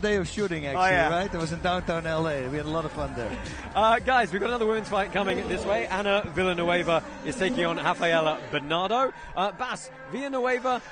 Day of shooting, actually, right? It was in downtown LA. We had a lot of fun there. Guys, we've got another women's fight coming this way. Ana Villanueva is taking on Rafaela Bernardo. Bas, Villanueva,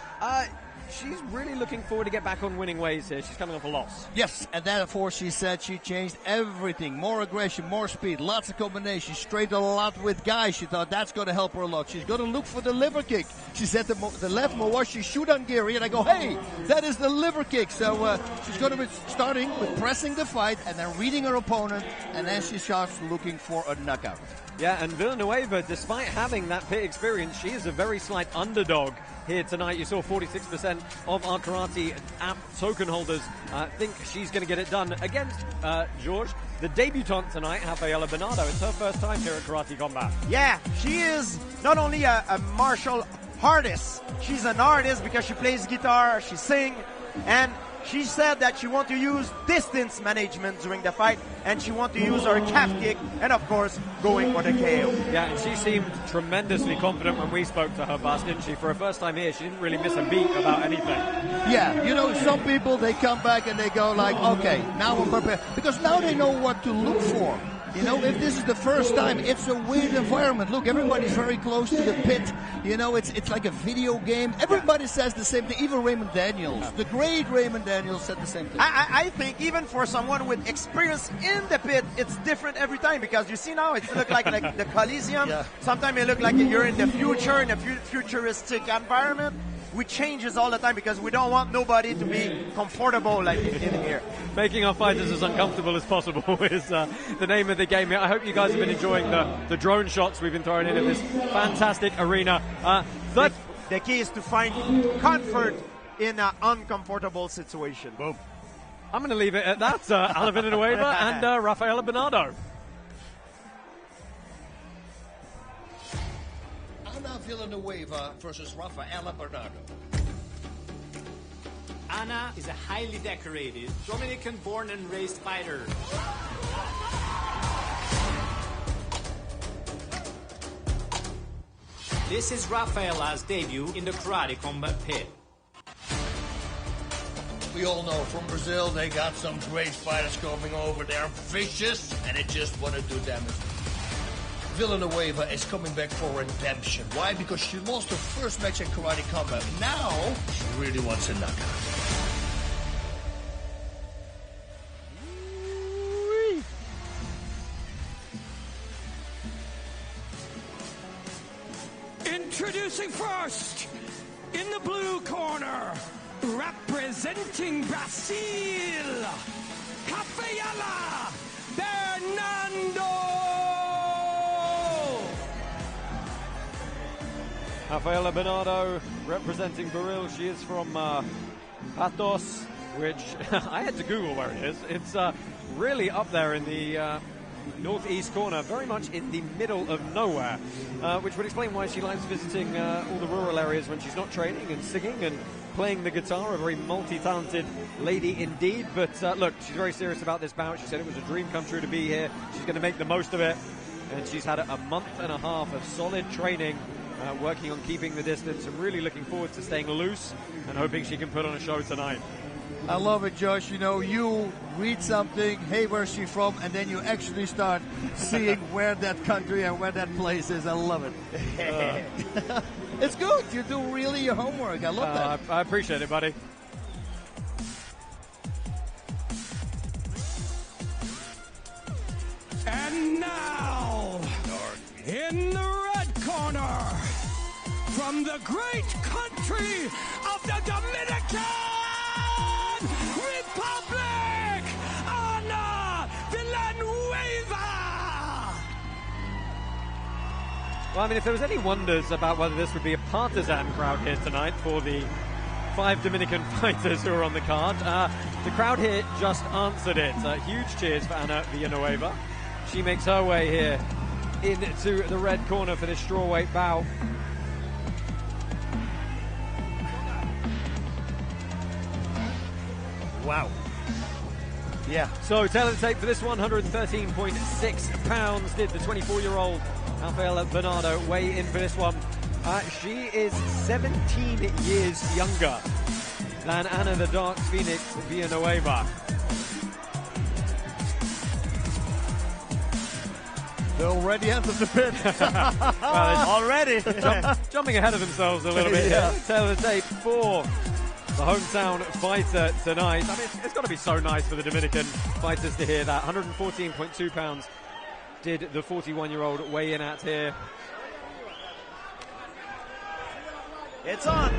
she's really looking forward to get back on winning ways here. She's coming off a loss. Yes, and then, of course, she said she changed everything. More aggression, more speed, lots of combinations, straight a lot with guys. She thought that's going to help her a lot. She's going to look for the liver kick. She said the left Mawashi Shudangiri, and I go, hey, that is the liver kick. So she's going to be starting with pressing the fight and then reading her opponent, and then she starts looking for a knockout. Yeah, and Villanueva, despite having that pit experience, she is a very slight underdog here tonight. You saw 46% of our karate app token holders think she's going to get it done against Jorge. The debutante tonight, Rafaela Bernardo. It's her first time here at Karate Combat. Yeah, she is not only a martial artist, she's an artist because she plays guitar, she sings, and she said that she wants to use distance management during the fight, and she wants to use her calf kick, and of course, going for the KO. Yeah, and she seemed tremendously confident when we spoke to her, Bas, didn't she? For her first time here, she didn't really miss a beat about anything. Yeah, you know, some people, they come back and they go like, okay, now I'm prepared. Because now they know what to look for. You know, if this is the first time, it's a weird environment. Look, everybody's very close to the pit. You know, it's like a video game. Everybody says the same thing. Even Raymond Daniels, the great Raymond Daniels, said the same thing. I think even for someone with experience in the pit, it's different every time because you see now it looks like the Coliseum. Yeah. Sometimes it looks like you're in the future, in a futuristic environment. We changes all the time because we don't want nobody to be comfortable like in here. Making our fighters as uncomfortable as possible is the name of the game here. I hope you guys have been enjoying the drone shots we've been throwing in this fantastic arena. The key is to find comfort in an uncomfortable situation. Boom. I'm going to leave it at that. Ana Villanueva and Rafaela Bernardo. Ana Villanueva versus Rafaela Bernardo. Ana is a highly decorated, Dominican-born and raised fighter. This is Rafaela's debut in the Karate Combat pit. We all know from Brazil they got some great fighters coming over. They're vicious and they just want to do damage. Villanueva is coming back for redemption. Why? Because she lost her first match in Karate Combat. Now, she really wants a knockout. Introducing first, in the blue corner, representing Brazil, Rafaela Bernardo. Rafaela Bernardo representing Brazil. She is from Santos, which I had to Google where it is. It's really up there in the northeast corner, very much in the middle of nowhere, which would explain why she likes visiting all the rural areas when she's not training and singing and playing the guitar. A very multi-talented lady indeed. But look, she's very serious about this bout. She said it was a dream come true to be here. She's going to make the most of it. And she's had a month and a half of solid training, working on keeping the distance and really looking forward to staying loose and hoping she can put on a show tonight. I love it, Josh. You know, you read something, hey, where's she from? And then you actually start seeing where that country and where that place is. I love it. It's good. You do really your homework. I love that. I appreciate it, buddy. And now, in the red corner, from the great country of the Dominican Republic, Ana Villanueva. Well, I mean, if there was any wonders about whether this would be a partisan crowd here tonight for the 5 Dominican fighters who are on the card, the crowd here just answered it. Huge cheers for Ana Villanueva. She makes her way here into the red corner for this strawweight bout. Wow. Yeah. So, tail of the tape for this one, 113.6 pounds did the 24-year-old Rafaela Bernardo weigh in for this one. She is 17 years younger than Ana the Dark Phoenix Villanueva. They already entered the pit. Already. Jumping ahead of themselves a little bit. Yeah. Tail of the tape for the hometown fighter tonight. I mean, it's got to be so nice for the Dominican fighters to hear that. 114.2 pounds did the 41-year-old weigh in at here. It's on.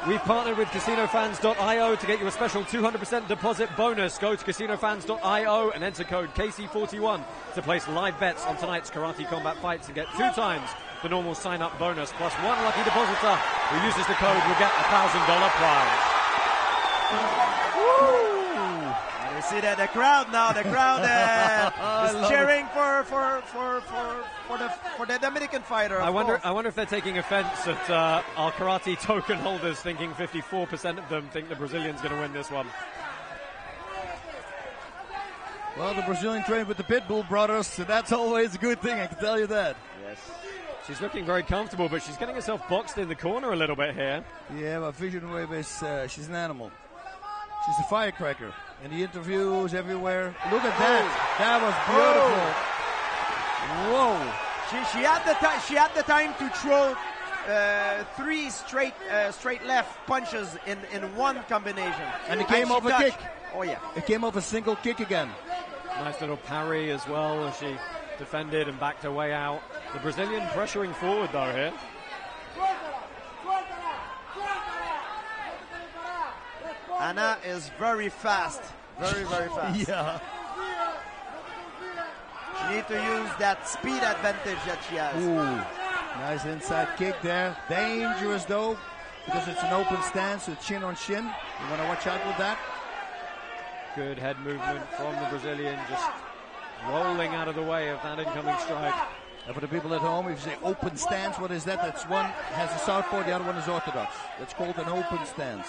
We've partnered with CasinoFans.io to get you a special 200% deposit bonus. Go to CasinoFans.io and enter code KC41 to place live bets on tonight's Karate Combat fights and get 2 times the normal sign-up bonus, plus 1 lucky depositor who uses the code will get a $1,000 prize. And you see that the crowd now, the crowd is cheering for the Dominican fighter. I wonder if they're taking offense at our karate token holders thinking 54% of them think the Brazilian's going to win this one. Well, the Brazilian trained with the Pitbull brothers, so that's always a good thing, I can tell you that. Yes. She's looking very comfortable, but she's getting herself boxed in the corner a little bit here. Yeah, but Villanueva is, she's an animal. She's a firecracker. In the interviews, everywhere. Look at that. That was beautiful. Whoa. She had the time to throw 3 straight left punches in one combination. And it came off a kick. Oh yeah. It came off a single kick again. Nice little parry as well as she defended and backed her way out. The Brazilian pressuring forward though here. Anna is very fast. Very, very fast. Yeah. She needs to use that speed advantage that she has. Ooh. Nice inside kick there. Dangerous though, because it's an open stance, so chin on shin. You want to watch out with that. Good head movement from the Brazilian, just rolling out of the way of that incoming strike. And for the people at home, if you say open stance, what is that? That's one has a southpaw, the other one is orthodox. That's called an open stance.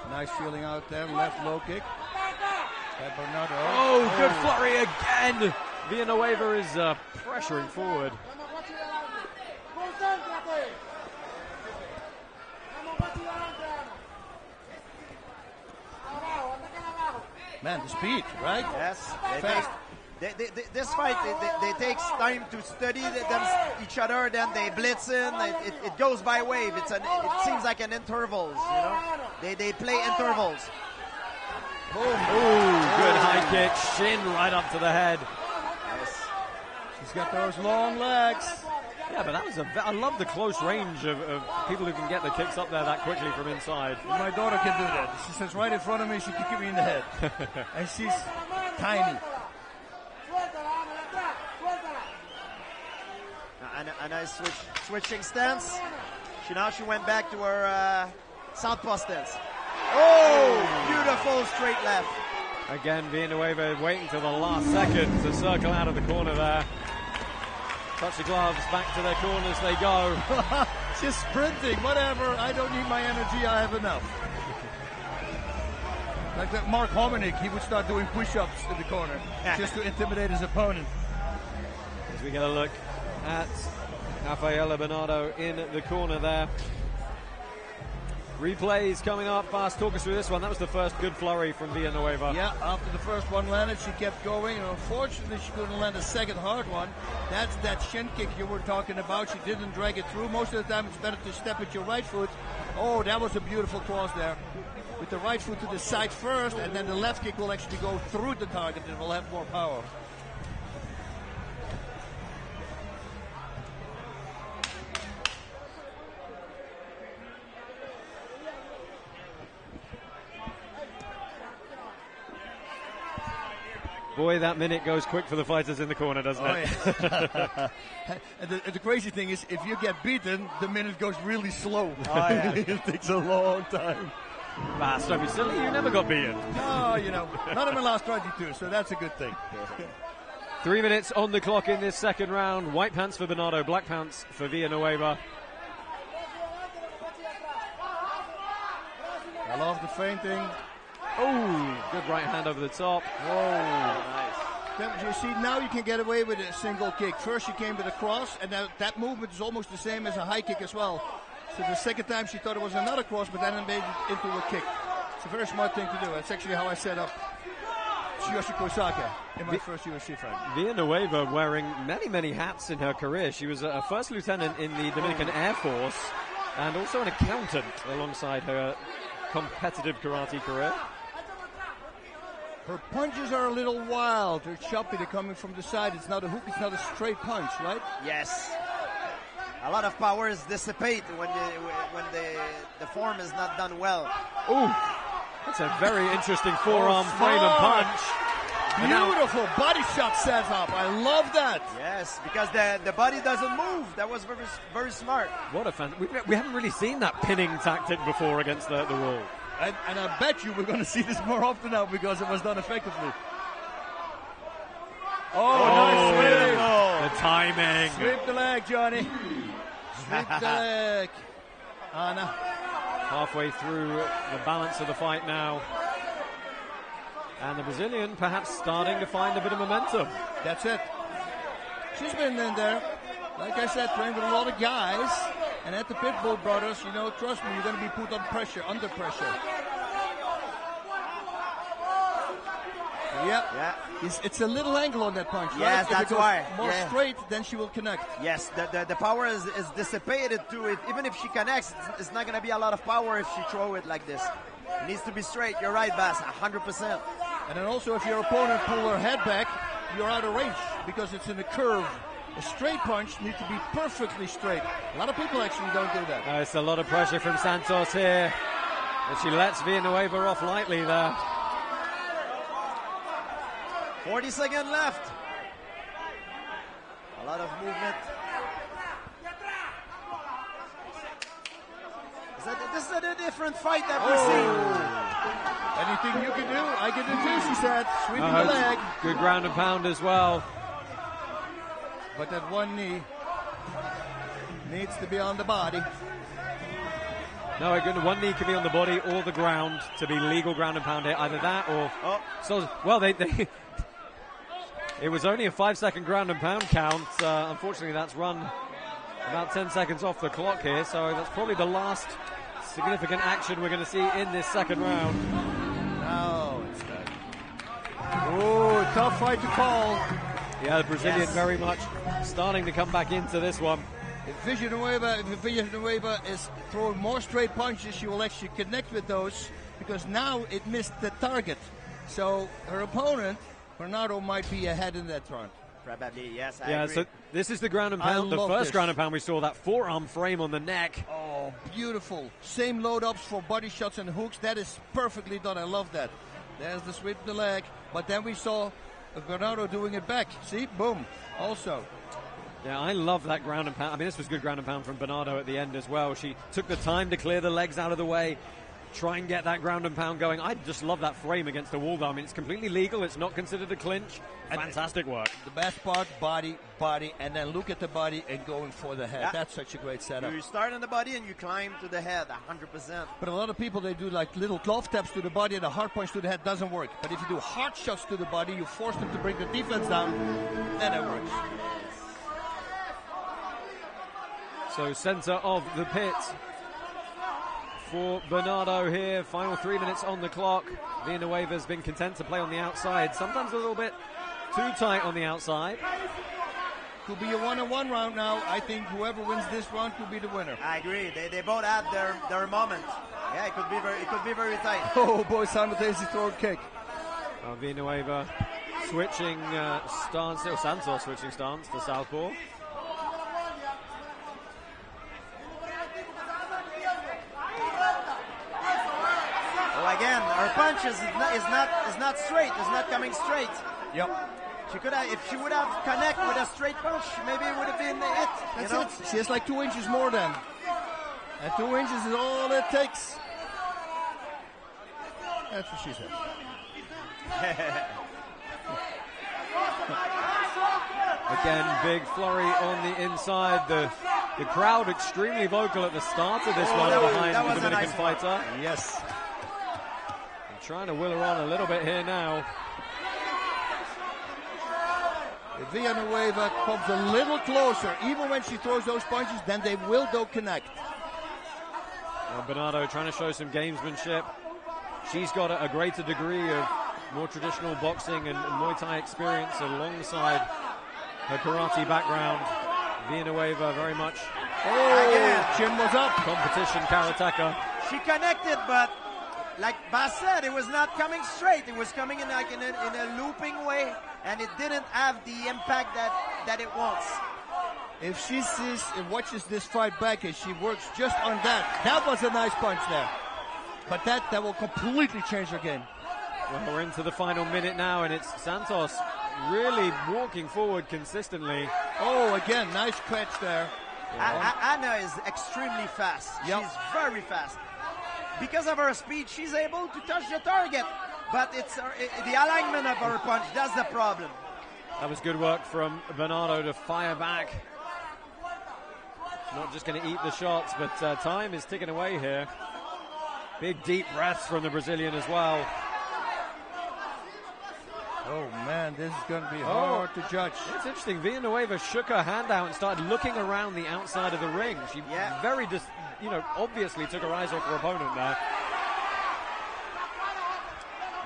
Nice feeling out there, left low kick. Bernardo. Oh, good flurry again. Villanueva is pressuring forward. Man, the speed, right? Yes. Fast. This fight, they take time to study each other, then they blitz in. It goes by wave. It seems like an intervals, you know. They play intervals. Boom. Ooh, good high kick, shin right up to the head. Yes. She's got those long legs. Yeah, but that was I love the close range of people who can get the kicks up there that quickly from inside. My daughter can do that. She sits right in front of me, she can kick me in the head. And she's tiny. A nice switching stance. She went back to her southpaw stance. Oh, beautiful straight left. Again, Villanueva waiting till the last second to circle out of the corner there. Touch the gloves, back to their corners they go. She's sprinting, whatever. I don't need my energy, I have enough. Like that Mark Hominick, he would start doing push-ups in the corner just to intimidate his opponent. As we get a look at Rafaela Bernardo in the corner there. Replays coming up fast. Talk us through this one. That was the first good flurry from Villanueva. Yeah, after the first one landed, she kept going. And unfortunately, she couldn't land a second hard one. That's that shin kick you were talking about. She didn't drag it through. Most of the time, it's better to step with your right foot. Oh, that was a beautiful cross there. With the right foot to the side first, and then the left kick will actually go through the target and will have more power. Boy, that minute goes quick for the fighters in the corner, doesn't it? Yeah. And the crazy thing is, if you get beaten, the minute goes really slow. Oh, yeah. It takes a long time. Fast, don't be silly, you never got beaten. No, you know, not in my last 22, so that's a good thing. 3 minutes on the clock in this second round. White pants for Bernardo, black pants for Villanueva. I love the feinting. Oh, good right hand over the top. Whoa, nice. You see, now you can get away with a single kick. First she came with a cross, and that movement is almost the same as a high kick as well. So the second time she thought it was another cross, but then it made it into a kick. It's a very smart thing to do. That's actually how I set up Tsuyoshi Kosaka in my first UFC fight. Villanueva wearing many hats in her career. She was a first lieutenant in the Dominican Air Force and also an accountant alongside her competitive karate career. Her punches are a little wild. They're choppy. They're coming from the side. It's not a hook. It's not a straight punch, right? Yes. A lot of powers dissipate when the form is not done well. Ooh, that's a very interesting forearm frame and punch. Beautiful body shot set up. I love that. Yes, because the body doesn't move. That was very, very smart. What a fan. We haven't really seen that pinning tactic before against the wall. And I bet you we're going to see this more often now because it was done effectively. Nice sweep. The timing. Sweep the leg, Johnny. Sweep the leg. Anna. Halfway through the balance of the fight now. And the Brazilian perhaps starting to find a bit of momentum. That's it. She's been in there, like I said, trained with a lot of guys. And at the Pitbull Brothers, you know, trust me, you're going to be put on pressure, under pressure. Yep. Yeah. It's a little angle on that punch, right? Yes, that's why. More straight, then she will connect. Yes, the power is dissipated to it. Even if she connects, it's not going to be a lot of power if she throw it like this. It needs to be straight. You're right, Bass, 100%. And then also, if your opponent pull her head back, you're out of range because it's in a curve. A straight punch needs to be perfectly straight. A lot of people actually don't do that. It's a lot of pressure from Santos here. But she lets Villanueva off lightly there. 40 seconds left. A lot of movement. This is a different fight that we're seeing. Anything you can do, I can do too, she said. Sweeping the leg. Good ground and pound as well. But that one knee needs to be on the body. No, one knee can be on the body or the ground to be legal ground and pound here. Either that or... So, well, they it was only a 5-second ground and pound count. Unfortunately, that's run about 10 seconds off the clock here. So that's probably the last significant action we're going to see in this second round. Now it's done. Oh, tough fight to call. Yeah, the Brazilian very much starting to come back into this one. If Villanueva is throwing more straight punches, she will actually connect with those because now it missed the target. So her opponent, Bernardo, might be ahead in that round. Probably, yes, I agree. So this is the ground and pound. The first ground and pound we saw, that forearm frame on the neck. Oh, beautiful. Same load-ups for body shots and hooks. That is perfectly done. I love that. There's the sweep of the leg. But then we saw Bernardo doing it back. See? Boom. Also. Yeah, I love that ground and pound. I mean, this was good ground and pound from Bernardo at the end as well. She took the time to clear the legs out of the way, try and get that ground and pound going. I just love that frame against the wall, though. I mean, it's completely legal. It's not considered a clinch. Fantastic work. The best part, body, and then look at the body and going for the head. Yeah. That's such a great setup. You start on the body and you climb to the head, 100%. But a lot of people, they do like little glove taps to the body and a hard punch to the head doesn't work. But if you do hard shots to the body, you force them to bring the defense down, and it works. So center of the pit for Bernardo here. Final 3 minutes on the clock. Villanueva's been content to play on the outside. Sometimes a little bit too tight on the outside. Could be a 1-on-1 round now. I think whoever wins this round could be the winner. I agree. They both had their moment. Yeah, it could be very tight. Oh boy, simultaneously throw kick. Villanueva switching stance. Santos switching stance to southpaw. Again, her punch is not straight. It's not coming straight. Yep. She could have, if she would have connected with a straight punch, maybe it would have been it. That's it. She has like 2 inches more than. And 2 inches is all it takes. That's what she said. Again, big flurry on the inside. The crowd extremely vocal at the start of this one behind the Dominican fighter. Yes. Trying to will her on a little bit here now. If Villanueva comes a little closer, even when she throws those punches, then they will go connect. Well, Bernardo trying to show some gamesmanship. She's got a greater degree of more traditional boxing and Muay Thai experience alongside her karate background. Villanueva very much. Oh, chin was up. Competition karateka. She connected, but like Bas said, it was not coming straight. It was coming in like in a looping way, and it didn't have the impact that it wants. If she sees and watches this fight back and she works just on that was a nice punch there. But that will completely change her game. Well, we're into the final minute now, and it's Santos really walking forward consistently. Oh, again, nice catch there. Anna is extremely fast. Yep. She's very fast. Because of her speed, she's able to touch the target. But it's the alignment of her punch, that's the problem. That was good work from Bernardo to fire back. Not just going to eat the shots, but time is ticking away here. Big deep breaths from the Brazilian as well. Oh man, this is going to be hard to judge. It's interesting. Villanueva shook her hand out and started looking around the outside of the ring. She very, obviously took her eyes off her opponent there.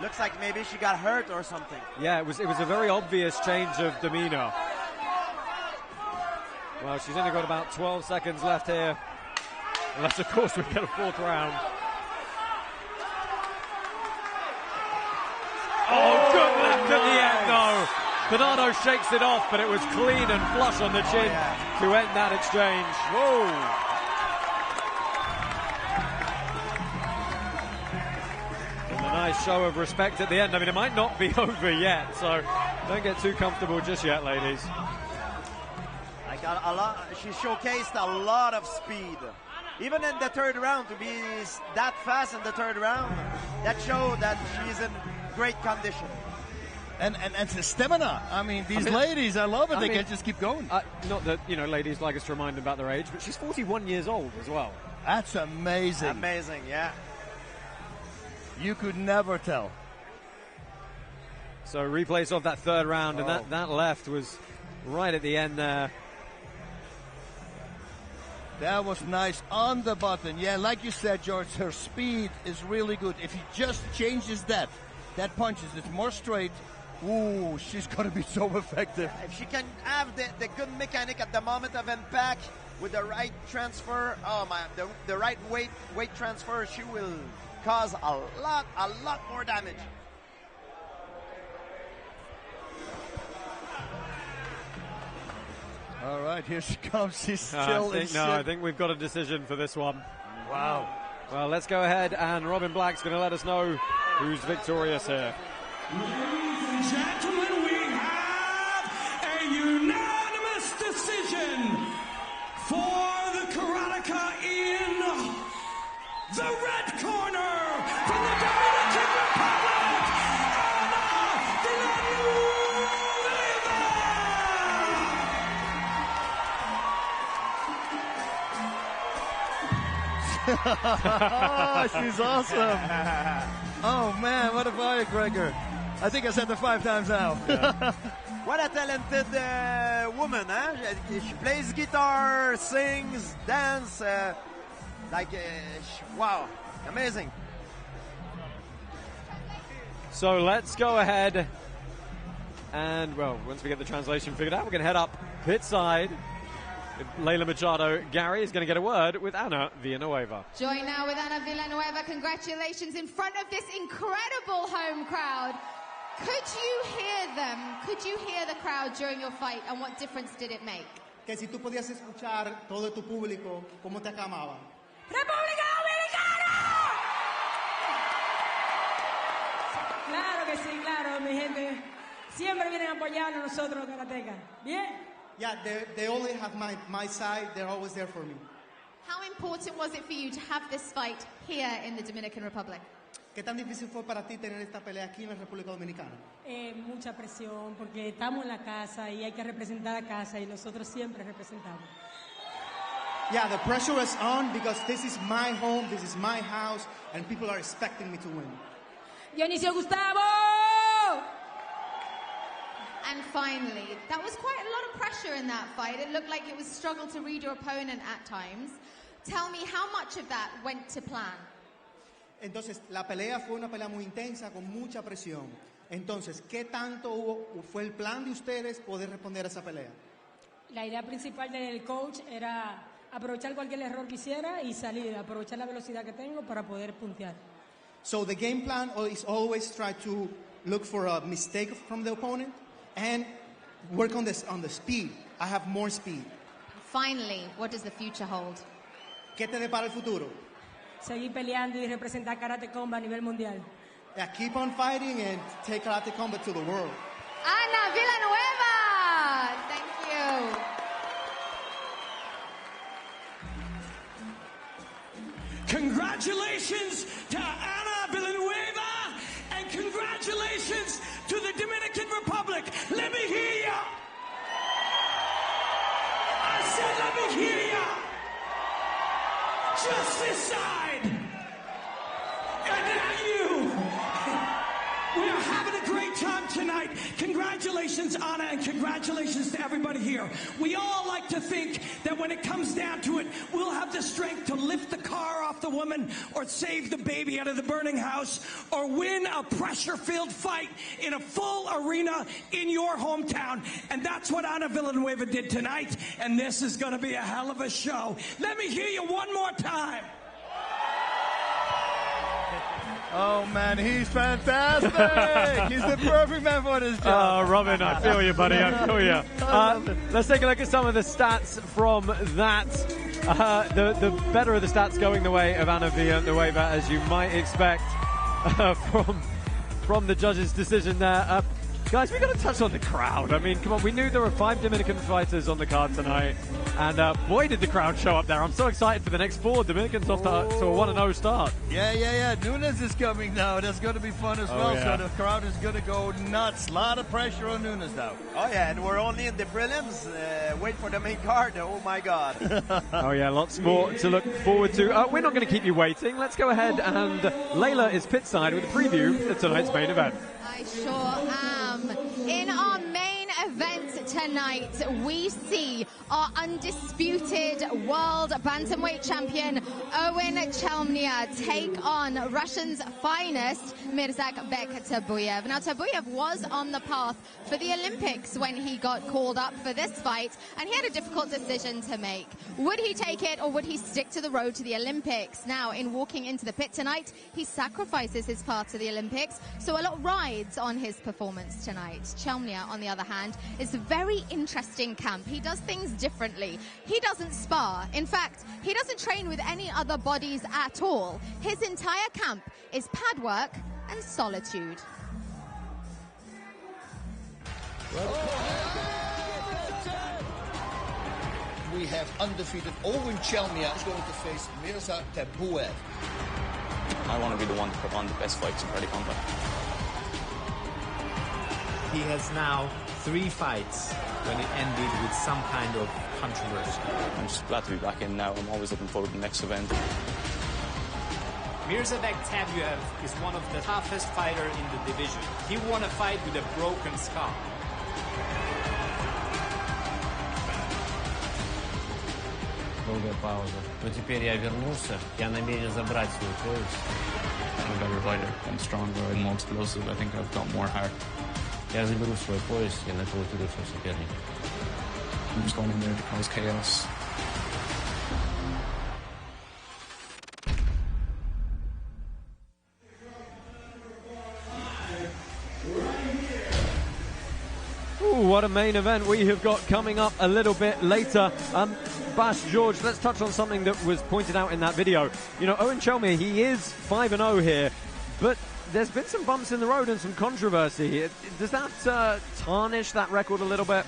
Looks like maybe she got hurt or something. Yeah, it was a very obvious change of demeanor. Well, she's only got about 12 seconds left here. Unless, of course, we get a fourth round. Oh, good left at the end, though. Bernardo shakes it off, but it was clean and flush on the chin to end that exchange. Whoa. And a nice show of respect at the end. I mean, it might not be over yet, so don't get too comfortable just yet, ladies. She showcased a lot of speed. Even in the third round, to be that fast in the third round, that showed that she's in great condition. And the stamina. I mean, these ladies, I love it. They can just keep going. Not that, ladies like us to remind them about their age, but she's 41 years old as well. That's amazing. Amazing, yeah. You could never tell. So replays of that third round, and that left was right at the end there. That was nice on the button. Yeah, like you said, George, her speed is really good. If he just changes that punches, it's more straight. Ooh, she's going to be so effective. If she can have the good mechanic at the moment of impact with the right transfer, the right weight transfer, she will cause a lot more damage. All right, here she comes. She's still I think we've got a decision for this one. Wow. Well, let's go ahead, and Robin Black's going to let us know who's victorious here. Ladies and gentlemen, we have a unanimous decision for the karateka in the red corner from the Dominican Republic, She's awesome. Oh man, what a firecracker. I think I said it 5 times now. Yeah. What a talented woman, huh? She plays guitar, sings, dance, wow, amazing. So let's go ahead and, well, once we get the translation figured out, we're going to head up pit side. Leila Machado, Gary is going to get a word with Ana Villanueva. Join now with Ana Villanueva. Congratulations in front of this incredible home crowd. Could you hear them? Could you hear the crowd during your fight, and what difference did it make? Que si tú podías escuchar todo tu público, cómo te aclamaban. ¡República Dominicana! Claro que sí, claro, mi gente. Siempre vienen a apoyarnos nosotros los karatecas. ¿Bien? Yeah, they only have my side. They're always there for me. How important was it for you to have this fight here in the Dominican Republic? ¿Qué tan difícil fue para ti tener esta pelea aquí en la República Dominicana? Mucha presión, porque estamos en la casa y hay que representar a casa y nosotros siempre representamos. Yeah, the pressure is on because this is my home, this is my house, and people are expecting me to win. Dionisio Gustavo! And finally, that was quite a lot of pressure in that fight. It looked like it was a struggle to read your opponent at times. Tell me how much of that went to plan. Entonces, la pelea fue una pelea muy intensa, con mucha presión. Entonces, ¿qué tanto fue el plan de ustedes poder responder a esa pelea? La idea principal del coach era aprovechar cualquier error que hiciera y salir, aprovechar la velocidad que tengo para poder puntear. So the game plan is always try to look for a mistake from the opponent and work on the speed. I have more speed. Finally, what does the future hold? ¿Qué te depara el futuro? Seguir peleando y representar Karate Combat a nivel mundial. Yeah, keep on fighting and take Karate Combat to the world. Ana Villanueva! Thank you. Congratulations to Ana Villanueva, and congratulations to the Dominican Republic. Let me hear ya. I said, let me hear ya. Just this side. And now you. We are having a great time tonight. Congratulations, Ana, and congratulations to everybody here. We all like to think that when it comes down to it, we'll have the strength to lift the car off the woman or save the baby out of the burning house or win a pressure-filled fight in a full arena in your hometown. And that's what Ana Villanueva did tonight, and this is going to be a hell of a show. Let me hear you one more time. Oh man, he's fantastic! He's the perfect man for this job. Oh, Robin, I feel you, buddy. I feel you. Let's take a look at some of the stats from that. The better of the stats going the way of Ana Villanueva, as you might expect from the judges' decision there. Guys, we've got to touch on the crowd. I mean, come on, we knew there were 5 Dominican fighters on the card tonight, and boy, did the crowd show up there. I'm so excited for the next 4 Dominicans off to a 1-0 start. Yeah. Nunez is coming now. That's going to be fun as well. Yeah. So the crowd is going to go nuts. A lot of pressure on Nunez now. Oh, yeah, and we're only in the prelims. Wait for the main card. Oh, my God. Oh, yeah, lots more to look forward to. We're not going to keep you waiting. Let's go ahead, and Layla is pitside with a preview of tonight's main event. I sure am. In our main event tonight, we see our undisputed world bantamweight champion, Eoghan Chelmiah, take on Russian's finest, Myrza-Bek Tebuev. Now, Tebuev was on the path for the Olympics when he got called up for this fight, and he had a difficult decision to make. Would he take it, or would he stick to the road to the Olympics? Now, in walking into the pit tonight, he sacrifices his path to the Olympics, so a lot rides on his performance tonight. Chelmiah, on the other hand, is a very interesting camp. He does things differently. He doesn't spar. In fact, he doesn't train with any other bodies at all. His entire camp is pad work and solitude. We have undefeated Eoghan Chelmiah is going to face Myrza-Bek Tebuev. I want to be the one to put on the best fights in Karate Combat. He has now 3 fights when it ended with some kind of controversy. I'm just glad to be back in now. I'm always looking forward to the next event. Myrza-Bek Tebuev is one of the toughest fighters in the division. He won a fight with a broken skull. Долгая пауза. Но теперь я вернулся. Я намерен забрать свой пояс. I'm a better fighter. I'm stronger. I'm more explosive. I think I've got more heart. Я заберу свой пояс и нокаутирую своего соперника. I'm just going in there to cause chaos. Ooh, what a main event we have got coming up a little bit later. Bash, George, let's touch on something that was pointed out in that video. You know, Eoghan Chelmiah, he is 5-0 here, but there's been some bumps in the road and some controversy. Does that tarnish that record a little bit?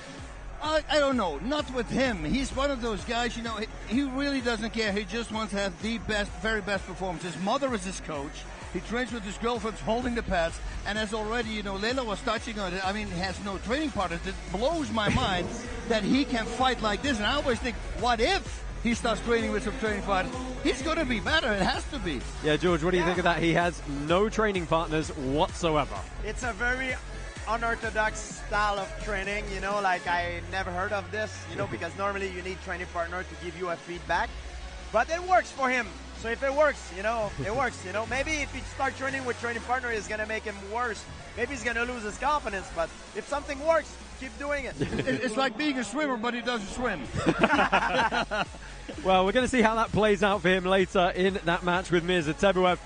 I don't know. Not with him. He's one of those guys, you know, he really doesn't care. He just wants to have the best, very best performance. His mother is his coach. He trains with his girlfriend holding the pads. And as already, you know, Layla was touching on it, I mean, he has no training partners. It blows my mind that he can fight like this. And I always think, what if he starts training with some training partners? He's going to be better. It has to be. Yeah, George, what do you think of that? He has no training partners whatsoever. It's a very unorthodox style of training, you know, like I never heard of this, you know, because normally you need training partner to give you a feedback. but it works for him. So if it works, you know, it works. You know, maybe if he start training with training partner, it's gonna make him worse. Maybe he's gonna lose his confidence. But if something works, keep doing it. It's like being a swimmer, but he doesn't swim. Well, we're going to see how that plays out for him later in that match with Mirza Tebuev.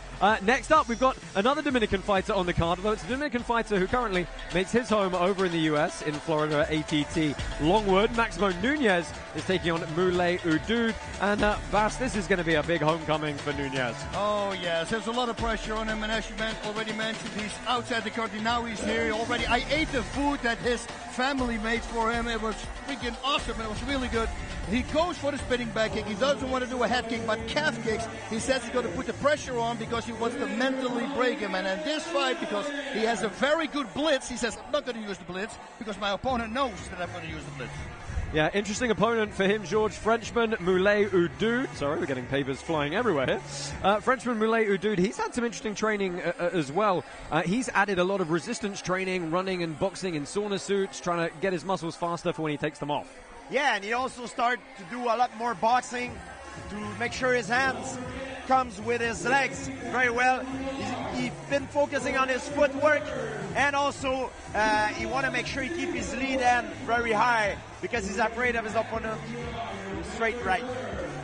Next up, we've got another Dominican fighter on the card, although it's a Dominican fighter who currently makes his home over in the US, in Florida, ATT Longwood. Maximo Nunez is taking on Moulay Oudoud. And Bas, this is going to be a big homecoming for Nunez. Oh, yes. There's a lot of pressure on him, and as you already mentioned, he's outside the country. Now he's here already. I ate the food that his family made for him. It was freaking awesome, and it was really good. He goes for the spinning back kick. He doesn't want to do a head kick, but calf kicks. He says he's going to put the pressure on because he wants to mentally break him. And in this fight, because he has a very good blitz, he says, I'm not going to use the blitz because my opponent knows that I'm going to use the blitz. Yeah, interesting opponent for him, George. Frenchman Moulay Oudoud. Sorry, we're getting papers flying everywhere here. Frenchman Moulay Oudoud, he's had some interesting training as well. He's added a lot of resistance training, running and boxing in sauna suits, trying to get his muscles faster for when he takes them off. Yeah, and he also started to do a lot more boxing to make sure his hands comes with his legs very well. He's been focusing on his footwork, and also he want to make sure he keep his lead hand very high because he's afraid of his opponent straight right.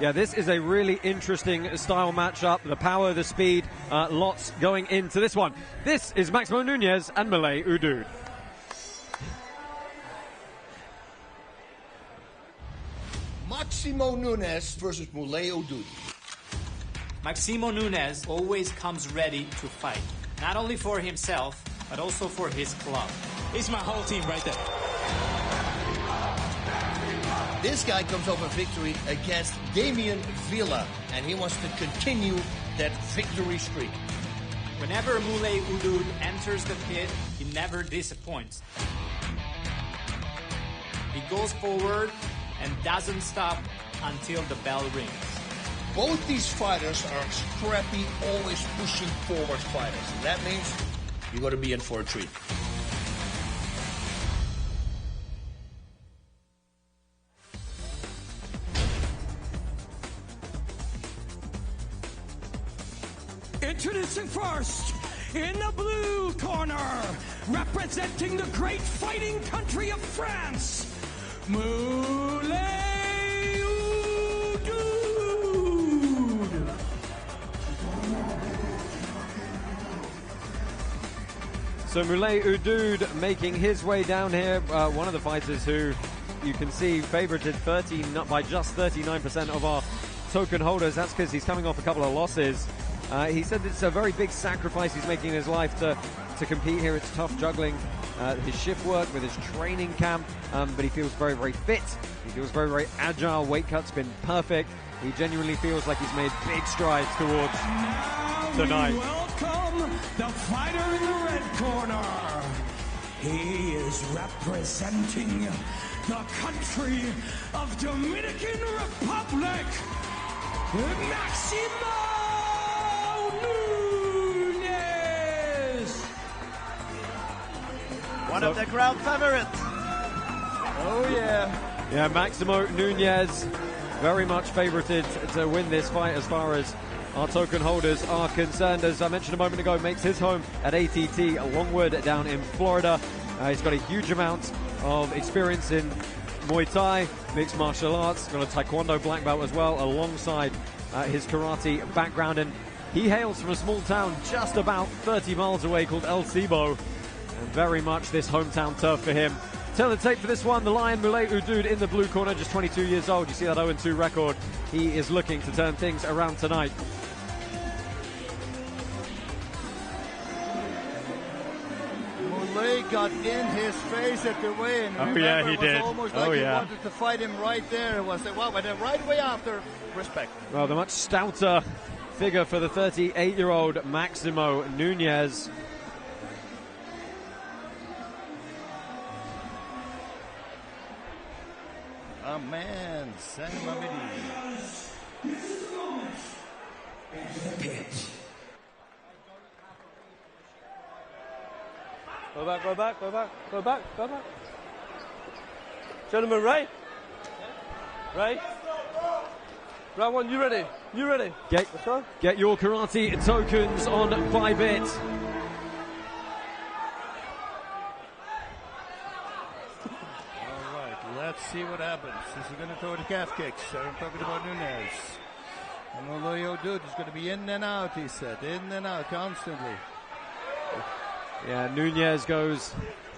Yeah, this is a really interesting style matchup. The power, the speed, lots going into this one. This is Maximo Nunez and Moulay Oudoud. Maximo Nunez versus Moulay Oudoud. Maximo Nunez always comes ready to fight, not only for himself, but also for his club. It's my whole team right there. This guy comes over victory against Damian Villa, and he wants to continue that victory streak. Whenever Moulay Oudoud enters the pit, he never disappoints. He goes forward and doesn't stop until the bell rings. Both these fighters are scrappy, always pushing forward fighters. And that means you're going to be in for a treat. Introducing first, in the blue corner, representing the great fighting country of France, Moulay Oudoud. So Moulay Oudoud making his way down here, one of the fighters who you can see favorited by just 39% of our token holders. That's because he's coming off a couple of losses. He said it's a very big sacrifice he's making in his life to compete here. It's tough juggling his shift work with his training camp, but he feels very, very fit. He feels very, very agile. Weight cut's been perfect. He genuinely feels like he's made big strides towards tonight. Welcome the fighter in the red corner. He is representing the country of Dominican Republic, Maximo Nunez. One of the crowd favorites. Oh, yeah. Yeah, Maximo Nunez, very much favorited to win this fight as far as our token holders are concerned. As I mentioned a moment ago, makes his home at ATT Longwood down in Florida. He's got a huge amount of experience in Muay Thai, mixed martial arts, got a Taekwondo black belt as well, alongside his karate background. And he hails from a small town just about 30 miles away called El Cibo. And very much this hometown turf for him. Tell the tape for this one, the Lion Moulay Oudoud in the blue corner, just 22 years old. You see that 0-2 record. He is looking to turn things around tonight. Moulay got in his face at the way, and oh yeah, he did. Almost like he wanted to fight him right there. It was wow, but then right away after, respect. Well, the much stouter figure for the 38-year-old Maximo Nunez. Oh man, San Mamidi. Go back, go back, go back, go back, go back. Gentlemen, right? Right? Round one, you ready? You ready? Get your karate tokens on Bybit. All right, let's see what happens. This is going to throw the calf kicks. I'm talking about Nunez. And Molloy Oudoud is going to be in and out, he said. In and out constantly. Yeah, Nunez goes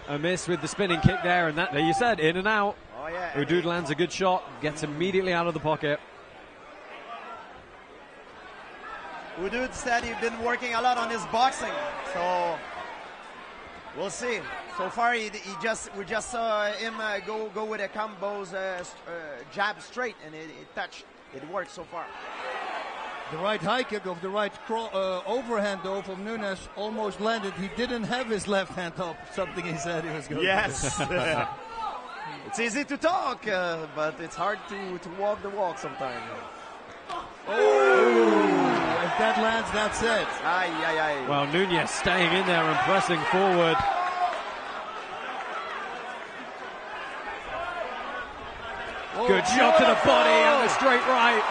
a miss with the spinning kick there, and that, you said, in and out. Oh, yeah. Oudoud lands a good shot, gets immediately out of the pocket. Oudoud said he's been working a lot on his boxing, so we'll see. So far, we just saw him go with a combos, jab straight, and it touched. It worked so far. The right high kick of the right overhand, though, from Nunez almost landed. He didn't have his left hand up, something he said he was going to do. It's easy to talk, but it's hard to walk the walk sometimes. Oh! If that lands, that's it. Well, Nunez staying in there and pressing forward. Good shot to the body and the straight right.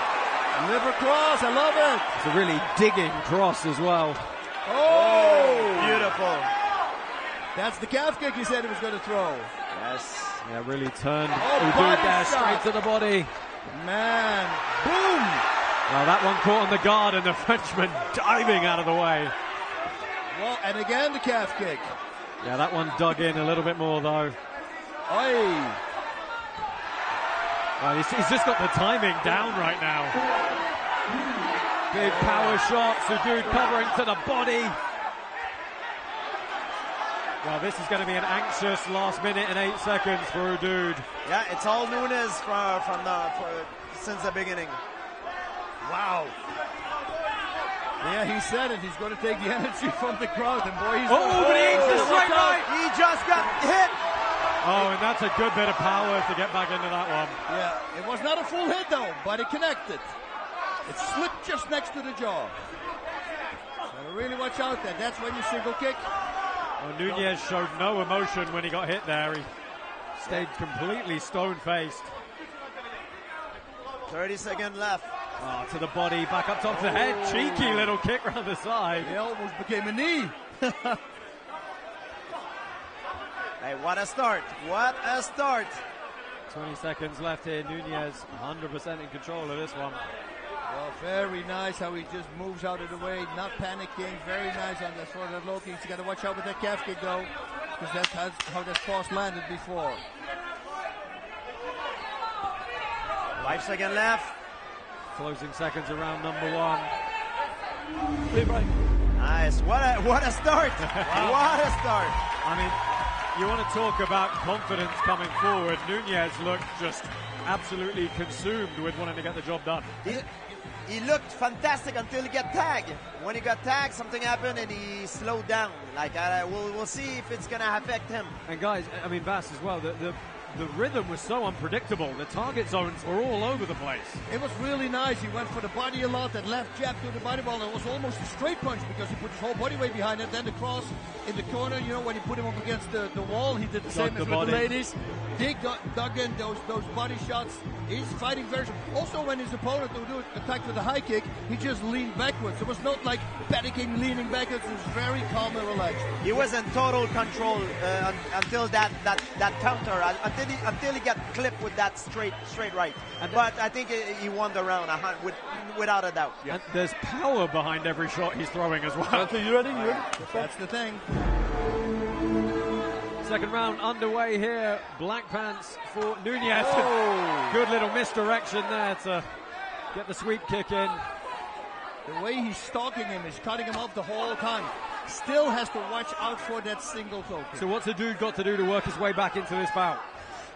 Liver cross, I love it. It's a really digging cross as well. Oh! Beautiful. That's the calf kick he said he was going to throw. Yes. Yeah, really turned Oudoud there straight to the body. Man, boom! Well, that one caught on the guard and the Frenchman diving out of the way. Well, and again the calf kick. Yeah, that one dug in a little bit more though. Oi! Well, he's just got the timing down right now. Big power shots, Oudoud covering to the body. Well, this is going to be an anxious last minute and 8 seconds for Oudoud. Yeah, it's all Nunez since the beginning. Wow. Yeah, he said it. He's going to take the energy from the crowd, and boy, he's but he eats the straight right. He just got hit. Oh, and that's a good bit of power to get back into that one. Yeah, it was not a full hit though, but it connected. It slipped just next to the jaw. So really watch out there. That's when you single kick. Well, Nunez showed no emotion when he got hit there. He stayed completely stone-faced. 30 seconds left. Oh, to the body, back up top of the head. Cheeky little kick round the side. It almost became a knee. Hey, what a start. What a start. 20 seconds left here. Nunez 100% in control of this one. Well, very nice how he just moves out of the way, not panicking. Very nice on the sort of low kicks. You got to watch out with that calf kick though, because that's how that cross landed before. 5 seconds left. Closing seconds around number one. Nice. What a start. Wow. What a start. I mean, you want to talk about confidence coming forward. Nunez looked just absolutely consumed with wanting to get the job done. He looked fantastic until he got tagged. When he got tagged, something happened and he slowed down. Like we'll see if it's gonna affect him. And guys, I mean Bass as well. The rhythm was so unpredictable. The target zones were all over the place. It was really nice. He went for the body a lot. That left jab to the body ball. It was almost a straight punch because he put his whole body weight behind it. Then the cross in the corner, you know, when he put him up against the wall, he did the same as with the ladies. Dug in those body shots. He's fighting very. Also, when his opponent Oudoud attacked with a high kick, he just leaned backwards. It was not like panicking, leaning backwards. It was very calm and relaxed. He was in total control until that counter. Until he got clipped with that straight right. But I think he won the round without a doubt. And there's power behind every shot he's throwing as well. Okay, you ready? That's the thing. Second round underway here. Black pants for Nunez. Oh. Good little misdirection there to get the sweep kick in. The way he's stalking him is cutting him off the whole time. Still has to watch out for that single toe kick. So what's a dude got to do to work his way back into this bout?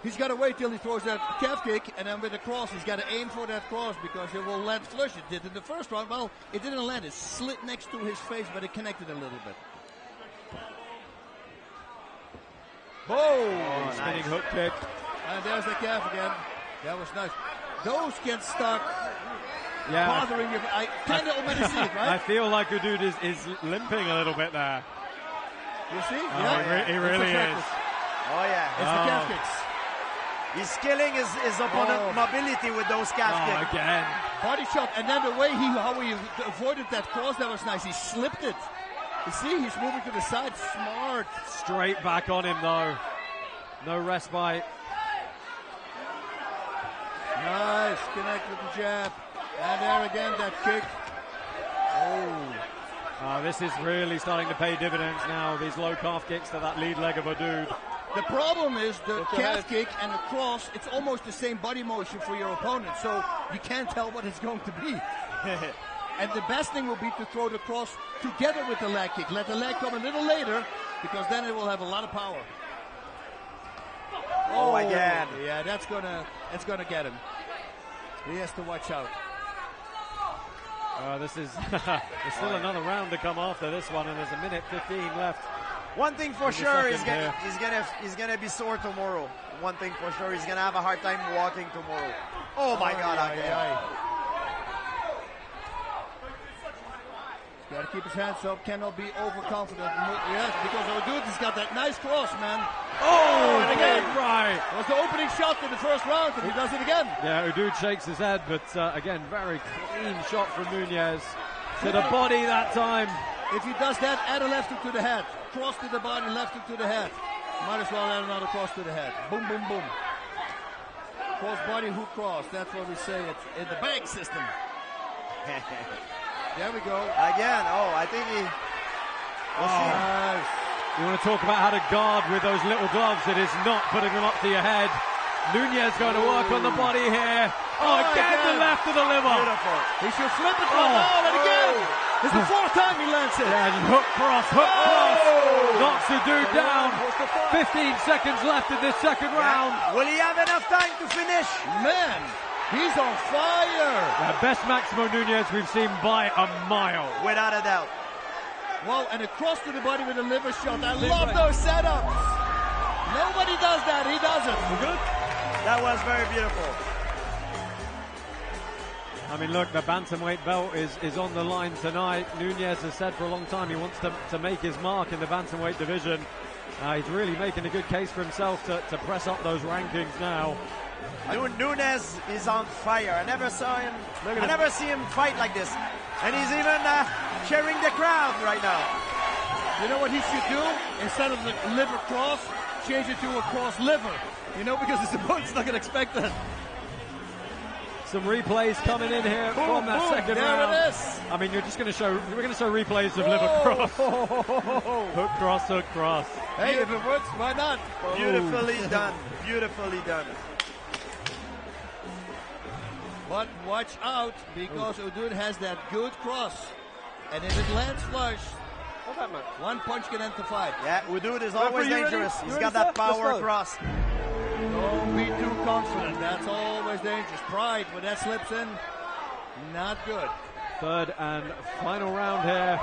He's got to wait till he throws that calf kick, and then with the cross, he's got to aim for that cross because it will land flush. It did in the first round. Well, it didn't land. It slid next to his face, but it connected a little bit. Oh, spinning hook kick. And there's the calf again. That was nice. Those can start bothering you. I kind of already see it, right? I feel like Oudoud is limping a little bit there. You see? Oh, he really is. Oh, yeah. It's the calf kicks. He's killing his opponent mobility with those calf kicks. Again. Body shot, and then the way how he avoided that cross, that was nice. He slipped it. You see, he's moving to the side. Smart. Straight back on him, though. No respite. Nice. Connect with the jab. And there again, that kick. Oh, this is really starting to pay dividends now. These low calf kicks to that lead leg of Oudoud. The problem is the calf kick and the cross, it's almost the same body motion for your opponent, so you can't tell what it's going to be. And the best thing will be to throw the cross together with the leg kick. Let the leg come a little later, because then it will have a lot of power. Oh, again. Yeah, that's gonna get him. He has to watch out. This is there's still another round to come after this one, and there's a minute 15 left. One thing for sure, he's gonna be sore tomorrow. One thing for sure, he's gonna have a hard time walking tomorrow. Oh my God! Got to keep his hands up. Cannot be overconfident. Yes, because Oudoud has got that nice cross, man. Oh, and again, right. It was the opening shot in the first round, and he does it again. Yeah, Oudoud shakes his head, but again, very clean shot from Nunez to the body that time. If he does that, add a left hook to the head. Cross to the body, left hook to the head. Might as well add another cross to the head. Boom, boom, boom. Cross body, hook cross. That's what we say it's in the bank system. There we go. Again. Oh, I think he... Nice. You want to talk about how to guard with those little gloves. It is not putting them up to your head. Nunez going to work on the body here. Oh, again the left of the liver. Beautiful. He should flip it for and again. It's the fourth time he lands it. Yeah, hook cross. Knocks the dude down. 15 seconds left in this second round. Will he have enough time to finish? Man, he's on fire. The best Maximo Nunez we've seen by a mile. Without a doubt. Well, and a cross to the body with a liver shot. I love those setups. Nobody does that. He does it. Good. That was very beautiful. I mean, look, the bantamweight belt is on the line tonight. Nunez has said for a long time he wants to make his mark in the bantamweight division. He's really making a good case for himself to press up those rankings now. Nunez is on fire. I never see him fight like this. And he's even cheering the crowd right now. You know what he should do? Instead of the liver cross, change it to a cross liver. You know, because his opponent's not going to expect that. Some replays coming in here from that second round. There it is. I mean, we're going to show replays of liver cross. Hook cross, hook cross. Hey, if it works, why not? Beautifully done. Beautifully done. But watch out, because Oudoud has that good cross. And if it lands flush, one punch can end the fight. Yeah, Oudoud is always dangerous. He's got that power cross. Don't be too confident. That's always dangerous. Pride, when that slips in, not good. Third and final round here.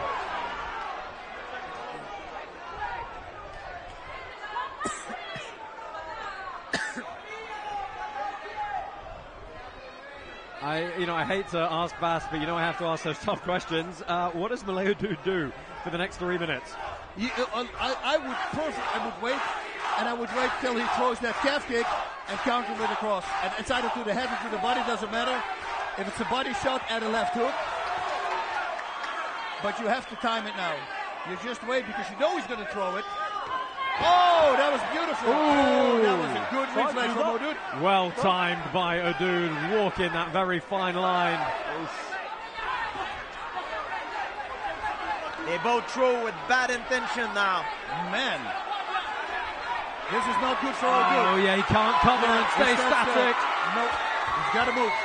I hate to ask Bas, but I have to ask those tough questions. What does Moulay do for the next 3 minutes? I would wait, and I would wait till he throws that calf kick and counter with a cross. And it's either to the head or to the body, doesn't matter. If it's a body shot, add a left hook. But you have to time it now. You just wait because you know he's going to throw it. Oh, that was beautiful. Oh, that was a good reflex from Oudoud. Well timed by Oudoud, walking that very fine line. They both throw with bad intention now. Man, this is not good for Oudoud. Oh, yeah, he can't cover and stay static. Nope, he's got to move.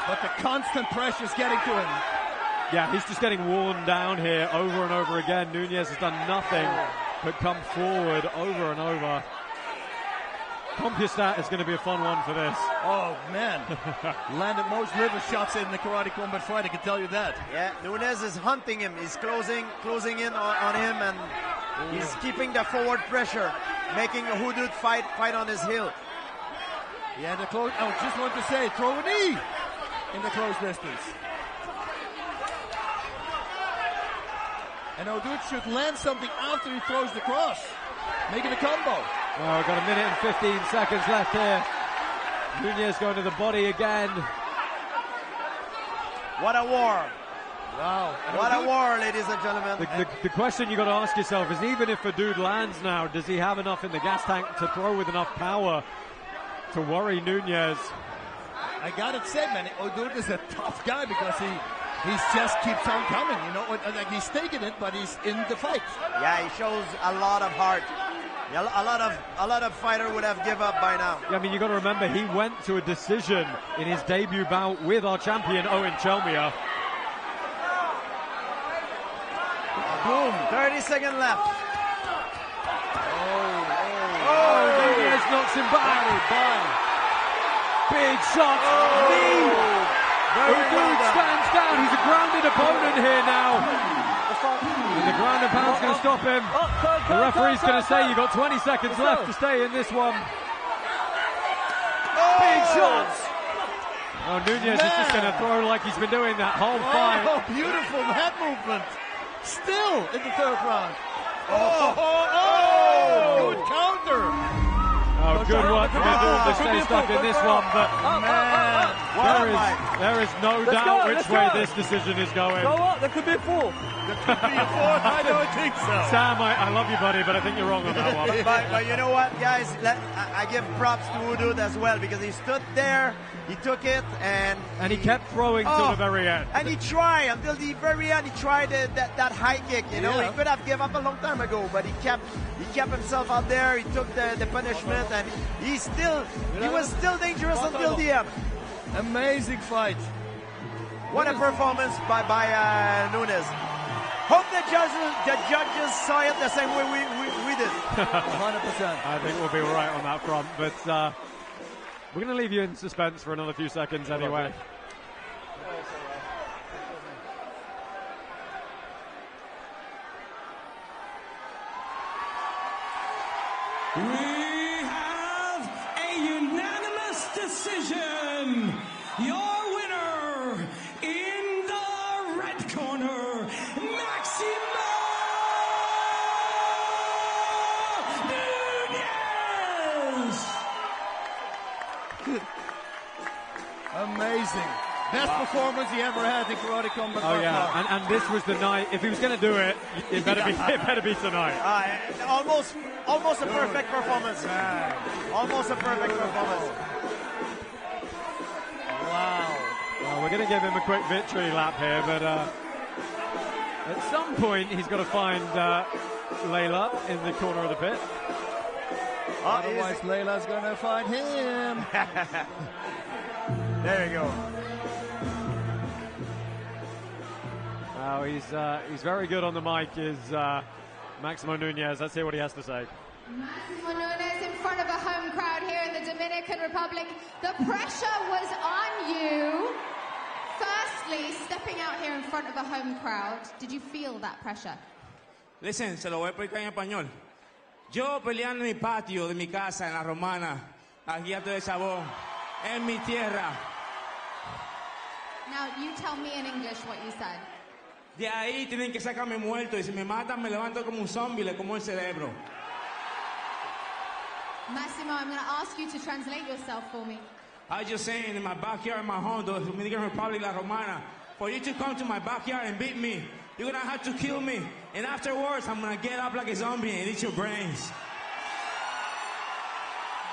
But the constant pressure is getting to him. Yeah, he's just getting worn down here over and over again. Nunez has done nothing but come forward over and over. CompuStat is going to be a fun one for this. Oh, man. Landed most liver shots in the Karate Combat fight, I can tell you that. Yeah, Nunez is hunting him. He's closing in on him, and he's keeping the forward pressure, making Oudoud fight on his heel. Yeah, I just want to say, throw a knee in the close distance. And Oudoud should land something after he throws the cross, making a combo. Well, we've got a minute and 15 seconds left here. Nunez going to the body again. What a war. Wow. What a war, ladies and gentlemen. The question you got to ask yourself is, even if Oudoud lands now, does he have enough in the gas tank to throw with enough power to worry Nunez? I gotta say, man, Oudoud is a tough guy because he just keeps on coming, you know. Like he's taking it, but he's in the fight. Yeah, he shows a lot of heart. A lot of fighter would have given up by now. Yeah, I mean, you got to remember, he went to a decision in his debut bout with our champion, Chelmiah. Boom. 30 seconds left. Nunez knocks him back. Big shot. Knee. Oudoud stands down. He's a grounded opponent here now. And the ground and pound's going to stop him. The referee's going to say you've got 20 seconds left to stay in this one. Big shots. Oh, Nunez is just going to throw like he's been doing that whole fight. Oh, beautiful head movement. Still in the third round. Good counter. Oh, good work from Oudoud to stay stuck in this one, but man, there is no doubt which way this decision is going. Go up, there could be a fourth. I don't think so. Sam, I love you, buddy, but I think you're wrong on that one. but you know what, guys? I give props to Oudoud as well, because he stood there, he took it, and he kept throwing till the very end. And he tried until the very end. He tried that high kick. You know, he could have given up a long time ago, but he kept himself out there. He took the punishment, and he was still dangerous until the end. Amazing fight. What a performance by Nunez. Hope the judges saw it the same way we did. 100%. I think we'll be right on that front, but we're going to leave you in suspense for another few seconds anyway. We have a unanimous decision. Your winner in the red corner, Maximo Nunez. Amazing. Best performance he ever had in karate combat. Oh yeah, and this was the night. If he was going to do it, it better be tonight. Almost a perfect performance. Almost a perfect performance. Wow. Well, we're going to give him a quick victory lap here, but at some point he's got to find Layla in the corner of the pit. Otherwise, Layla's going to find him. There you go. Wow, he's very good on the mic, is Maximo Nunez. Let's hear what he has to say. Maximo Nunez in front of a home crowd here in the Dominican Republic. The pressure was on you. Firstly, stepping out here in front of a home crowd, did you feel that pressure? Listen, se lo voy a explicar en español. Yo peleando en mi patio de mi casa en La Romana, aquí a todo el sabón, en mi tierra. Now, you tell me in English what you said. De ahí tienen que sacarme muerto y si me matan me levanto como un zombie, le como el cerebro. Maximo, I'm going to ask you to translate yourself for me. I was just saying, in my backyard, in my home, the Dominican Republic, La Romana, for you to come to my backyard and beat me, you're going to have to kill me. And afterwards, I'm going to get up like a zombie and eat your brains.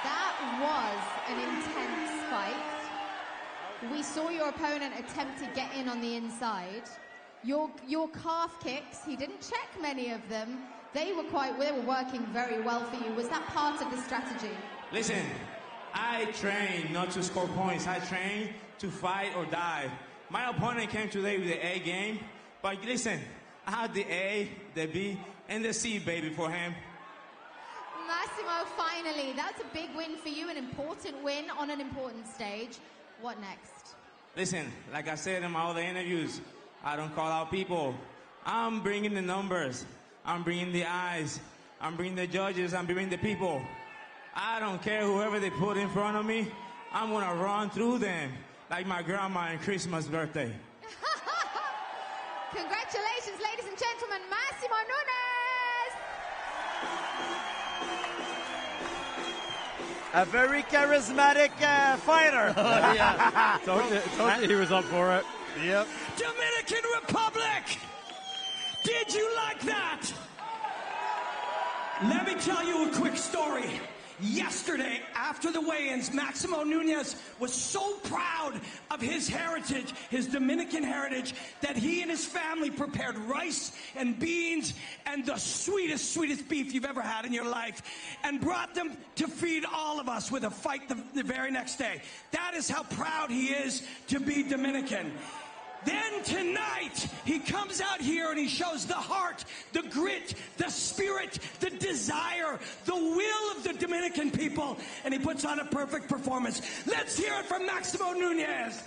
That was an intense fight. We saw your opponent attempt to get in on the inside. Your calf kicks, he didn't check many of them. They were working very well for you. Was that part of the strategy? Listen, I train not to score points. I train to fight or die. My opponent came today with the A game, but listen, I had the A, the B, and the C, baby, for him. Maximo, finally, that's a big win for you, an important win on an important stage. What next? Listen, like I said in my other interviews, I don't call out people. I'm bringing the numbers. I'm bringing the eyes. I'm bringing the judges. I'm bringing the people. I don't care whoever they put in front of me. I'm going to run through them like my grandma on Christmas birthday. Congratulations, ladies and gentlemen, Maximo Nunez! A very charismatic fighter. Yeah. Told you he was up for it. Yep. Dominican Republic. Did you like that? Let me tell you a quick story. Yesterday, after the weigh-ins, Maximo Nunez was so proud of his heritage, his Dominican heritage, that he and his family prepared rice and beans and the sweetest, sweetest beef you've ever had in your life and brought them to feed all of us with a fight the very next day. That is how proud he is to be Dominican. Then tonight, he comes out here and he shows the heart, the grit, the spirit, the desire, the will of the Dominican people, and he puts on a perfect performance. Let's hear it from Maximo Nunez.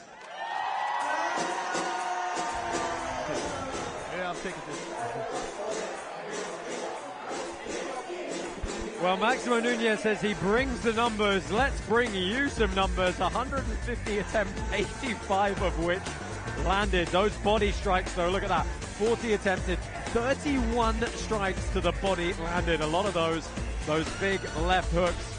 Yeah, I'm taking this. Well, Maximo Nunez says he brings the numbers. Let's bring you some numbers. 150 attempts, 85 of which landed. Those body strikes, though, look at that. 40 attempted, 31 strikes to the body landed. A lot of those big left hooks.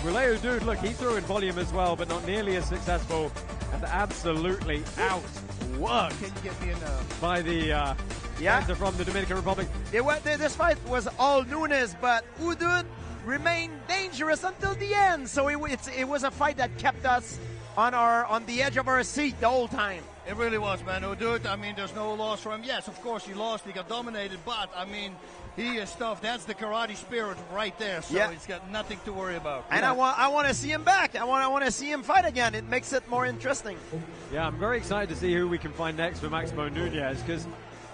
Moulay Oudoud, look, he threw in volume as well, but not nearly as successful, and absolutely outworked by the dancer from the Dominican Republic. This fight was all Nunez, but Oudoud remained dangerous until the end. So it was a fight that kept us on the edge of our seat the whole time. It really was, man. Oudoud, I mean, there's no loss for him. Yes, of course, he lost. He got dominated, but, I mean, he is tough. That's the karate spirit right there, so he's got nothing to worry about. And I want to see him back. I want to see him fight again. It makes it more interesting. Yeah, I'm very excited to see who we can find next for Maximo Nunez, because,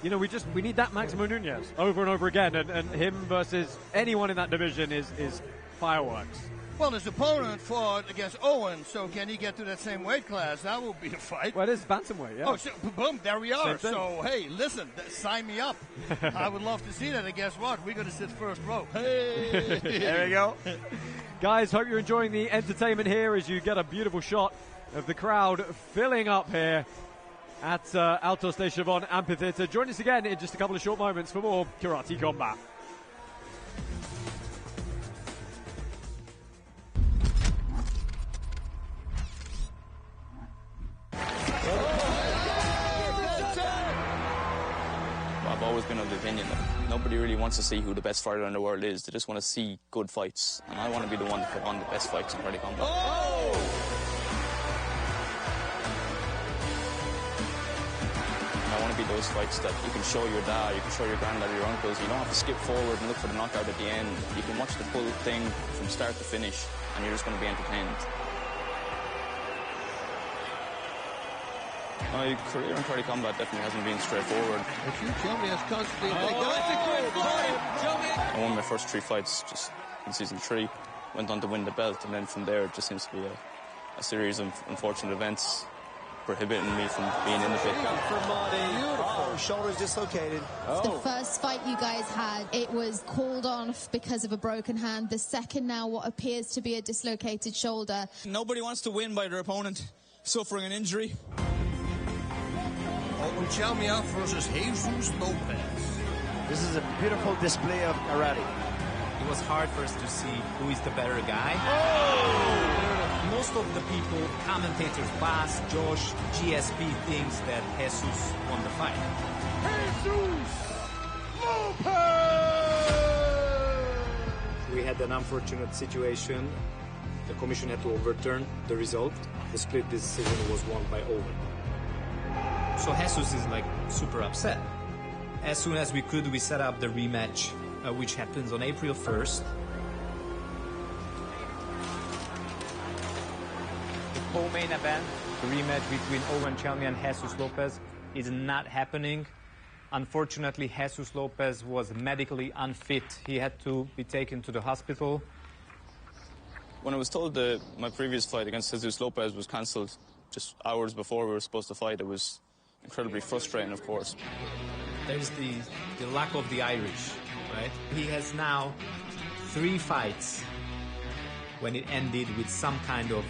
you know, we need that Maximo Nunez over and over again, and him versus anyone in that division is fireworks. Well, his opponent fought against Eoghan, so can he get to that same weight class? That would be a fight. Well, it is Bantamweight, yeah. Oh, so, boom, there we are. So, hey, listen, sign me up. I would love to see that, and guess what? We're going to sit first row. Hey! There we go. Guys, hope you're enjoying the entertainment here as you get a beautiful shot of the crowd filling up here at Altos de Chavon Amphitheatre. Join us again in just a couple of short moments for more Karate Combat. I've always been of the opinion that nobody really wants to see who the best fighter in the world is. They just want to see good fights. And I want to be the one to put on the best fights in Karate Combat. And I want to be those fights that you can show your dad, you can show your granddad, your uncles. You don't have to skip forward and look for the knockout at the end. You can watch the full thing from start to finish, and you're just going to be entertained. My career in Karate Combat definitely hasn't been straightforward. Chelmiah is constantly... I won my first 3 fights just in season 3. Went on to win the belt, and then from there it just seems to be a series of unfortunate events prohibiting me from being in the pit. Beautiful. Shoulder's dislocated. The first fight you guys had, it was called off because of a broken hand. The second now, what appears to be a dislocated shoulder. Nobody wants to win by their opponent suffering an injury. Chelmiah versus Jesus Lopez. This is a beautiful display of karate. It was hard for us to see who is the better guy. Most of the people, commentators, Bas, Josh, GSP, thinks that Jesus won the fight. Jesus Lopez! We had an unfortunate situation. The commission had to overturn the result. The split decision was won by Eoghan. So Jesus is like super upset. As soon as we could, we set up the rematch, which happens on April 1st. The co-main event, the rematch between Eoghan Chelmiah and Jesus Lopez, is not happening. Unfortunately, Jesus Lopez was medically unfit. He had to be taken to the hospital. When I was told that my previous fight against Jesus Lopez was cancelled just hours before we were supposed to fight, it was incredibly frustrating, of course. There's the luck of the Irish, right? He has now 3 fights when it ended with some kind of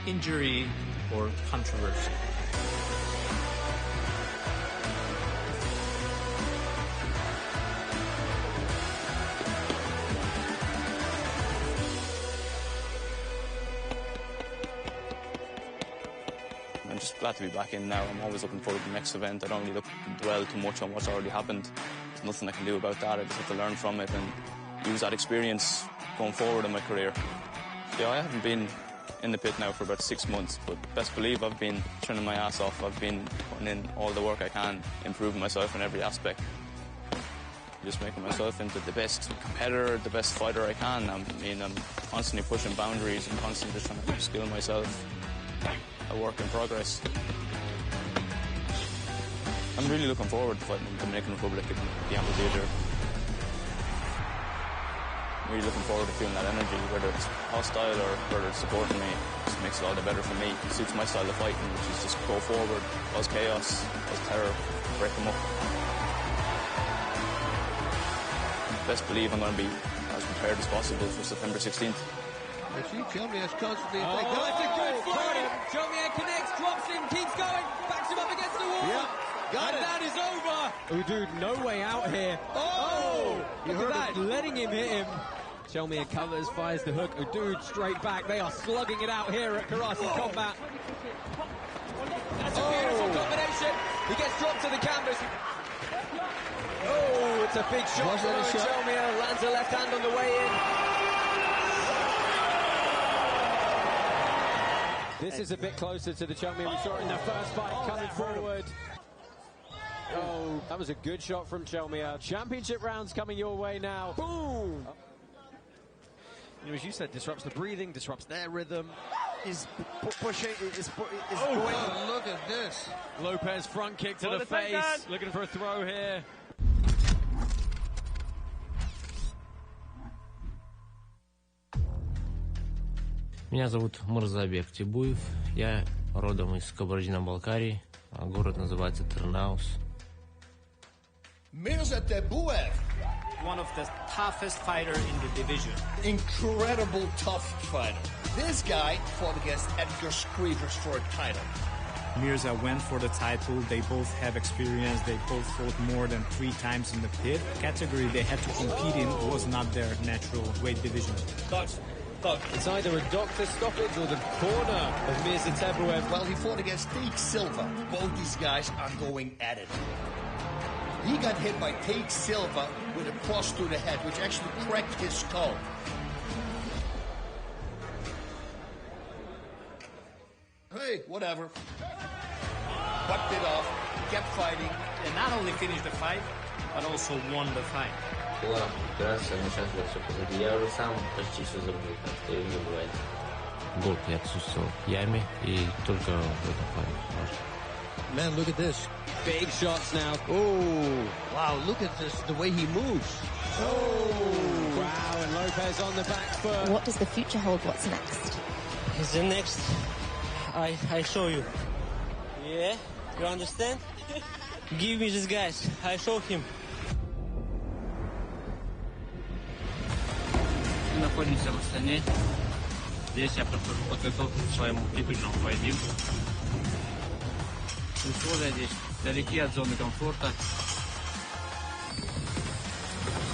injury or controversy. I'm just glad to be back in now. I'm always looking forward to the next event. I don't really dwell too much on what's already happened. There's nothing I can do about that. I just have to learn from it and use that experience going forward in my career. Yeah, I haven't been in the pit now for about 6 months, but best believe I've been training my ass off. I've been putting in all the work I can, improving myself in every aspect. Just making myself into the best competitor, the best fighter I can. I'm constantly pushing boundaries and constantly just trying to upskill myself. A work in progress. I'm really looking forward to fighting in the Dominican Republic in the amphitheater. I'm really looking forward to feeling that energy, whether it's hostile or whether it's supporting me. It just makes it all the better for me. It suits my style of fighting, which is just go forward, cause chaos, cause terror, break them up. Best believe I'm going to be as prepared as possible for September 16th. You see, Chelmiah is constantly... that's a good fight. Chelmiah connects, drops him, keeps going, backs him up against the wall. Yeah, got it. That is over. Oudoud, no way out here. Look at that, letting him hit him. Chelmiah covers, fires the hook. Oudoud straight back. They are slugging it out here at Karate Combat. That's a beautiful combination. He gets dropped to the canvas. Oh, it's a big shot from Chelmiah. Lands a left hand on the way in. This is a bit closer to the Chelmiah we saw in the first fight, coming forward. Oh, that was a good shot from Chelmiah. Championship rounds coming your way now. Boom! You know, as you said, disrupts the breathing, disrupts their rhythm. Is pushing, is going. Look at this. Lopez front kick to the face, looking for a throw here. Меня зовут Myrza-Bek Tebuev. Я родом из Кабардино-Балкарии. Город называется Тернаус. Myrza Tebuev. One of the toughest fighters in the division. Incredible tough fighter. This guy fought against Edgar Scrivers for a title. Myrza went for the title. They both have experience. They both fought more than 3 times in the pit. The category they had to compete in was not their natural weight division. It's either a doctor stoppage or the corner of Myrza Tebuev. Well, he fought against Teig Silva. Both these guys are going at it. He got hit by Teig Silva with a cross to the head, which actually cracked his skull. Hey, whatever. Bucked it off, kept fighting. And not only finished the fight, but also won the fight. Была операция, но сейчас вот все позади. Я уже сам почти все забыл, так что и не бывает. Год я отсутствовал в яме и только в этом плане важно. Man, look at this. Big shots now. Oh, wow, look at this, the way he moves. Oh, wow, and Lopez on the back foot. What does the future hold? What's next? Is the next I show you. Yeah, you understand? Give me these guys. I show him. Мы находимся в Астане. Здесь я прохожу подготовку к своему прибыльному поединку. Условия здесь далеки от зоны комфорта.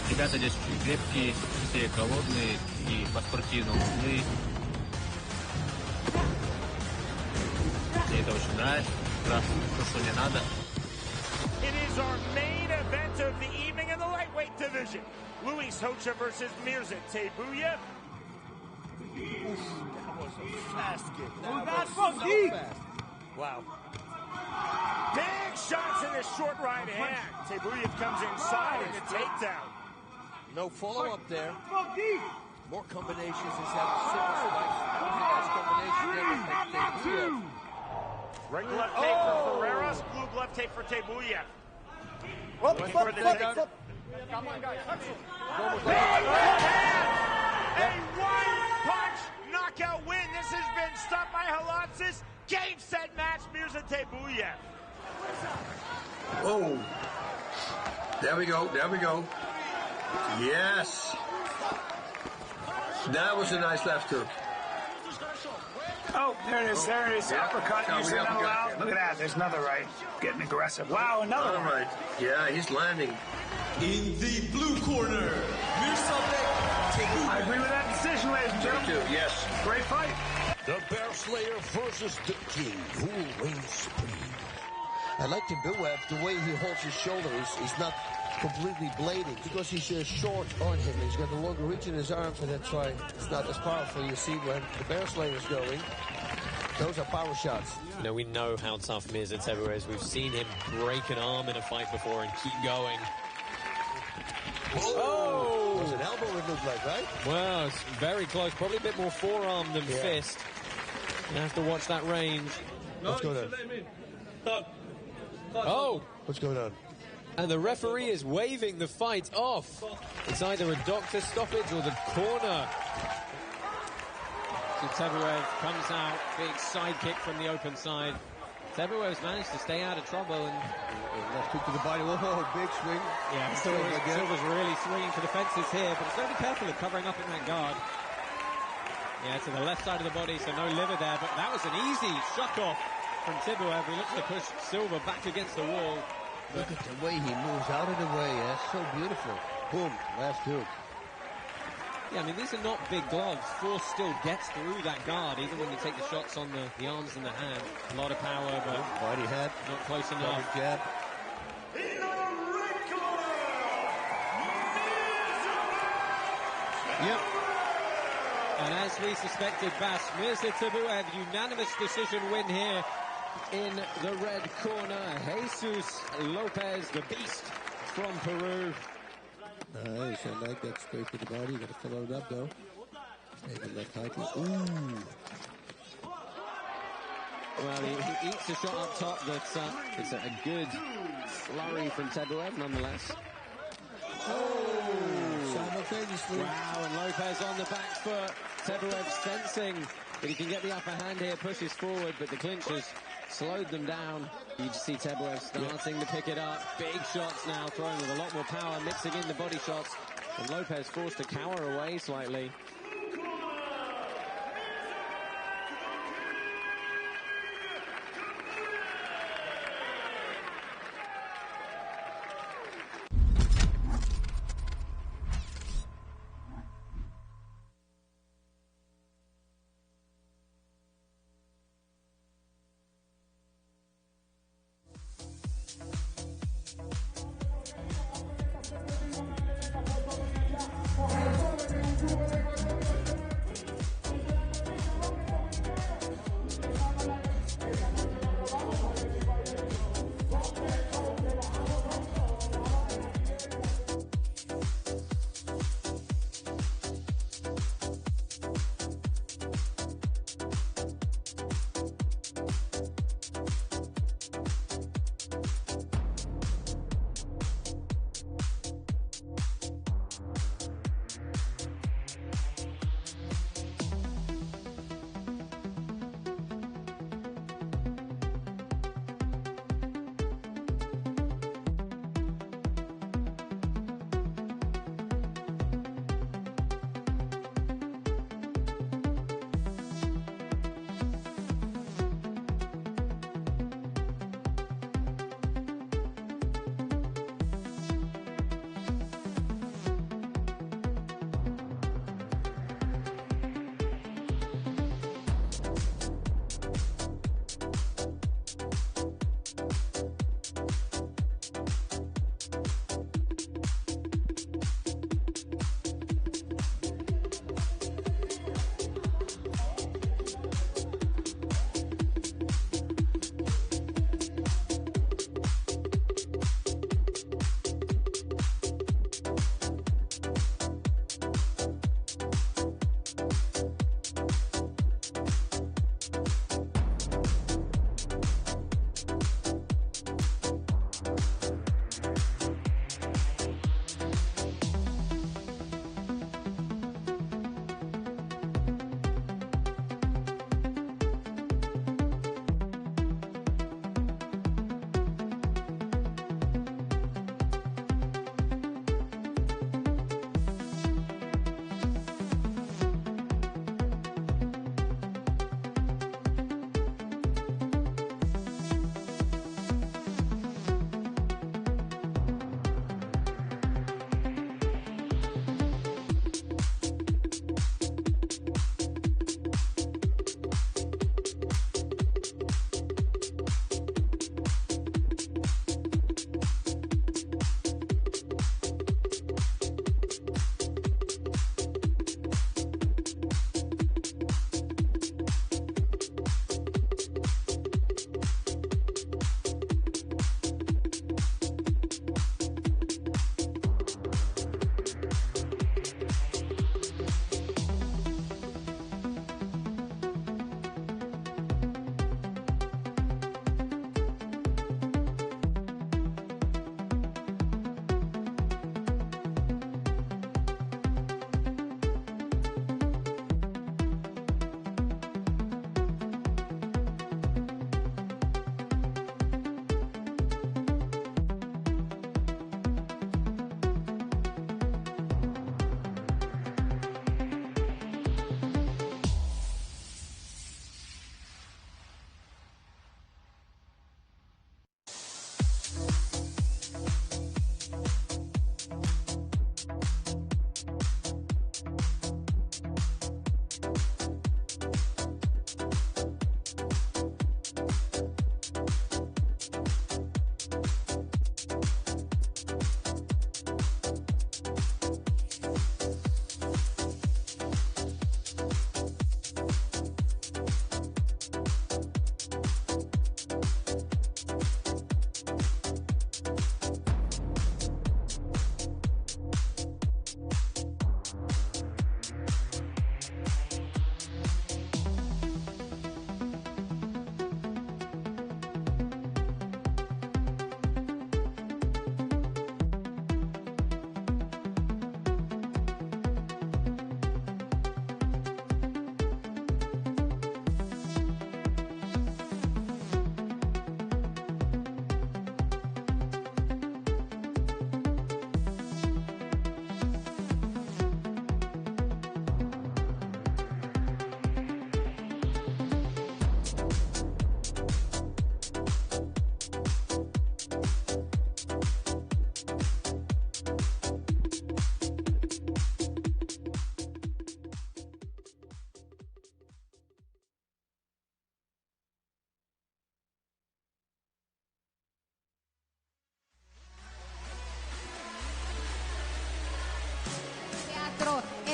Ребята здесь очень крепкие, все голодные и по-спортивному умные. Мне это очень нравится. Раз, то, что мне надо. It is our main event of the evening in the lightweight division. Luis Hocha versus Myrza Tebuev. That was a fast kick. That was so fast. Wow. Big shots in the short right hand. Tebuev comes inside in the takedown. No follow-up there. More combinations instead of super strikes. Nice combination there with Tebuev. Red glove tape for Ferreras, blue glove tape for Tebuev. Flip. Come on, guys. Big hand! A one-punch knockout win. This has been stopped by Halatsis. Game, set, match, Myrza Tebuev. Oh. There we go. Yes. That was a nice left hook. Oh, there it is. Yeah. Uppercut. Using that allowed. Look at that. There's another right. Getting aggressive. Wow, another one. Right. Yeah, he's landing. In the blue corner, Myrza-Bek Tebuev. I agree with that decision, ladies and gentlemen. Me too, yes. Great fight. The Bear Slayer versus the King. Who will reign supreme? I like Tebuev, the way he holds his shoulders. He's not completely blading because he's short on him. He's got a longer reach in his arms, and that's why it's not as powerful. You see when the Bear Slayer is going, those are power shots. You know, we know how tough Myrza-Bek is. We've seen him break an arm in a fight before and keep going. Oh! It was an elbow, it looked like, right? Well, it's very close. Probably a bit more forearm than fist. You have to watch that range. What's going on? Oh! What's going on? And the referee is waving the fight off. It's either a doctor stoppage or the corner. So Tebuev comes out, big side kick from the open side. Tebuev's managed to stay out of trouble and left hook to the body. Whoa, big swing. Yeah, Silva's really swinging for the fences here, but he's got to be careful of covering up in that guard. Yeah, to the left side of the body, so no liver there, but that was an easy shuck off from Tebuev. He looks to push Silva back against the wall. Look at the way he moves out of the way. That's so beautiful. Boom, last hook. Yeah, I mean, these are not big gloves. Force still gets through that guard, even when you take the shots on the arms and the hand. A lot of power, but body head, not close enough. Jab. Yep. And as we suspected, Bas, Myrza-Bek, unanimous decision win here in the red corner. Jesus Lopez, the beast from Peru. Nice, I like that straight to the body. You got to follow it up, though. Maybe left tightly. Ooh. Well, he eats a shot up top, but it's a good flurry from Tebuev, nonetheless. Oh! Simultaneously. Wow, and Lopez on the back foot. Tebuev sensing that he can get the upper hand here, pushes forward, but the clinch has slowed them down. You just see Tebuev starting to pick it up. Big shots now, throwing with a lot more power, mixing in the body shots. And Lopez forced to cower away slightly.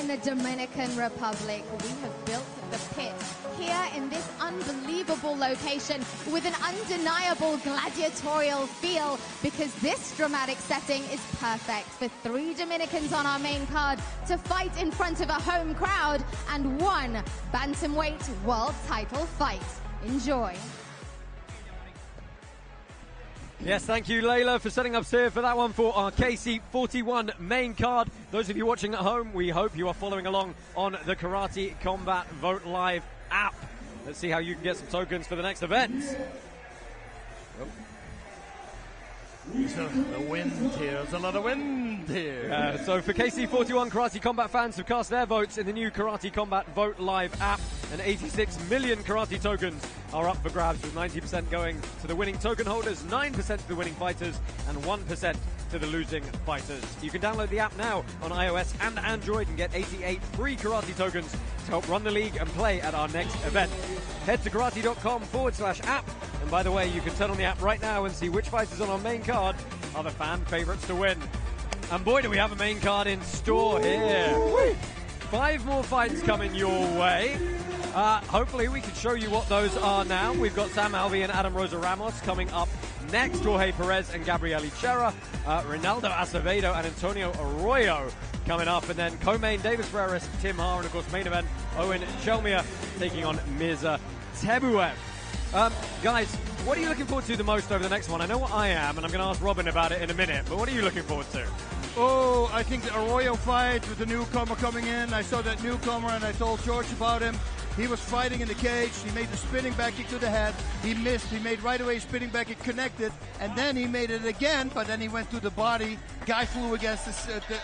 in the Dominican Republic. We have built the pit here in this unbelievable location with an undeniable gladiatorial feel, because this dramatic setting is perfect for 3 Dominicans on our main card to fight in front of a home crowd and 1 Bantamweight world title fight. Enjoy. Yes, thank you, Layla, for setting up here for that one for our KC41 main card. Those of you watching at home, we hope you are following along on the Karate Combat Vote Live app. Let's see how you can get some tokens for the next event. There's a wind here. There's a lot of wind here. So for KC41 Karate Combat fans who cast their votes in the new Karate Combat Vote Live app, and 86 million karate tokens are up for grabs, with 90% going to the winning token holders, 9% to the winning fighters, and 1% to the losing fighters. You can download the app now on iOS and Android and get 88 free karate tokens to help run the league and play at our next event. Head to karate.com/app. And by the way, you can turn on the app right now and see which fighters on our main card are the fan favorites to win. And boy, do we have a main card in store here. 5 more fights coming your way. Hopefully we can show you what those are now. We've got Sam Alvey and Adam Rosa Ramos coming up next. Jorge Perez and Gabriele Cera. Reynaldo Acevedo and Antonio Arroyo coming up. And then co-main Deivis, Ferreras, Tim Haar, and of course main event Owen Chelmiah taking on Myrza-Bek. Guys, what are you looking forward to the most over the next one? I know what I am, and I'm going to ask Robin about it in a minute, but what are you looking forward to? Oh, I think the Arroyo fight with the newcomer coming in. I saw that newcomer and I told George about him. He was fighting in the cage. He made the spinning back kick to the head. He missed. He made right away spinning back kick connected. And then he made it again, but then he went to the body. Guy flew against the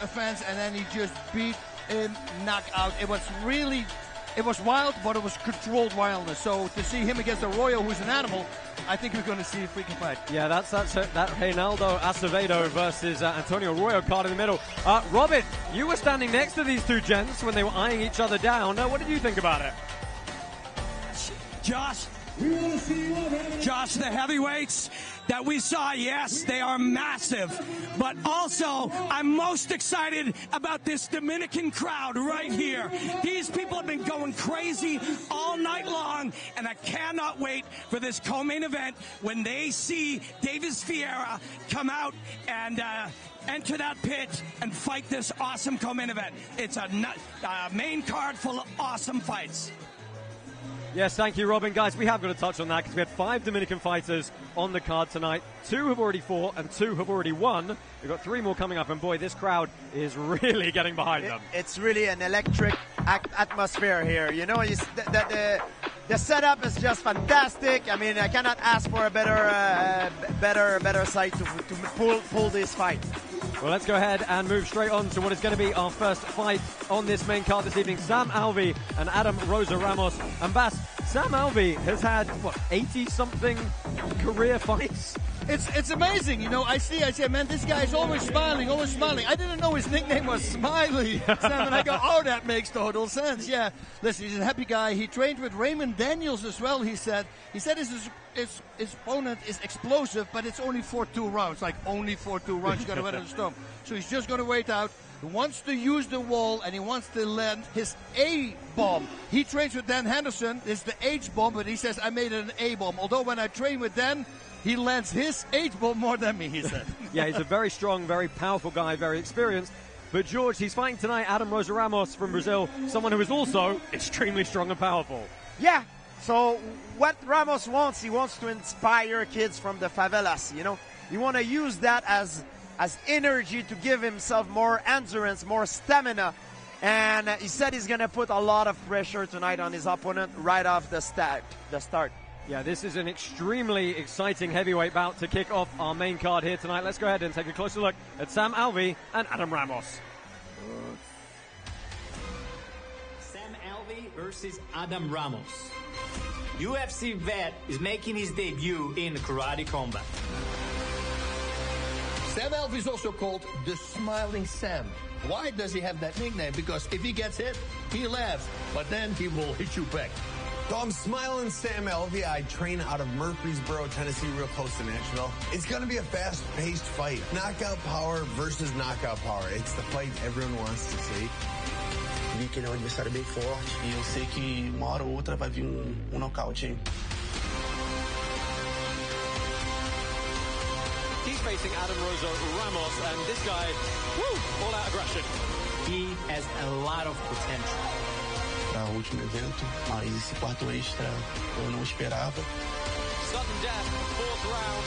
fence, and then he just beat him, knockout. It was really... It was wild, but it was controlled wildness. So to see him against Arroyo, who's an animal, I think we're going to see a freaking fight. Yeah, that's that Reynaldo Acevedo versus Antonio Arroyo card in the middle. Robin, you were standing next to these two gents when they were eyeing each other down. What did you think about it? Josh, the heavyweights that we saw, yes, they are massive. But also, I'm most excited about this Dominican crowd right here. These people have been going crazy all night long, and I cannot wait for this co-main event when they see Deivis Ferreira come out and enter that pit and fight this awesome co-main event. It's a main card full of awesome fights. Yes, thank you, Robin. Guys, we have got to touch on that because we had 5 Dominican fighters on the card tonight. 2 have already fought and 2 have already won. We've got 3 more coming up, and boy, this crowd is really getting behind them. It's really an electric atmosphere here. You know, the setup is just fantastic. I mean, I cannot ask for a better site to pull this fight. Well, let's go ahead and move straight on to what is going to be our first fight on this main card this evening. Sam Alvey and Adam Rosa Ramos. And Bas, Sam Alvey has had, 80-something career fights? It's amazing, you know. I say, man, this guy is always smiling, always smiling. I didn't know his nickname was Smiley, Sam, and I go, oh, that makes total sense. Yeah, listen, he's a happy guy. He trained with Raymond Daniels as well. He said his opponent is explosive, but it's only for 2 rounds. Like only for 2 rounds, you got to weather the storm. So he's just going to wait out. He wants to use the wall, and he wants to land his A-bomb. He trains with Dan Henderson. It's the H-bomb, but he says, I made it an A-bomb. Although when I train with Dan, he lands his H-bomb more than me, he said. Yeah, he's a very strong, very powerful guy, very experienced. But George, he's fighting tonight Adam Rosa Ramos from Brazil, someone who is also extremely strong and powerful. Yeah, so what Ramos wants, he wants to inspire kids from the favelas, you know. You want to use that as energy to give himself more endurance, more stamina. And he said he's going to put a lot of pressure tonight on his opponent right off the start. Yeah, this is an extremely exciting heavyweight bout to kick off our main card here tonight. Let's go ahead and take a closer look at Sam Alvey and Adam Ramos. Sam Alvey versus Adam Ramos. UFC vet is making his debut in karate combat. Sam Alvey is also called the Smiling Sam. Why does he have that nickname? Because if he gets hit, he laughs, but then he will hit you back. So I'm Smiling Sam Alvey. I train out of Murfreesboro, Tennessee, real close to Nashville. It's going to be a fast-paced fight. Knockout power versus knockout power. It's the fight everyone wants to see. vi que ele é um adversário bem forte e eu sei que uma hora ou outra vai vir nocaute, hein? He's facing ROSA Ramos, and this guy, all out aggression. He has a lot of potential. Para o último evento, mas esse quarto extra eu não esperava. Sudden death, fourth round.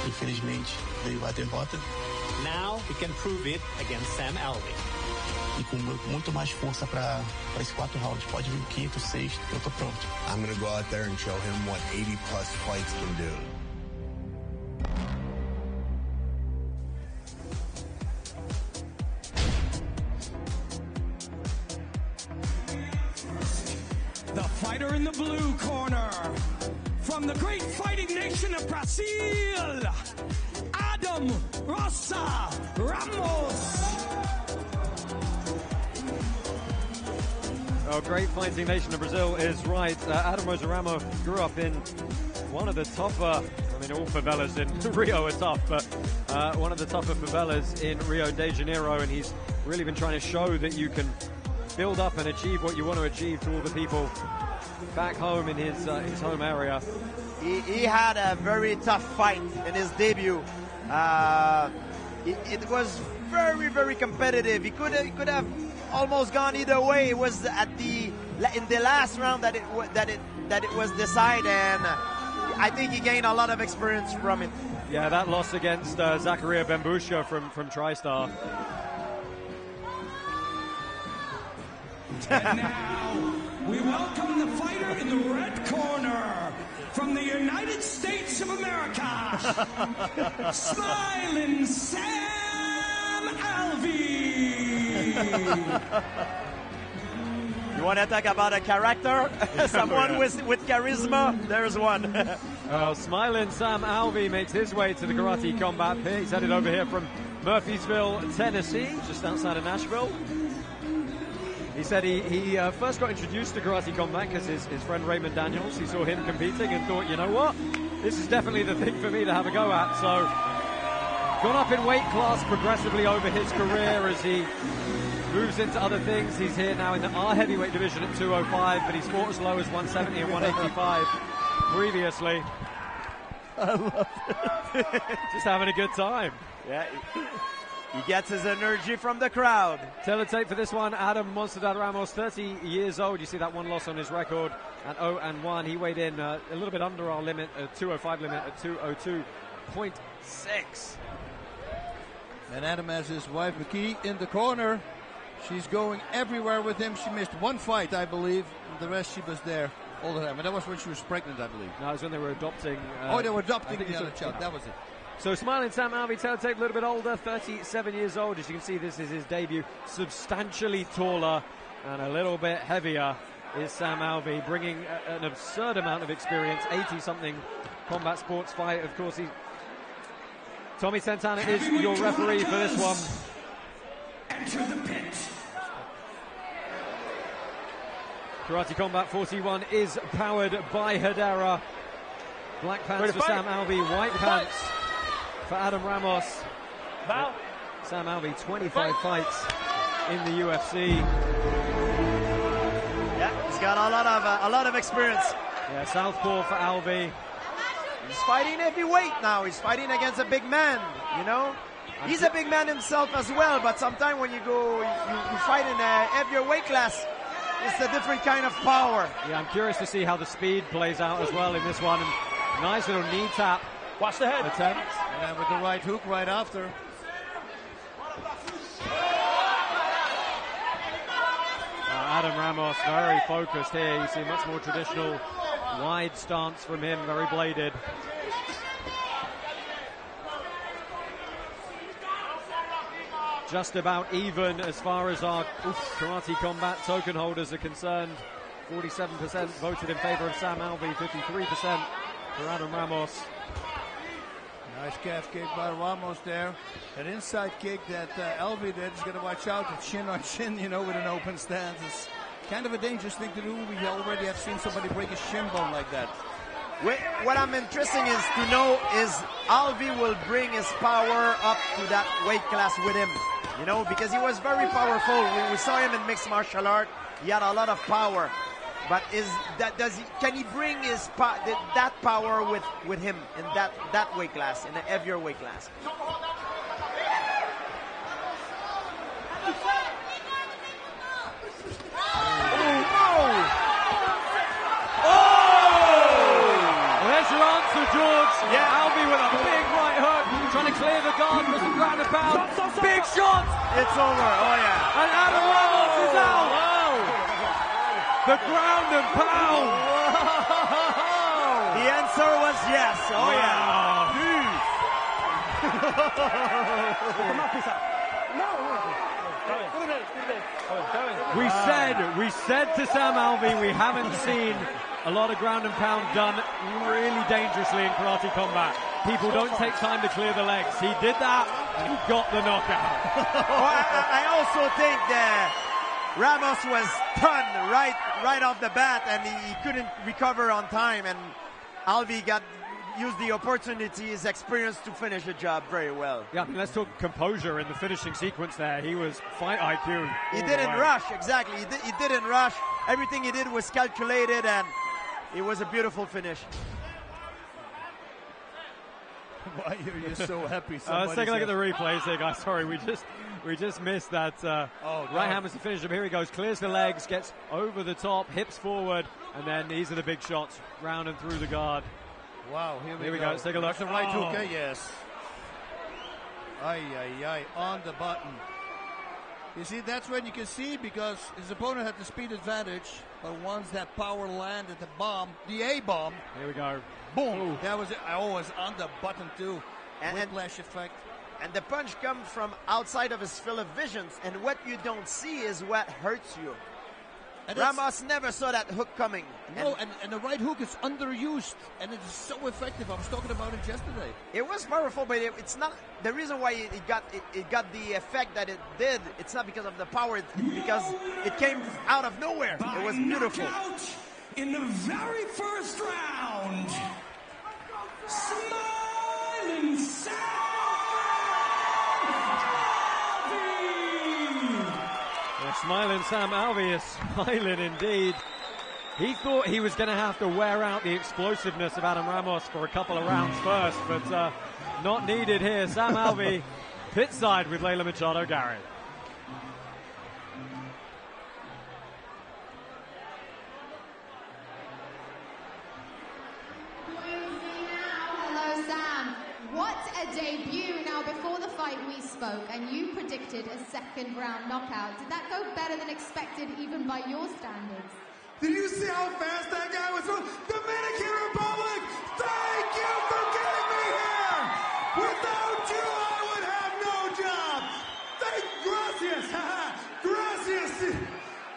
Infelizmente, veio a derrota. Now he can prove it against Sam Alvey. E com muito mais força para esse 4 rounds. Pode vir o quinto, sexto, que eu tô pronto. I'm gonna go out there and show him what 80+ fights can do. The fighter in the blue corner, from the great fighting nation of Brazil, ROSA Ramos. Oh, great fighting nation of Brazil is right. ROSA Ramos grew up in one of the tougher, I mean, all favelas in Rio are tough, but one of the tougher favelas in Rio de Janeiro, and he's really been trying to show that you can build up and achieve what you want to achieve to all the people back home in his home area. He had a very tough fight in his debut. It was very, very competitive. He could have almost gone either way. It was in the last round that it was decided, and I think he gained a lot of experience from it. Yeah, that loss against Zakaria Bembusha from TriStar. And now we welcome the fighter in the red corner, from the United States of America, Smiling Sam Alvey. You want to talk about a character? Someone with charisma? There's one. Well, Smiling Sam Alvey makes his way to the Karate Combat Pit. He's headed over here from Murphysville, Tennessee, just outside of Nashville. He said he first got introduced to Karate Combat because his friend Raymond Daniels, he saw him competing and thought, you know what, this is definitely the thing for me to have a go at. So, gone up in weight class progressively over his career as he moves into other things. He's here now in the R heavyweight division at 205, but he's fought as low as 170 and 185 previously. I love it. Just having a good time. Yeah. He gets his energy from the crowd. Teletape for this one, Adam Monsterdad Ramos, 30 years old. You see that one loss on his record at 0-1. He weighed in a little bit under our limit, a 205 limit at 202.6. And Adam has his wife, McKee, in the corner. She's going everywhere with him. She missed one fight, I believe. And the rest, she was there all the time. And that was when she was pregnant, I believe. No, it was when they were adopting. They were adopting the other child. That was it. So Smiling Sam Alvey, teletape, a little bit older, 37 years old. As you can see, this is his debut. Substantially taller and a little bit heavier is Sam Alvey, bringing an absurd amount of experience, 80-something combat sports fight. Of course, Tommy Santana is your referee for this one. Enter the pit. Karate Combat 41 is powered by Hedera. Black pants for Sam Alvey, white pants for Adam Ramos. Sam Alvey, 25 fights in the UFC. Yeah, he's got a lot of experience. Yeah, southpaw for Alvey. He's fighting heavyweight now. He's fighting against a big man, you know. He's a big man himself as well, but sometimes when you fight in a heavier weight class, it's a different kind of power. Yeah, I'm curious to see how the speed plays out as well in this one. And nice little knee tap. Watch the head. Attempt. And with the right hook right after. Adam Ramos, very focused here. You see much more traditional wide stance from him, very bladed. Just about even as far as our Karate Combat token holders are concerned. 47% voted in favor of Sam Alvey, 53% for Adam Ramos. Nice calf kick by Ramos there. That inside kick that Alvey did, he's got to watch out. It's chin on chin, you know, with an open stance. It's kind of a dangerous thing to do. We already have seen somebody break his shin bone like that. What I'm interested is to know is Alvey will bring his power up to that weight class with him. You know, because he was very powerful. We saw him in mixed martial art. He had a lot of power. But can he bring his that power with him in that weight class, in the heavier weight class? There's your answer, George. Yeah. Alvey with a big right hook, trying to clear the guard for some ground and pound. Big shot. It's over. Oh yeah. And Adam Ramos is out. Wow. The ground and pound. The answer was yes. Oh yeah. We said to Sam Alvey, we haven't seen a lot of ground and pound done really dangerously in karate combat. People don't take time to clear the legs. He did that, and he got the knockout. I also think that Ramos was stunned right off the bat, and he couldn't recover on time, and Alvey used the opportunity, his experience to finish the job very well. Yeah, I mean, let's talk composure in the finishing sequence there. He was fight IQ. He didn't rush, exactly. He didn't rush. Everything he did was calculated, and it was a beautiful finish. Why are you so happy? Let's take a look at the replays here, guys. Sorry, we just missed that right hand was the finisher. Here he goes, clears the legs, gets over the top, hips forward, and then these are the big shots, round and through the guard. Wow, here we go. Let's take a look. That's a right hook, yes. On the button. You see, that's when you can see, because his opponent had the speed advantage, but once that power landed, the A-bomb. Here we go. Boom. Ooh. That was it. Was on the button too. Whiplash effect. And the punch comes from outside of his field of vision, and what you don't see is what hurts you. And Ramos never saw that hook coming. No, and the right hook is underused, and it is so effective. I was talking about it yesterday. It was powerful, but it's not the reason why it got the effect that it did. It's not because of the power, it's because it came out of nowhere. It was beautiful. In the very first round, Smiling Sam Alvey. Smiling Sam Alvey is smiling indeed. He thought he was going to have to wear out the explosiveness of Adam Ramos for a couple of rounds first, but not needed here. Sam Alvey pit side with Leila Machado Gary. Hello, Sam. What a debut. Now, before the fight we spoke, and you predicted a second round knockout. Did that go better than expected, even by your standards? Did you see how fast that guy was? Dominican Republic, thank you for getting me here. Without you, I would have no job. Gracias.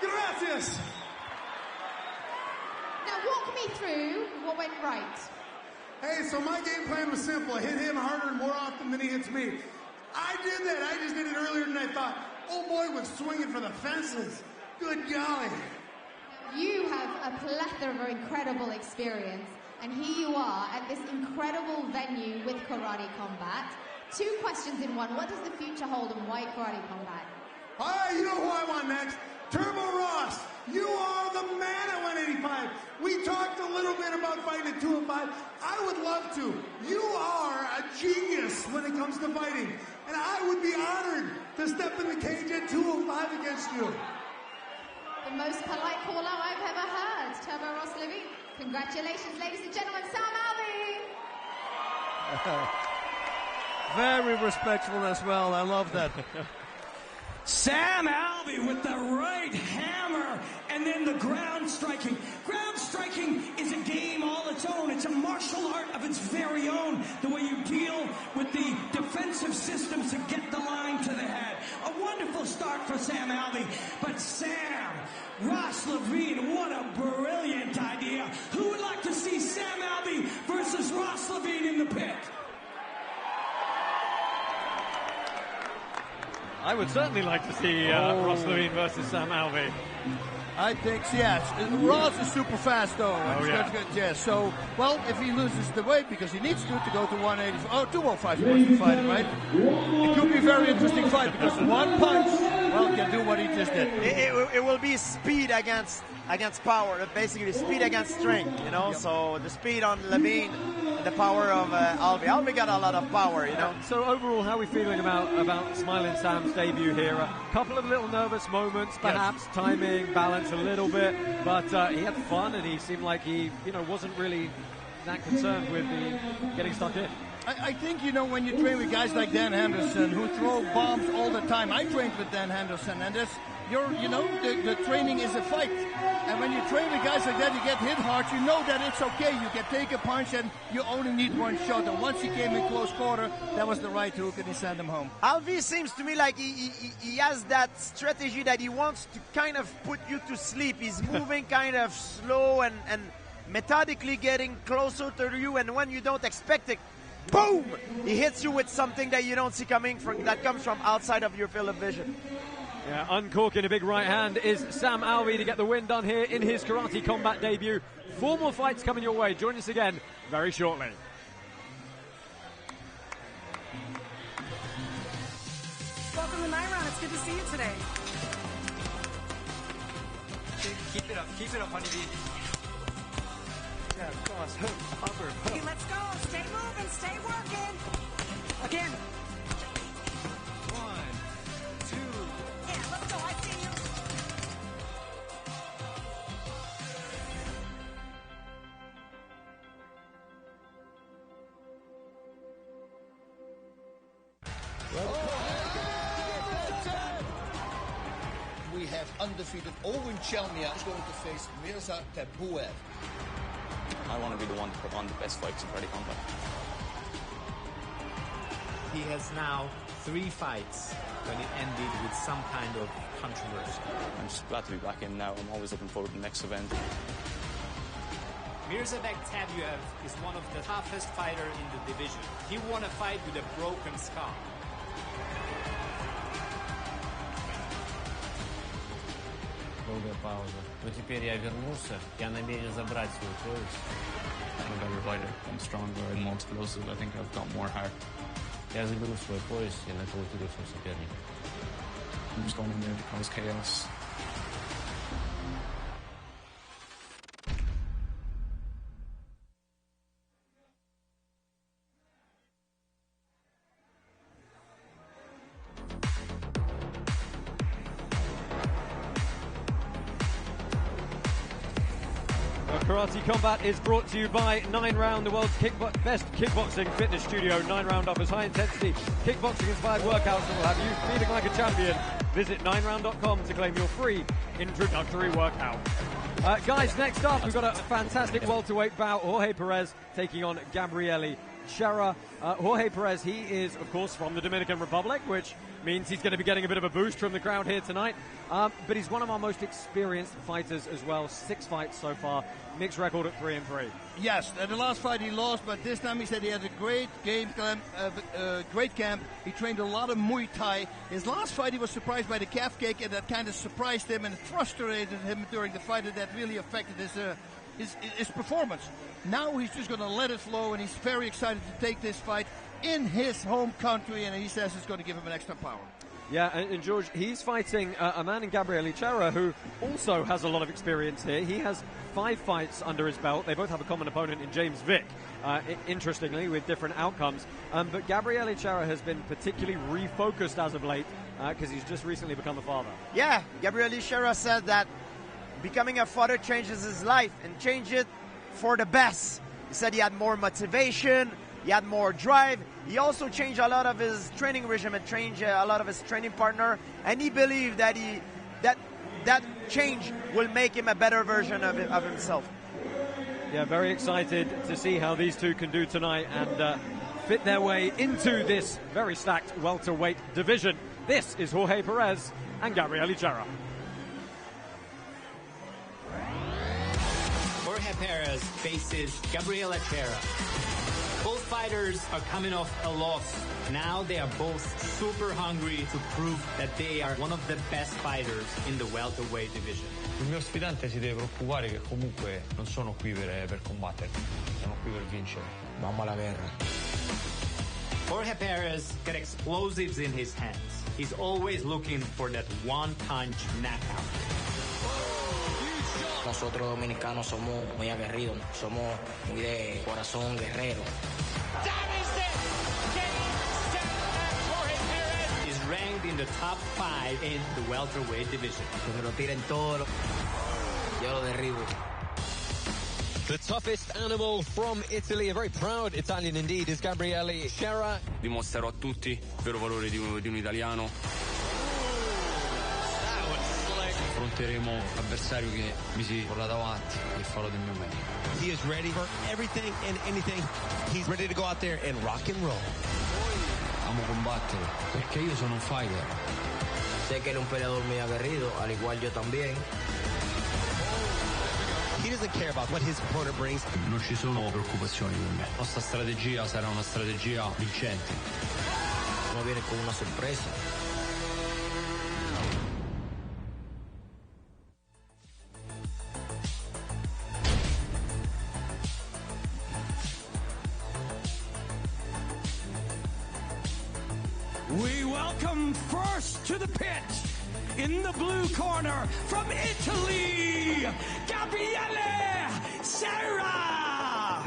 Gracias. Now, walk me through what went right. Hey, so my game plan was simple. I hit him harder and more often than he hits me. I did that. I just did it earlier than I thought. Oh boy was swinging for the fences. Good golly. You have a plethora of incredible experience, and here you are at this incredible venue with karate combat. 2 questions in one. What does the future hold, and why karate combat? You know who I want next? Turbo Ross. You are the man at 185. We talked a little bit about fighting at 205. I would love to. You are a genius when it comes to fighting, and I would be honored to step in the cage at 205 against you. The most polite call-out I've ever heard. Turbo Ross Livy. Congratulations, ladies and gentlemen, Sam Alvey. Very respectful as well. I love that. Sam Alvey with the right hammer, and then the ground striking. Ground striking is a game all its own. It's a martial art of its very own. The way you deal with the defensive systems to get the line to the head. A wonderful start for Sam Alvey. But Sam, Ross Levine, what a brilliant idea. Who would like to see Sam Alvey versus Ross Levine in the pit? I would certainly like to see Ross Levine versus Sam Alvey. I think, yes. Ross is super fast, though. Oh, yeah. Yeah, so, well, if he loses the weight, because he needs to go to 185, 205 he wants to fight, right? It could be a very interesting fight, because one punch, well, can do what he just did. It will be speed against power, basically speed against strength, you know. Yep. So the speed on Levine, the power of Alvey. Alvey got a lot of power, you know. So overall, how are we feeling about Smiling Sam's debut here? A couple of little nervous moments, perhaps timing, balance a little bit, but he had fun and he seemed like he, wasn't really that concerned with getting stuck in. I think, when you train with guys like Dan Henderson who throw bombs all the time. I trained with Dan Henderson, and the training is a fight. And when you train with guys like that, you get hit hard, you know that it's okay. You can take a punch and you only need one shot. And once he came in close quarter, that was the right hook and he sent him home. Alvey seems to me like he has that strategy that he wants to kind of put you to sleep. He's moving kind of slow and methodically getting closer to you, and when you don't expect it, boom! He hits you with something that you don't see coming that comes from outside of your field of vision. Yeah, uncorking a big right hand is Sam Alvey to get the win done here in his karate combat debut. 4 more fights coming your way. Join us again very shortly. Welcome to 9 Round. It's good to see you today. Keep it up, honeybee. Yeah, cross, hook, upper, hook. Okay, let's go. Stay moving, stay working. Again. 1, 2. Yeah, let's go. I see you. We have undefeated Eoghan Chelmiah is going to face Myrza-Bek. I want to be the one to put on the best fights in karate combat. He has now 3 fights when it ended with some kind of controversy. I'm just glad to be back in now. I'm always looking forward to the next event. Myrza-Bek Tebuev is one of the toughest fighters in the division. He won a fight with a broken skull. Долгая пауза. Но теперь я вернулся. Я намерен забрать свой пояс. I'm a better fighter. I'm stronger. I'm more explosive. I think I've got more heart. Я заберу свой пояс и нокаутирую своего соперника. I'm just going in there to cause chaos. Karate Combat is brought to you by 9 Round, the world's best kickboxing fitness studio. 9 Round offers high-intensity, kickboxing-inspired workouts that will have you feeling like a champion. Visit 9round.com to claim your free introductory workout. Guys, next up, we've got a fantastic welterweight bout. Jorge Perez taking on Gabriele. Cera. Jorge Perez, he is, of course, from the Dominican Republic, which means he's going to be getting a bit of a boost from the crowd here tonight. But he's one of our most experienced fighters as well. 6 fights so far. Mixed record at 3-3. Yes, the last fight he lost, but this time he said he had a great camp. He trained a lot of Muay Thai. His last fight he was surprised by the calf kick, and that kind of surprised him and frustrated him during the fight, and that really affected his performance. Now he's just going to let it flow, and he's very excited to take this fight in his home country, and he says it's going to give him an extra power. Yeah, and George, he's fighting a man in Gabriele Cera who also has a lot of experience here. He has 5 fights under his belt. They both have a common opponent in James Vick, interestingly, with different outcomes. But Gabriele Cera has been particularly refocused as of late because he's just recently become a father. Yeah, Gabriele Cera said that becoming a father changes his life and change it for the best. He said he had more motivation, he had more drive. He also changed a lot of his training regimen, changed a lot of his training partner, and he believed that that change will make him a better version of himself. Yeah, very excited to see how these two can do tonight and fit their way into this very stacked welterweight division. This is Jorge Perez and Gabriele Cera. Jorge Perez faces Gabriele Cera. Both fighters fighters are coming off a loss. Now they are both super hungry to prove that they are one of the best fighters in the welterweight division. Il mio sfidante si deve preoccupare che comunque non sono qui per combattere, sono qui per vincere. Vamos alla guerra. Jorge Perez got explosives in his hands. He's always looking for that one-punch knockout. Nosotros dominicanos somos muy aguerridos, somos muy de corazón guerrero. Is ranked in the top 5 in the welterweight division. Que me lo tiren todo, yo lo derribo. The toughest animal from Italy, a very proud Italian indeed, is Gabriele Cera. Dimostrerò a tutti il vero valore di un italiano. Affronteremo l'avversario che mi si porrà davanti e farò del mio meglio. He is ready for everything and anything. He's ready to go out there and rock and roll. Amo combattere perché io sono un fighter. Sé que él es un peleador muy aguerrido, al igual yo también. He doesn't care about what his opponent brings. Non ci sono preoccupazioni per me. La nostra strategia sarà una strategia vincente. No viene con una sorpresa. We welcome first to the pit, in the blue corner, from Italy, Gabriele Cera.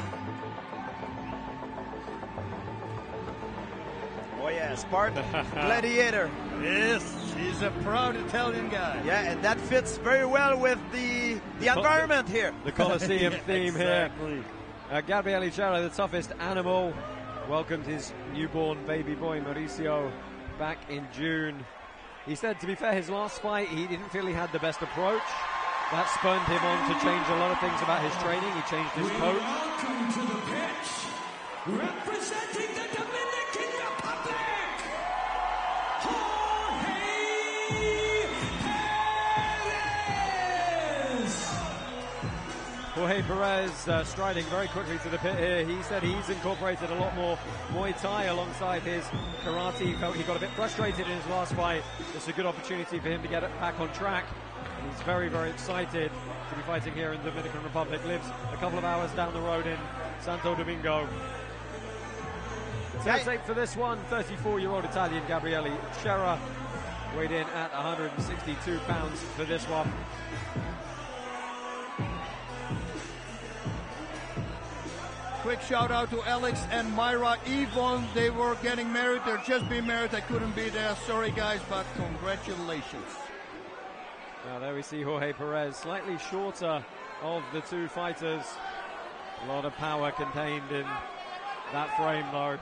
Oh yeah, Spartan, gladiator. Yes, he's a proud Italian guy. Yeah, and that fits very well with the environment here. The Colosseum theme exactly. Here. Gabriele Cera, the toughest animal, welcomed his newborn baby boy Mauricio back in June. He said, to be fair, his last fight, he didn't feel he had the best approach. That spurred him on to change a lot of things about his training. He changed his coach. Welcome to the pitch, representing the Dominican Republic, Jorge Perez. Jorge Perez striding very quickly to the pit here. He said he's incorporated a lot more Muay Thai alongside his karate. He felt he got a bit frustrated in his last fight. It's a good opportunity for him to get it back on track. And he's very, very excited to be fighting here in the Dominican Republic. Lives a couple of hours down the road in Santo Domingo. Test tape for this one, 34-year-old Italian Gabriele Cera, weighed in at 162 pounds for this one. Quick shout out to Alex and Myra Eoghan. They were getting married. They're just being married. I couldn't be there. Sorry, guys, but congratulations. Now there we see Jorge Perez, slightly shorter of the two fighters. A lot of power contained in that frame, though.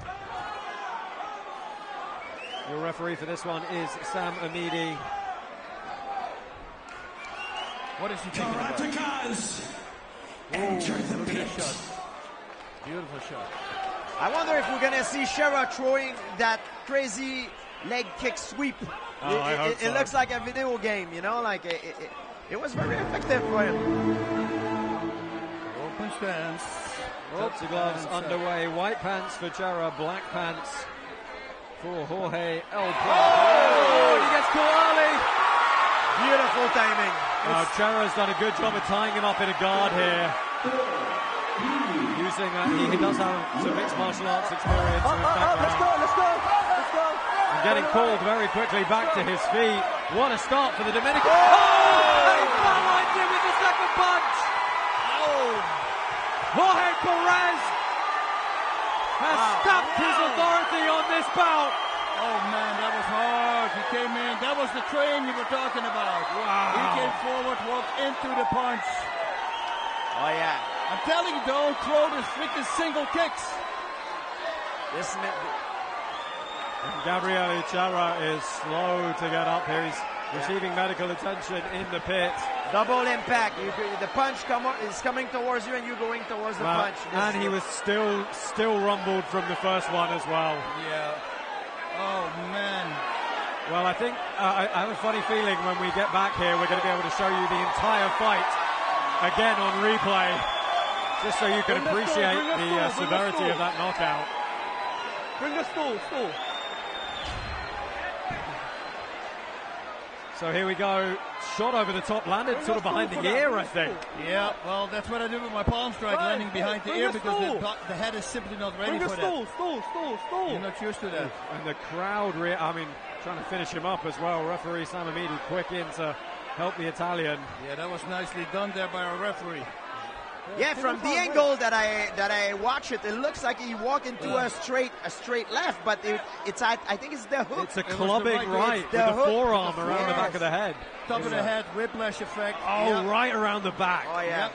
Your referee for this one is Sam Amidi. What is he thinking about? Enter the pit. Beautiful shot. I wonder if we're gonna see Cera throwing that crazy leg kick sweep. Oh, I hope so. It looks like a video game, you know, like it was very effective for him. Open stance. Lots of gloves underway. White pants for Cera, black pants for Jorge El Oh, he gets too early. Beautiful timing. Cera's done a good job of tying him up in a guard here. Using he does have some mixed martial arts experience. Let's go. And getting called very quickly back to his feet. What a start for the Dominican. Oh! He foul-lined him with the second punch. Jorge Perez has stamped his authority on this bout. Oh man, that was hard. He came in. That was the train you were talking about. Wow. He came forward, walked into the punch. Oh yeah. I'm telling you, don't throw the freaking single kicks. Gabriele Cera is slow to get up here. He's receiving medical attention in the pit. Double impact. The punch is coming towards you, and you're going towards the punch. And he was still rumbled from the first one as well. Yeah. Oh man. Well, I think I have a funny feeling when we get back here, we're going to be able to show you the entire fight again on replay, just so you can appreciate the severity of that knockout. Bring the stool. So here we go. Shot over the top, landed sort of behind the ear, I think. Yeah, well, that's what I do with my palm strike, landing behind the ear because the head is simply not ready for that. Stool. You're not used to that. And the crowd, trying to finish him up as well. Referee Samamidi quick in to help the Italian. Yeah, that was nicely done there by our referee. Yeah, from the angle that I watch it, it looks like he walked into a straight left, but it's I think it's the hook. It's a clubbing right with the forearm around the back of the head. Top of the head, whiplash effect. Oh, right around the back. Oh, yeah. Yep.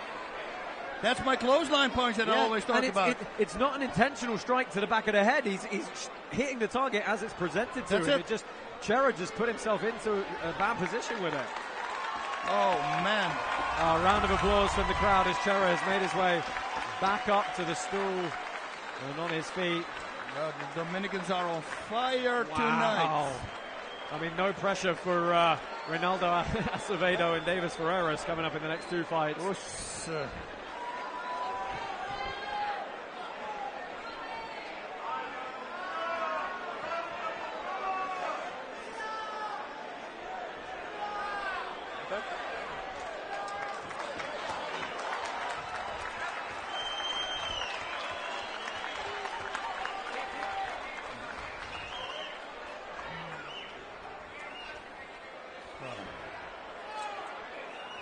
That's my clothesline punch that I always talk about. It's not an intentional strike to the back of the head. He's hitting the target as it's presented to him. Cera just put himself into a bad position with it. Oh, man. A round of applause from the crowd as Cera has made his way back up to the stool and on his feet. The Dominicans are on fire tonight. I mean, no pressure for Reynaldo, Acevedo and Deivis Ferreras coming up in the next two fights.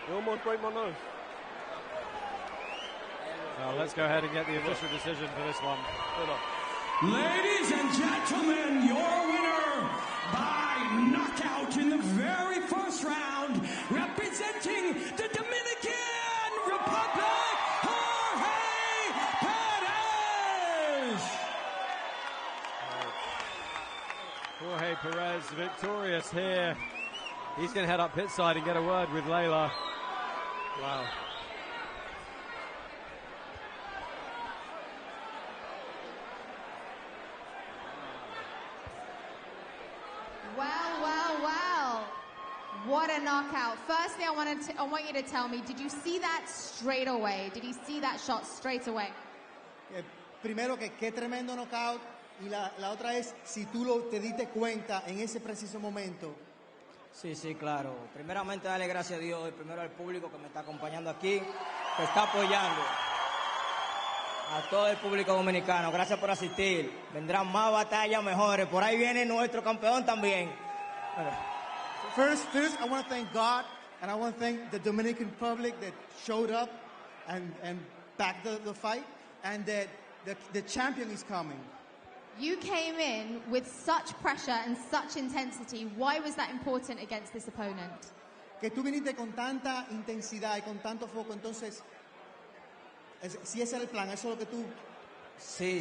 You almost break my nose. Well, let's go ahead and get the official decision for this one. Ladies and gentlemen, your winner by knockout in the very first round, representing the Dominican Republic, Jorge Perez. Jorge Perez victorious here. He's going to head up pit side and get a word with Layla. Wow. Well. What a knockout. Firstly, I want you to tell me, did you see that straight away? Did you see that shot straight away? Primero que qué tremendo knockout y la otra es si tú te diste cuenta en ese preciso momento. Sí, claro. Primeramente, darle gracias a Dios y primero al público que me está acompañando aquí, que está apoyando. A todo el público dominicano, gracias por asistir. Vendrán más batallas mejores. Por ahí viene nuestro campeón también. First, I want to thank God, and I want to thank the Dominican public that showed up and backed the fight, and that the champion is coming. You came in with such pressure and such intensity. Why was that important against this opponent? Que tú viniste con tanta intensidad y con tanto foco, entonces, si ese era el plan, eso es lo que tú... Sí,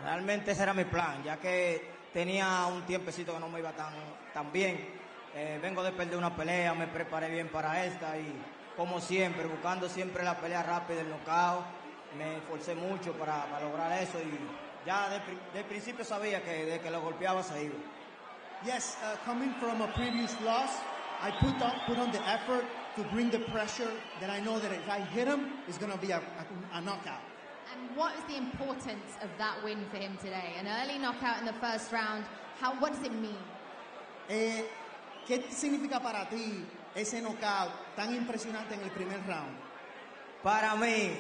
realmente ese era mi plan, ya que tenía un tiempecito que no me iba tan bien. Vengo de perder una pelea, me preparé bien para esta y, como siempre, buscando siempre la pelea rápida, el knockout. Me esforcé mucho para lograr eso y ya de principio sabía que de que lo golpeaba se iba. Yes, coming from a previous loss, I put on the effort to bring the pressure that I know that if I hit him, it's going to be a knockout. And what is the importance of that win for him today? An early knockout in the first round, what does it mean? ¿Qué significa para ti ese knockout tan impresionante en el primer round? Para mí,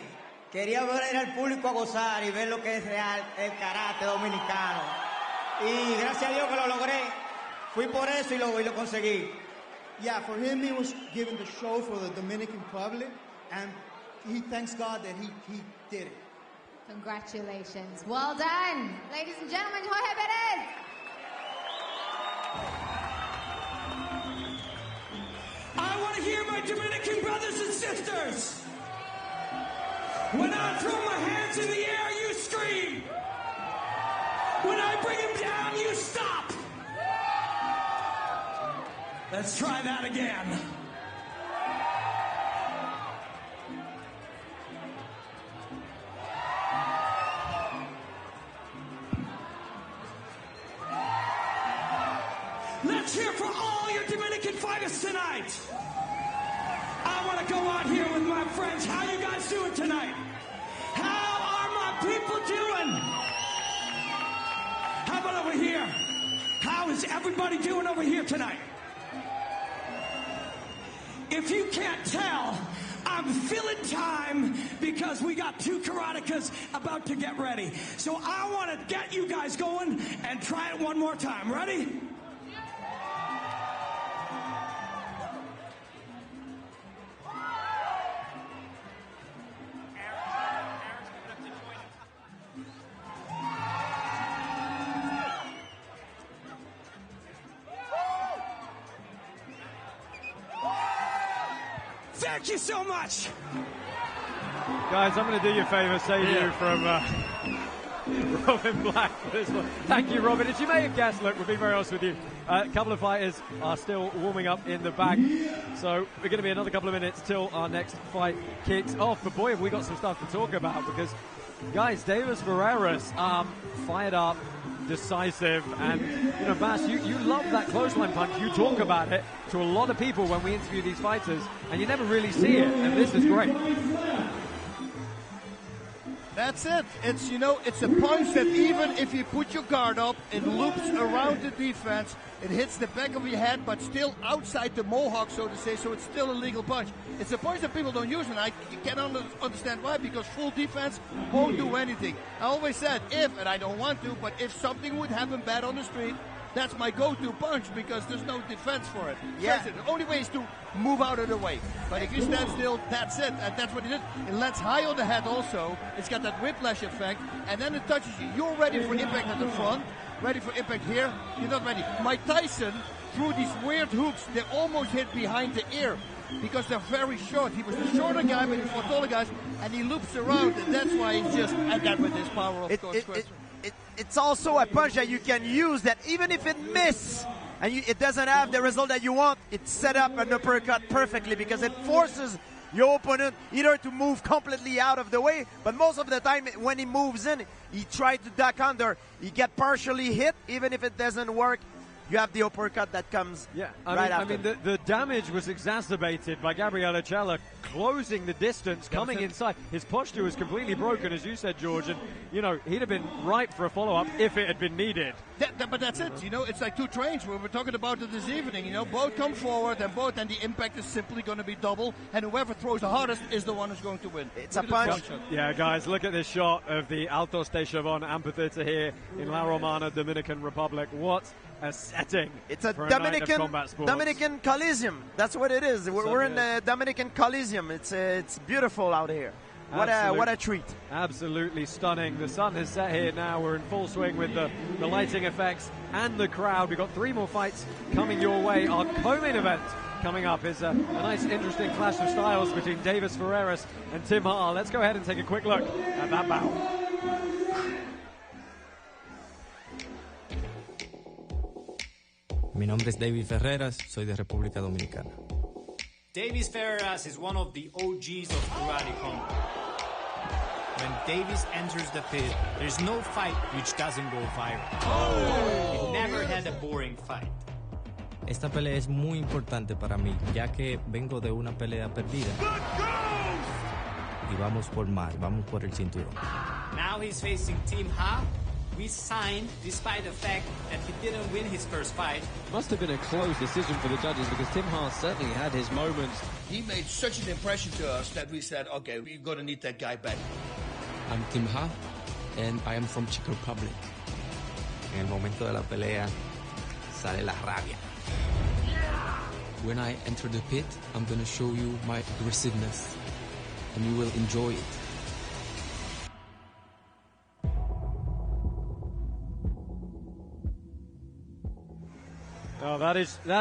quería ver al público a gozar y ver lo que es real el karate dominicano. Y gracias a Dios que lo logré. Fui por eso y lo conseguí. Yeah, for him, he was giving the show for the Dominican public, and he thanks God that he did it. Congratulations. Well done. Ladies and gentlemen, Jorge Perez. I want to hear my Dominican brothers and sisters. When I throw my hands in the air, you scream. When I bring him down, you stop. Let's try that again. Let's hear for all your Dominican fighters tonight. I want to go out here with my friends. How you guys doing tonight? How are my people doing? here? How is everybody doing over here tonight? If you can't tell, I'm filling time because we got two karatekas about to get ready. So I want to get you guys going and try it one more time. Ready? Thank you so much. Guys, I'm going to do you a favor, save you from Robin Black for this one. Thank you, Robin. As you may have guessed, look, we'll be very honest with you. A couple of fighters are still warming up in the back. So we're going to be another couple of minutes till our next fight kicks off. But boy, have we got some stuff to talk about because, guys, Deivis Ferreras fired up, decisive, and you know, Bass, you love that clothesline punch. You talk about it to a lot of people when we interview these fighters, and you never really see it, and this is great. That's it. It's, you know, it's a punch that even if you put your guard up, it loops around the defense. It hits the back of your head, but still outside the mohawk, so to say, so it's still a legal punch. It's a punch that people don't use, and I cannot understand why, because full defense won't do anything. I always said if, and I don't want to, but if something would happen bad on the street, that's my go-to punch because there's no defense for it. Yeah. The only way is to move out of the way. But if you stand still, that's it. And that's what it is. It lands high on the head also. It's got that whiplash effect. And then it touches you. You're ready for impact at the front. Ready for impact here. You're not ready. Mike Tyson threw these weird hooks. They almost hit behind the ear because they're very short. He was the shorter guy, but he fought taller guys. And he loops around. And that's why he's just, and that with his power, of course. It's also a punch that you can use that even if it misses and it doesn't have the result that you want, it set up an uppercut perfectly because it forces your opponent either to move completely out of the way, but most of the time when he moves in, he tries to duck under. He get partially hit, even if it doesn't work. You have the uppercut that comes right after. I mean, the damage was exacerbated by Gabriele closing the distance, coming inside. His posture was completely broken, as you said, George, and, you know, he'd have been ripe for a follow-up if it had been needed. But that's it, you know, it's like two trains where we're talking about it this evening, you know, both come forward and the impact is simply going to be double, and whoever throws the hardest is the one who's going to win. It's a punch. Yeah, guys, look at this shot of the Altos de Chavon amphitheater here in La Romana, Dominican Republic. What a setting. It's a for Dominican Coliseum. That's what it is. We're in the Dominican Coliseum. It's beautiful out here. What a treat. Absolutely stunning. The sun has set here now. We're in full swing with the lighting effects and the crowd. We've got 3 more fights coming your way. Our co-main event coming up is a nice, interesting clash of styles between Deivis Ferreras and Tim Haar. Let's go ahead and take a quick look at that bout. Mi nombre es Deivis Ferreras, soy de República Dominicana. Deivis Ferreras is one of the OGs of karate combat. When Deivis enters the pit, there's no fight which doesn't go viral. He never had a boring fight. Esta pelea es muy importante para mí, ya que vengo de una pelea perdida. Y vamos por más, vamos por el cinturón. Now he's facing Tim Haar. We signed despite the fact that he didn't win his first fight. Must have been a close decision for the judges because Tim Haar certainly had his moments. He made such an impression to us that we said, okay, we're going to need that guy back. I'm Tim Haar, and I am from Czech Republic. En el momento de la pelea, sale la rabia. When I enter the pit, I'm going to show you my aggressiveness, and you will enjoy it. Oh, that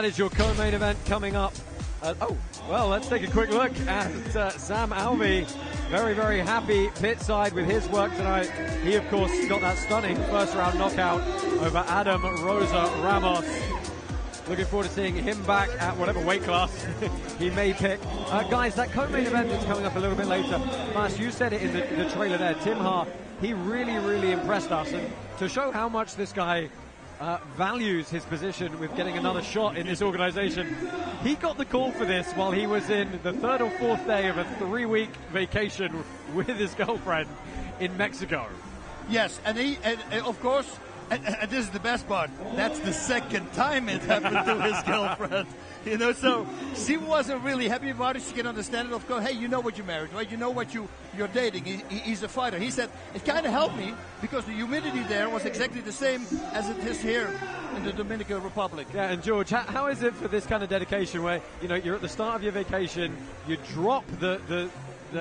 is your co-main event coming up. Well, let's take a quick look at Sam Alvey. Very, very happy pit side with his work tonight. He, of course, got that stunning first-round knockout over Adam Rosa Ramos. Looking forward to seeing him back at whatever weight class he may pick. Guys, that co-main event is coming up a little bit later. Mas, you said it in the trailer there. Tim Haar, he really, really impressed us. And to show how much this guy values his position with getting another shot in this organization, he got the call for this while he was in the 3rd or 4th day of a 3-week vacation with his girlfriend in Mexico. Yes, and of course, And this is the best part. That's the second time it happened to his girlfriend. You know, so she wasn't really happy about it. She can understand it. Of course, hey, you know what you're married, right? You know what you're dating. He's a fighter. He said, it kind of helped me because the humidity there was exactly the same as it is here in the Dominican Republic. Yeah, and George, how is it for this kind of dedication where, you know, you're at the start of your vacation, you drop the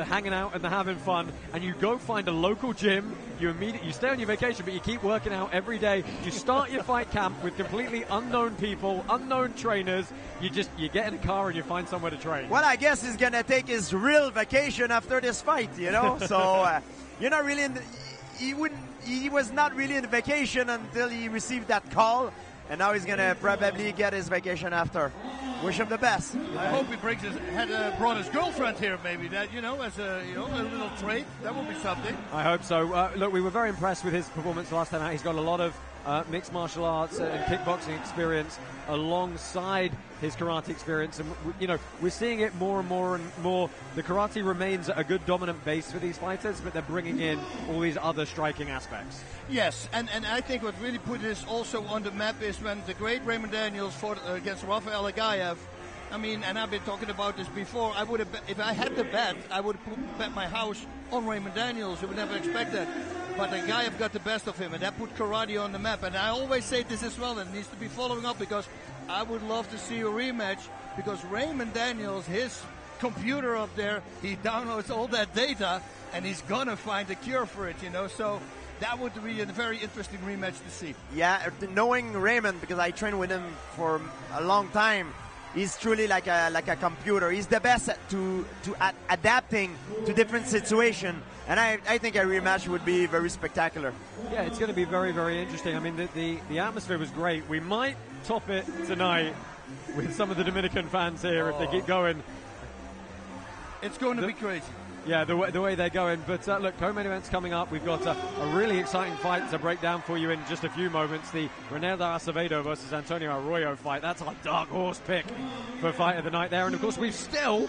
hanging out and the having fun, and you go find a local gym, you stay on your vacation, but you keep working out every day. You start your fight camp with completely unknown people, unknown trainers. You get in a car and you find somewhere to train. Well, I guess he's gonna take his real vacation after this fight, you know. So you're not really he was not really in vacation until he received that call, and now he's gonna probably get his vacation after. Wish him the best. I hope he brought his girlfriend here, maybe, that, you know, as a little trait. That would be something. I hope so. Look, we were very impressed with his performance last time out. He's got a lot of mixed martial arts and kickboxing experience alongside his karate experience, and you know, we're seeing it more and more. The karate remains a good dominant base for these fighters, but they're bringing in all these other striking aspects. Yes, and I think what really put this also on the map is when the great Raymond Daniels fought against Rafaela. I mean, and I've been talking about this before. I would have, if I had the bet, I would bet my house on Raymond Daniels. You would never expect that. But the Gaev got the best of him, and that put karate on the map. And I always say this as well, and it needs to be following up, because I would love to see a rematch, because Raymond Daniels, his computer up there, he downloads all that data, and he's going to find a cure for it, you know. So that would be a very interesting rematch to see. Yeah, knowing Raymond, because I trained with him for a long time, he's truly like a computer. He's the best at adapting to different situations. And I think a rematch would be very spectacular. Yeah, it's going to be very, very interesting. I mean, the atmosphere was great. We might top it tonight with some of the Dominican fans here if they keep going. It's going to be crazy. Yeah, the way they're going. But look, co-main event's coming up. We've got a really exciting fight to break down for you in just a few moments. The Reynaldo Acevedo versus Antonio Arroyo fight. That's our dark horse pick for fight of the night there. And of course, we've still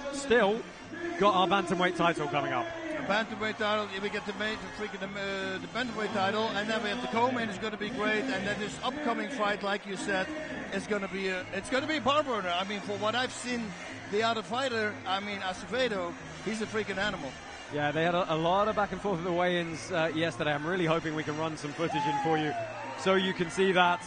got our bantamweight title coming up. Bantamweight title, we get the bantamweight title, and then we have the co-main. Is going to be great, and then this upcoming fight, like you said, is going to be a bar burner. I mean, for what I've seen, the other fighter, I mean Acevedo, he's a freaking animal. Yeah, they had a lot of back and forth at the weigh-ins yesterday. I'm really hoping we can run some footage in for you so you can see that.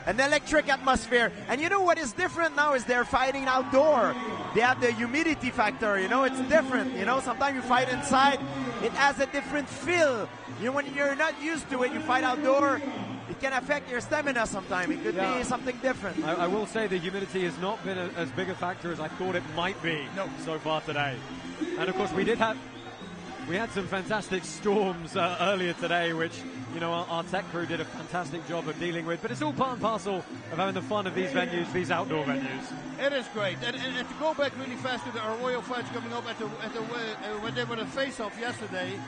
An electric atmosphere. And you know what is different now is they're fighting outdoor. They have the humidity factor, you know, it's different. You know, sometimes you fight inside, it has a different feel. You know, when you're not used to it, you fight outdoor, it can affect your stamina sometimes. It could be something different. I will say the humidity has not been as big a factor as I thought it might be so far today. And of course, we had some fantastic storms earlier today, which, you know, our tech crew did a fantastic job of dealing with. But it's all part and parcel of having the fun of these venues, these outdoor venues. It is great. And to go back really fast to the Arroyo fights coming up when they were the face-off yesterday,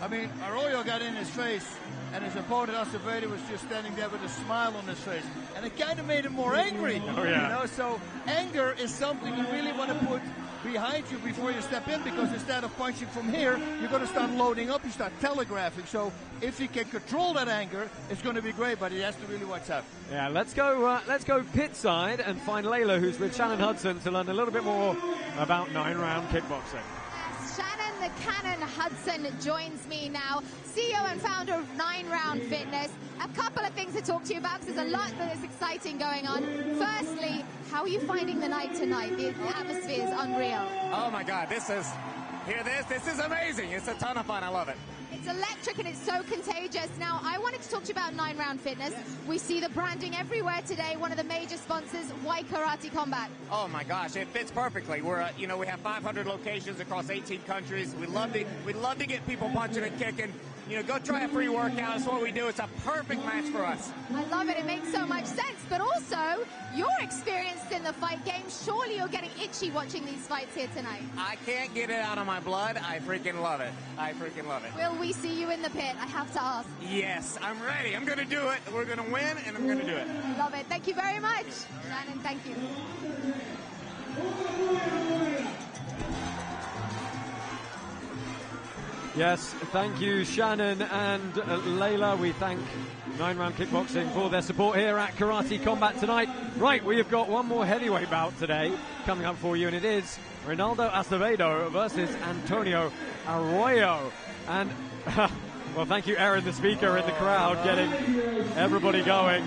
I mean, Arroyo got in his face, and his opponent Acevedo was just standing there with a smile on his face, and it kind of made him more angry. Oh, yeah. You know, so anger is something you really want to put behind you before you step in, because instead of punching from here, you're going to start loading up, you start telegraphing. So if he can control that anger, it's going to be great, but he has to really watch out. Yeah, let's go pit side and find Layla, who's with Shannon Hudson, to learn a little bit more about 9-round kickboxing. Shannon the Cannon Hudson joins me now, CEO and founder of 9-Round Fitness. A couple of things to talk to you about, because there's a lot that is exciting going on. Firstly, how are you finding the night tonight? The atmosphere is unreal. Oh my God, this is amazing. It's a ton of fun. I love it. It's electric and it's so contagious. Now, I wanted to talk to you about 9-Round Fitness. We see the branding everywhere today. One of the major sponsors, Why Karate Combat. Oh my gosh, it fits perfectly. We're, we have 500 locations across 18 countries. We'd love to get people punching and kicking. Go try a free workout. It's what we do. It's a perfect match for us. I love it. It makes so much sense. But also, you're experienced in the fight game. Surely you're getting itchy watching these fights here tonight. I can't get it out of my blood. I freaking love it. Will we see you in the pit? I have to ask. Yes, I'm ready. I'm going to do it. We're going to win, and I'm going to do it. Love it. Thank you very much. Shannon, thank you. Yes, thank you, Shannon and Layla. We thank 9 Round Kickboxing for their support here at Karate Combat tonight. Right, we have got one more heavyweight bout today coming up for you, and it is Reynaldo Acevedo versus Antonio Arroyo. And, well, thank you, Aaron, the speaker in the crowd, getting everybody going.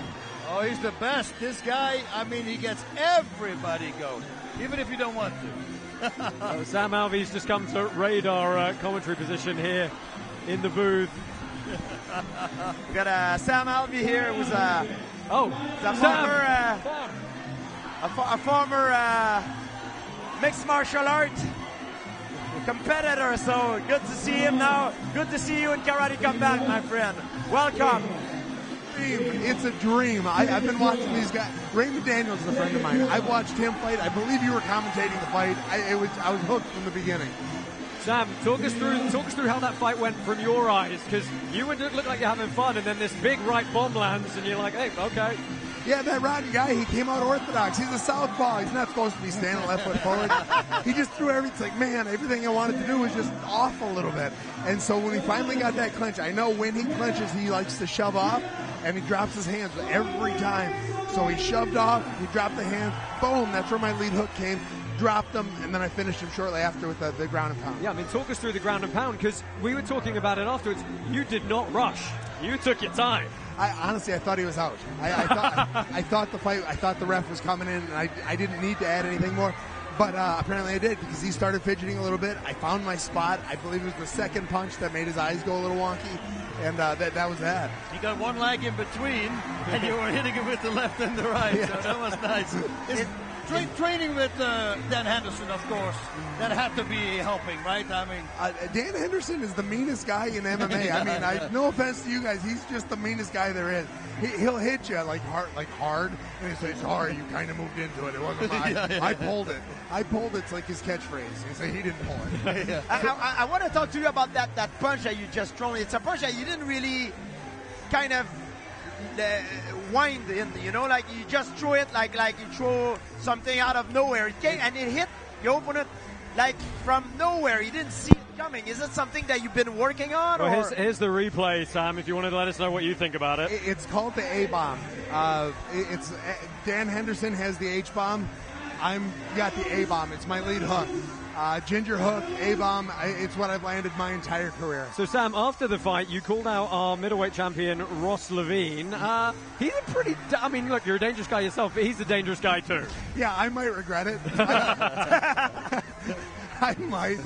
Oh, he's the best. This guy, I mean, he gets everybody going, even if you don't want to. Sam Alvey's just come to raid our commentary position here in the booth. We got Sam Alvey here, who's a former mixed martial art competitor. So good to see him now. Good to see you in Karate Combat, my friend. Welcome. It's a dream. I've been watching these guys. Raymond Daniels is a friend of mine. I watched him fight. I believe you were commentating the fight. I was hooked from the beginning. Sam, talk us through how that fight went from your eyes, because you would look like you're having fun, and then this big right bomb lands, and you're like, hey, okay. Yeah, that Rodden guy, he came out orthodox. He's a southpaw. He's not supposed to be standing left foot forward. He just threw everything. It's like, man, everything I wanted to do was just off a little bit. And so when he finally got that clinch, I know when he clinches, he likes to shove off, and he drops his hands every time. So he shoved off, he dropped the hands, boom, that's where my lead hook came. Dropped him, and then I finished him shortly after with the ground and pound. Yeah, I mean, talk us through the ground and pound, because we were talking about it afterwards. You did not rush. You took your time. Honestly, I thought he was out. I thought the fight, I thought the ref was coming in, and I didn't need to add anything more. But apparently I did, because he started fidgeting a little bit. I found my spot. I believe it was the second punch that made his eyes go a little wonky, and that was that. You got one leg in between, and you were hitting it with the left and the right, so that was nice. Training with Dan Henderson, of course, that had to be helping, right? I mean, Dan Henderson is the meanest guy in MMA. I mean, no offense to you guys, he's just the meanest guy there is. He'll hit you like hard, and he says, "Sorry, you kind of moved into it. It wasn't mine. I pulled it. It's like his catchphrase. He said he didn't pull it." I want to talk to you about that punch that you just thrown. It's a punch that you didn't really kind of wind in, you know, like you just throw it like you throw something out of nowhere. It came and it hit your opponent like from nowhere. You didn't see it coming. Is it something that you've been working on? Well, here's the replay, Sam, if you wanted to let us know what you think about it. It's called the A-bomb. It's Dan Henderson has the H-bomb. I'm got the A-bomb. It's my lead hook. Ginger hook, A-bomb, it's what I've landed my entire career. So, Sam, after the fight, you called out our middleweight champion, Ross Levine. He's a pretty... I mean, look, you're a dangerous guy yourself, but he's a dangerous guy, too. Yeah, I might regret it. I might.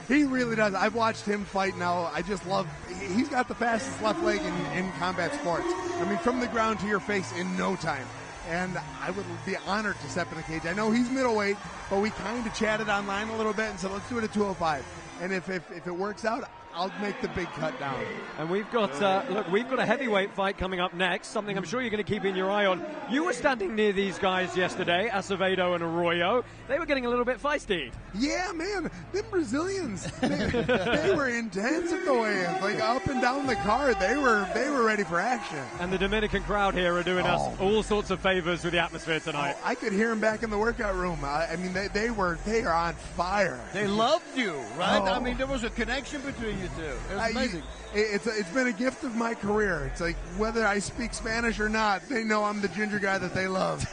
He really does. I've watched him fight now. I just love... He's got the fastest left leg in combat sports. I mean, from the ground to your face in no time. And I would be honored to step in the cage. I know he's middleweight, but we kind of chatted online a little bit and said, let's do it at 205. And if it works out, I'll make the big cut down. And we've got, we've got a heavyweight fight coming up next, something I'm sure you're going to keep in your eye on. You were standing near these guys yesterday, Acevedo and Arroyo. They were getting a little bit feisty. Yeah, man, them Brazilians, they were intense at the weigh-ins, like up and down the card. They were ready for action. And the Dominican crowd here are doing us all sorts of favors with the atmosphere tonight. I could hear them back in the workout room. I mean, they are on fire. They loved you, right? I mean, there was a connection between you two. It was amazing. It's been a gift of my career. It's like whether I speak Spanish or not, they know I'm the ginger guy that they love.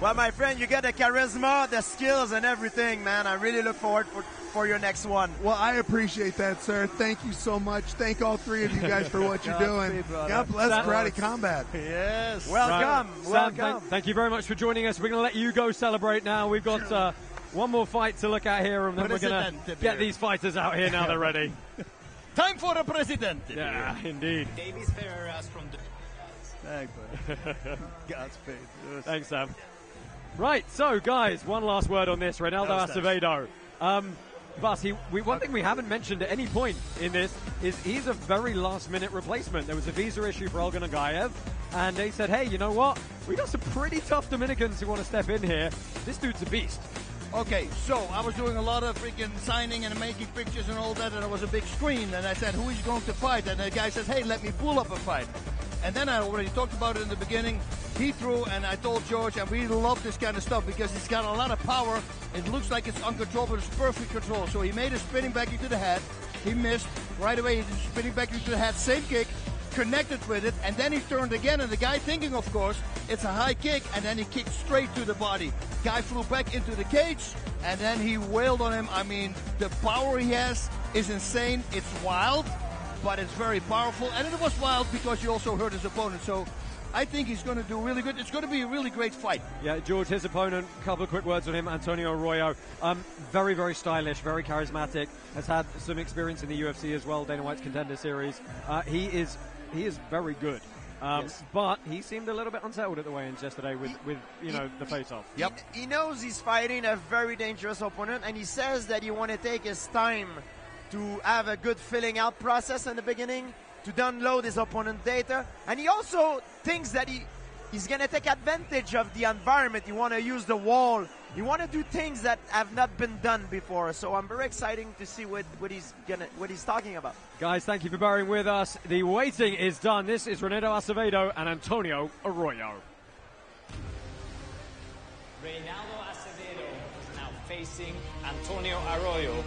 Well, my friend, you got the charisma, the skills, and everything, man. I really look forward for your next one. Well, I appreciate that, sir. Thank you so much. Thank all three of you guys for what you're doing. God bless Karate Combat. Yes. Welcome. Right. Welcome. Sam, thank you very much for joining us. We're going to let you go celebrate now. We've got one more fight to look at here, and then we're going to get these fighters out here now they're ready. Time for the Presidente. Yeah, indeed. Deivis Ferreras from the... Thanks, buddy. Godspeed. Thanks, Sam. Right, so, guys, one last word on this. Reynaldo Acevedo. Bas, one thing we haven't mentioned at any point in this is he's a very last-minute replacement. There was a visa issue for Olga Nagaev, and they said, hey, you know what? We got some pretty tough Dominicans who want to step in here. This dude's a beast. Okay, so I was doing a lot of freaking signing and making pictures and all that, and there was a big screen, and I said, who is going to fight? And the guy says, hey, let me pull up a fight. And then I already talked about it in the beginning. He threw, and I told George, and we love this kind of stuff because he's got a lot of power It looks like it's uncontrollable, but it's perfect control. So he made a spinning back into the head. He missed. Right away, he's spinning back into the head. Same kick, connected with it, and then he turned again. And the guy thinking, of course, it's a high kick, and then he kicked straight to the body. Guy flew back into the cage, and then he wailed on him. I mean, the power he has is insane. It's wild, but it's very powerful. And it was wild because he also hurt his opponent. So I think he's going to do really good. It's going to be a really great fight. Yeah, George, his opponent, a couple of quick words on him, Antonio Arroyo. Very, very stylish, very charismatic, has had some experience in the UFC as well, Dana White's Contender Series. He is very good. Yes. But he seemed a little bit unsettled at the weigh-ins yesterday with the face-off. Yep. He knows he's fighting a very dangerous opponent, and he says that he want to take his time to have a good filling out process in the beginning, to download his opponent data, and he also thinks that he's going to take advantage of the environment. He want to use the wall. He want to do things that have not been done before. So I'm very excited to see what he's talking about. Guys, thank you for bearing with us. The waiting is done. This is Reynaldo Acevedo and Antonio Arroyo. Reynaldo Acevedo is now facing Antonio Arroyo.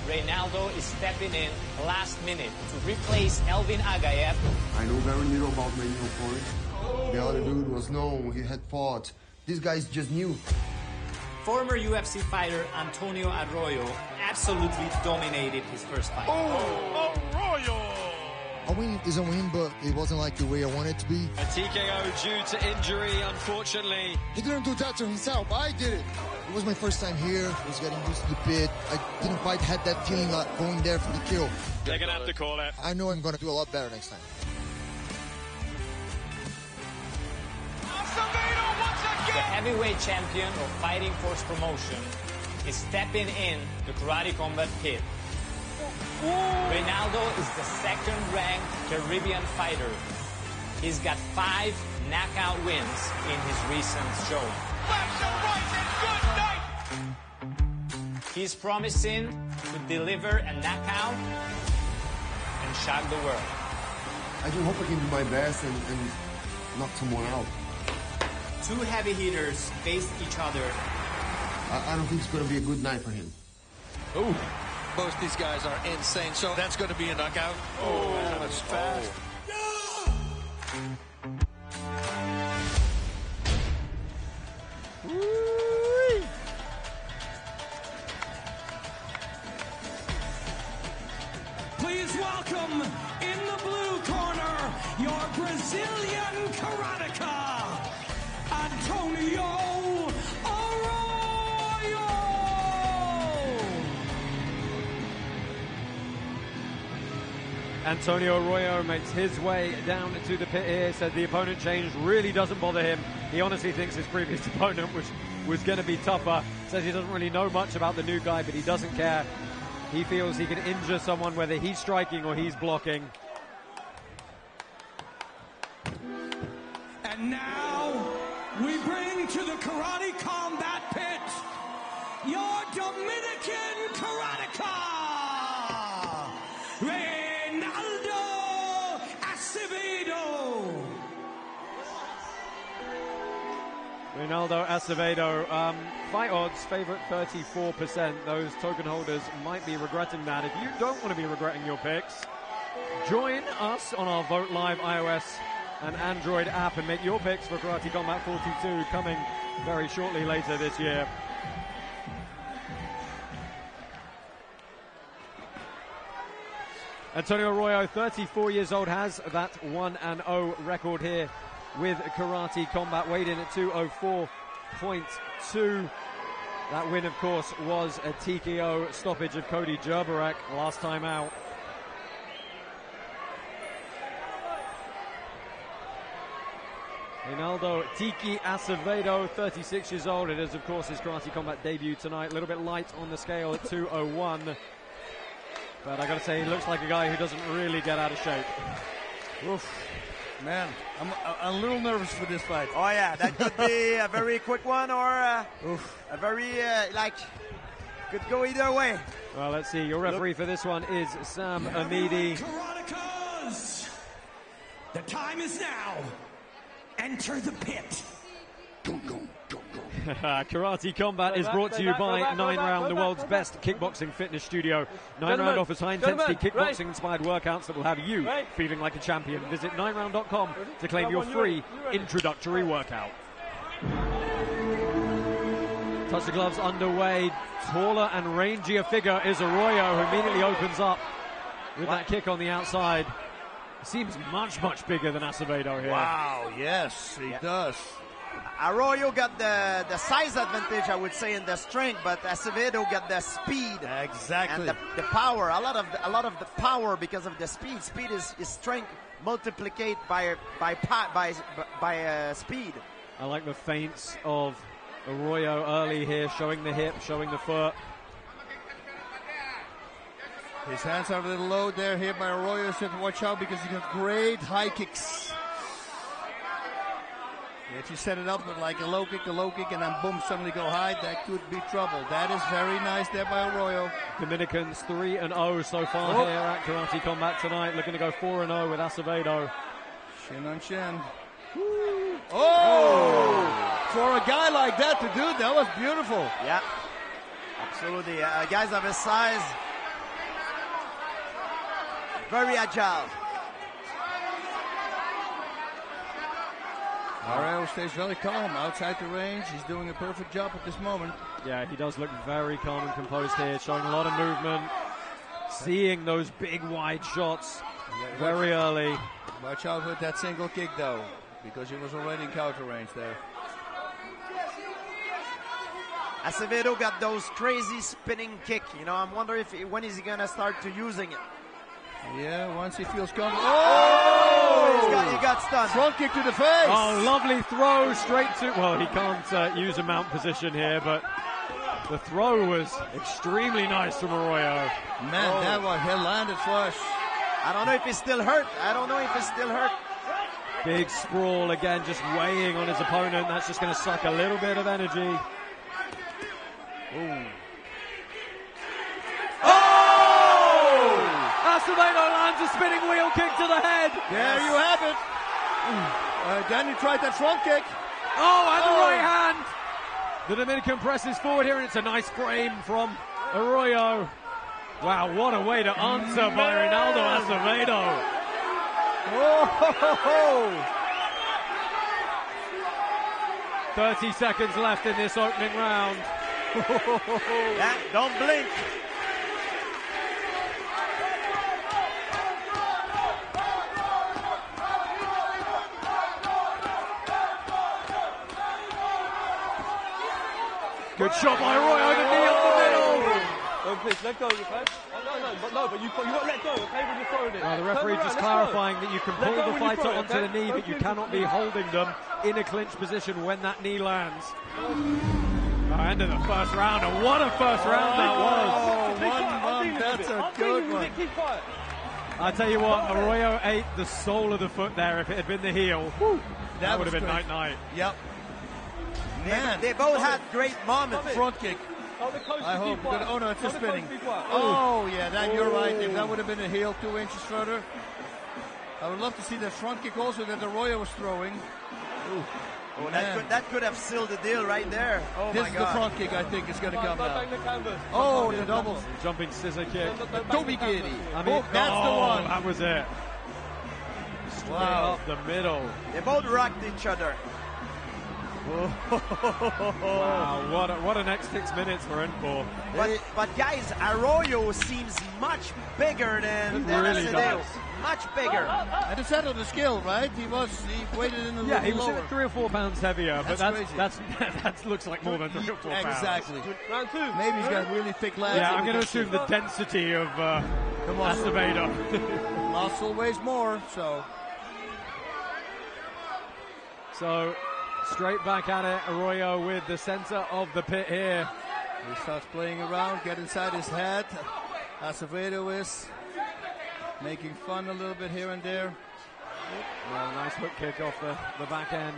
Reynaldo is stepping in last minute to replace Elvin Agayev. I know very little about my new opponent. The other dude was known, he had fought. This guy's just new. Former UFC fighter Antonio Arroyo absolutely dominated his first fight. Oh, Arroyo! A win is a win, but it wasn't like the way I wanted it to be. A TKO due to injury, unfortunately. He didn't do that to himself. I did it. It was my first time here. I was getting used to the pit. I didn't quite have that feeling like going there for the kill. They're going to have to call it. I know I'm going to do a lot better next time. The heavyweight champion of Fighting Force Promotion is stepping in the Karate Combat pit. Reynaldo is the second-ranked Caribbean fighter. He's got 5 knockout wins in his recent show. Left and right and good night. He's promising to deliver a knockout and shock the world. I just hope I can do my best and knock someone out. 2 heavy hitters face each other. I don't think it's going to be a good night for him. Ooh. Both these guys are insane, so that's going to be a knockout. Oh, that's fast. Please welcome in the blue corner, your Brazilian karateka, Antonio Arroyo. Antonio Arroyo makes his way down to the pit here. Said the opponent change really doesn't bother him. He honestly thinks his previous opponent was going to be tougher. Says he doesn't really know much about the new guy, but he doesn't care. He feels he can injure someone whether he's striking or he's blocking. And now we bring to the Karate Combat Pit your Dominican karateka, Reynaldo Acevedo. Reynaldo Acevedo, fight odds, favorite 34%. Those token holders might be regretting that. If you don't want to be regretting your picks, join us on our Vote Live iOS and Android app and make your picks for Karate Combat 42 coming very shortly later this year. Antonio Arroyo, 34 years old, has that 1-0 record here with Karate Combat, weighed in at 204.2. That win, of course, was a TKO stoppage of Cody Gerberek last time out. Reynaldo Tiki Acevedo, 36 years old. It is, of course, his Karate Combat debut tonight. A little bit light on the scale at 201. But I got to say, he looks like a guy who doesn't really get out of shape. Oof. Man, I'm a little nervous for this fight. Oh yeah, that could be a very quick one or a very could go either way. Well, let's see. Your referee for this one is Sam Amidi. Karatekas, the time is now. Enter the pit. And Karate Combat is brought to you by 9 Round, the world's best kickboxing fitness studio. 9 Round offers high-intensity kickboxing-inspired workouts that will have you feeling like a champion. Visit 9round.com to claim your free introductory workout. Touch the gloves underway. Taller and rangier figure is Arroyo, who immediately opens up with that kick on the outside. Seems much, much bigger than Acevedo here. Wow, yes, he does. Arroyo got the size advantage, I would say, in the strength, but Acevedo got the speed. Exactly. And the power. A lot of the power because of the speed. Speed is strength multiplied by speed. I like the feints of Arroyo early here, showing the hip, showing the foot. His hands are a little low there here by Arroyo, so watch out because he got great high kicks. If you set it up with like a low kick, and then boom, suddenly go high, that could be trouble. That is very nice there by Arroyo. Dominicans 3-0 so far here at Karate Combat tonight, looking to go 4-0 with Acevedo. Shin on shin. Oh! For a guy like that to do, that was beautiful. Yeah, absolutely. Guys of his size, very agile. Arroyo stays very calm outside the range. He's doing a perfect job at this moment. Yeah, he does look very calm and composed here, showing a lot of movement, seeing those big wide shots very early. Watch out with that single kick though, because he was already in counter range there. Acevedo got those crazy spinning kick. You know, I'm wondering when is he gonna start to using it. Yeah, once he feels comfortable. Oh! He got stunned. Front kick to the face. Oh, lovely throw straight to... Well, he can't use a mount position here, but the throw was extremely nice from Arroyo. Man, that one, he landed flush. I don't know if he's still hurt. Big sprawl again, just weighing on his opponent. That's just going to suck a little bit of energy. Ooh. Acevedo lands a spinning wheel kick to the head. There you have it. Then he tried that front kick. Oh, and the right hand. The Dominican presses forward here, and it's a nice frame from Arroyo. Wow, what a way to answer by Reynaldo Acevedo. Oh! 30 seconds left in this opening round. Yeah, don't blink. Good shot by Arroyo, the knee up the middle. Oh, please, let go, okay? But you got to let go, okay, when you're throwing it. Well, the referee just clarifying that you can pull the fighter onto the knee, but you cannot be holding them in a clinch position when that knee lands. End of the first round, and what a first round that was. Oh, that's a good one. I tell you what, Arroyo ate the sole of the foot there. If it had been the heel, that would have been night-night. Yep. Man, they both had great moments. Front kick. I hope. Oh no, it's just spinning. Oh yeah, you're right. If that would have been a heel 2 inches further, I would love to see that front kick also that Arroyo was throwing. Ooh. Oh, that could have sealed the deal right there. Oh this my is God. the front kick I think is going to come out. Oh, the double. Jumping scissor kick. Toby Giddy. I mean, that's the one. That was it. Straight up the middle. They both rocked each other. Wow, what a next 6 minutes we're in for. But guys, Arroyo seems much bigger than really Acevedo. Much bigger. And it's out of the skill, right? He weighted in a little lower. Yeah, he was 3 or 4 pounds heavier, but that's that looks like more than 3 or 4 pounds. Exactly. Round 2. Maybe he's got really thick legs. Yeah, I'm going to assume the density of Acevedo. Muscle weighs more, so. So, straight back at it, Arroyo with the center of the pit here. He starts playing around, get inside his head. Acevedo is making fun a little bit here and there. Well, nice hook kick off the back end.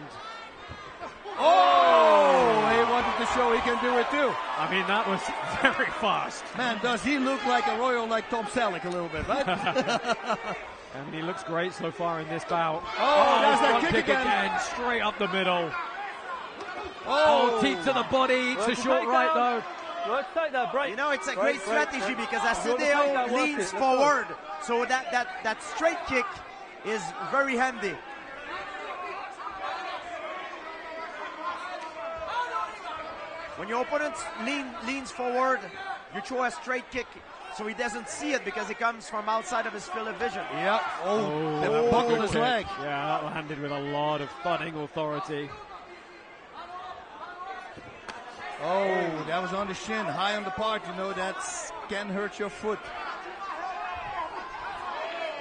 Oh! He wanted to show he can do it too. I mean, that was very fast. Man, does he look like Arroyo, like Tom Selleck a little bit, right? And he looks great so far in this bout. Oh, that's that kick again. Straight up the middle. Oh, teep to the body. It's a short right, though. Let's take that break. You know, it's a great strategy because Acevedo leans forward. So that straight kick is very handy. When your opponent leans forward, you throw a straight kick so he doesn't see it because it comes from outside of his field of vision. Yep. Oh, buckled his leg. Yeah, that landed with a lot of thudding authority. Oh, that was on the shin, high on the part. You know, that can hurt your foot.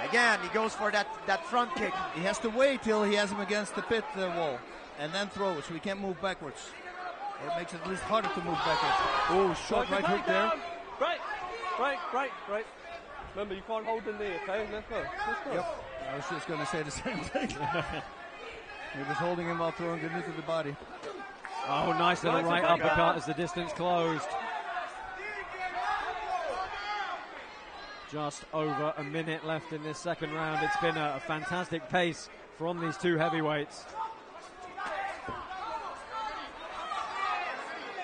Again, he goes for that front kick. He has to wait till he has him against the pit wall and then throw it, so he can't move backwards. Or it makes it at least harder to move backwards. Oh, short right hook there. Right. Remember, you can't hold the knee, okay? Let's go. Yep. I was just going to say the same thing. He was holding him while throwing the knee to the body. Oh, nice little right uppercut as the distance closed. Just over a minute left in this second round. It's been a fantastic pace from these two heavyweights.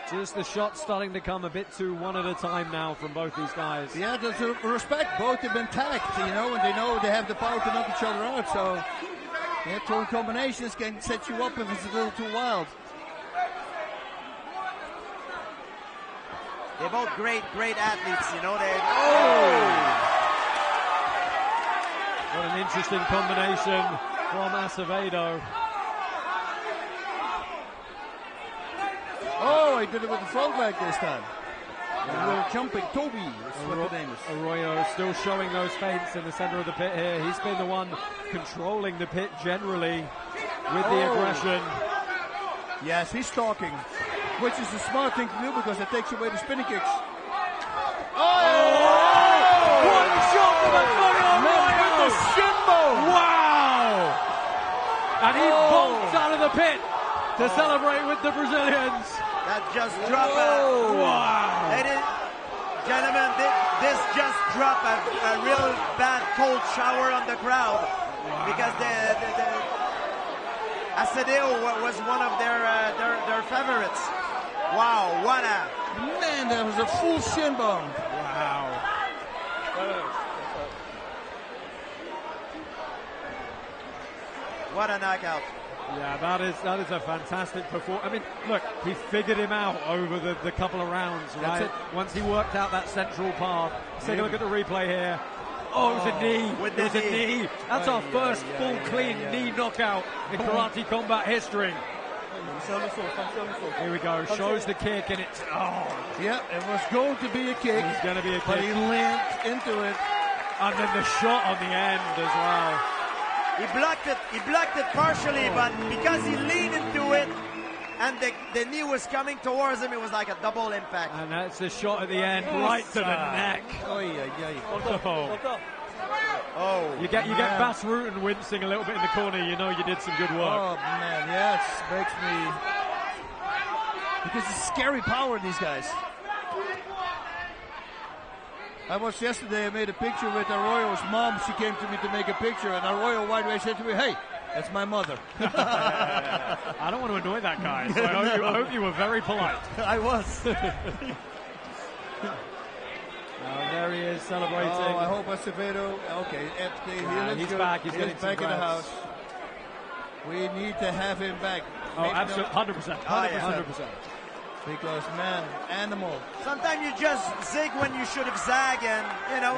Just the shots starting to come a bit too one at a time now from both these guys. Yeah, there's a respect. Both have been tagged, you know, and they know they have the power to knock each other out. So, yeah, throwing combinations can set you up if it's a little too wild. They're both great athletes, you know. What an interesting combination from Acevedo. Oh, he did it with the front leg this time. A little jumping Toby is what the name is. Arroyo still showing those feints in the center of the pit here. He's been the one controlling the pit generally with the aggression. Yes, he's stalking, which is a smart thing to do because it takes away the spinning kicks. Oh! One shot from Arroyo with the shin bone. Wow! And he bolts out of the pit to celebrate with the Brazilians. That just dropped wow! Gentlemen, this just dropped a real bad cold shower on the crowd because the Acevedo was one of their favorites. Wow, what a... Man, that was a full shin bone. Wow. What a knockout. Yeah, that is a fantastic performance. I mean, look, he figured him out over the couple of rounds, right? Once he worked out that central path. Let's take a look at the replay here. Oh, it was a knee. It was a knee. That's our first full clean knee knockout in karate combat history. Here we go. Shows the kick and it's... Yeah, it was going to be a kick. It's going to be a kick. But he leaned into it. And then the shot on the end as well. He blocked it partially, but because he leaned into it and the knee was coming towards him, it was like a double impact. And that's the shot at the end, right to the neck. You get Bas Rutten wincing a little bit in the corner, you know you did some good work. Oh man, yeah, it makes me... Because it's scary power in these guys. I watched yesterday, I made a picture with Arroyo's mom. She came to me to make a picture, and Arroyo Wideway said to me, "Hey, that's my mother." I don't want to annoy that guy, so I hope you were very polite. I was. There he is celebrating. Oh, I hope Acevedo. Okay, he's back. He's getting back in the house. We need to have him back. Oh, absolutely, 100%. 100%. Because, man, animal. Sometimes you just zig when you should have zagged, and, you know.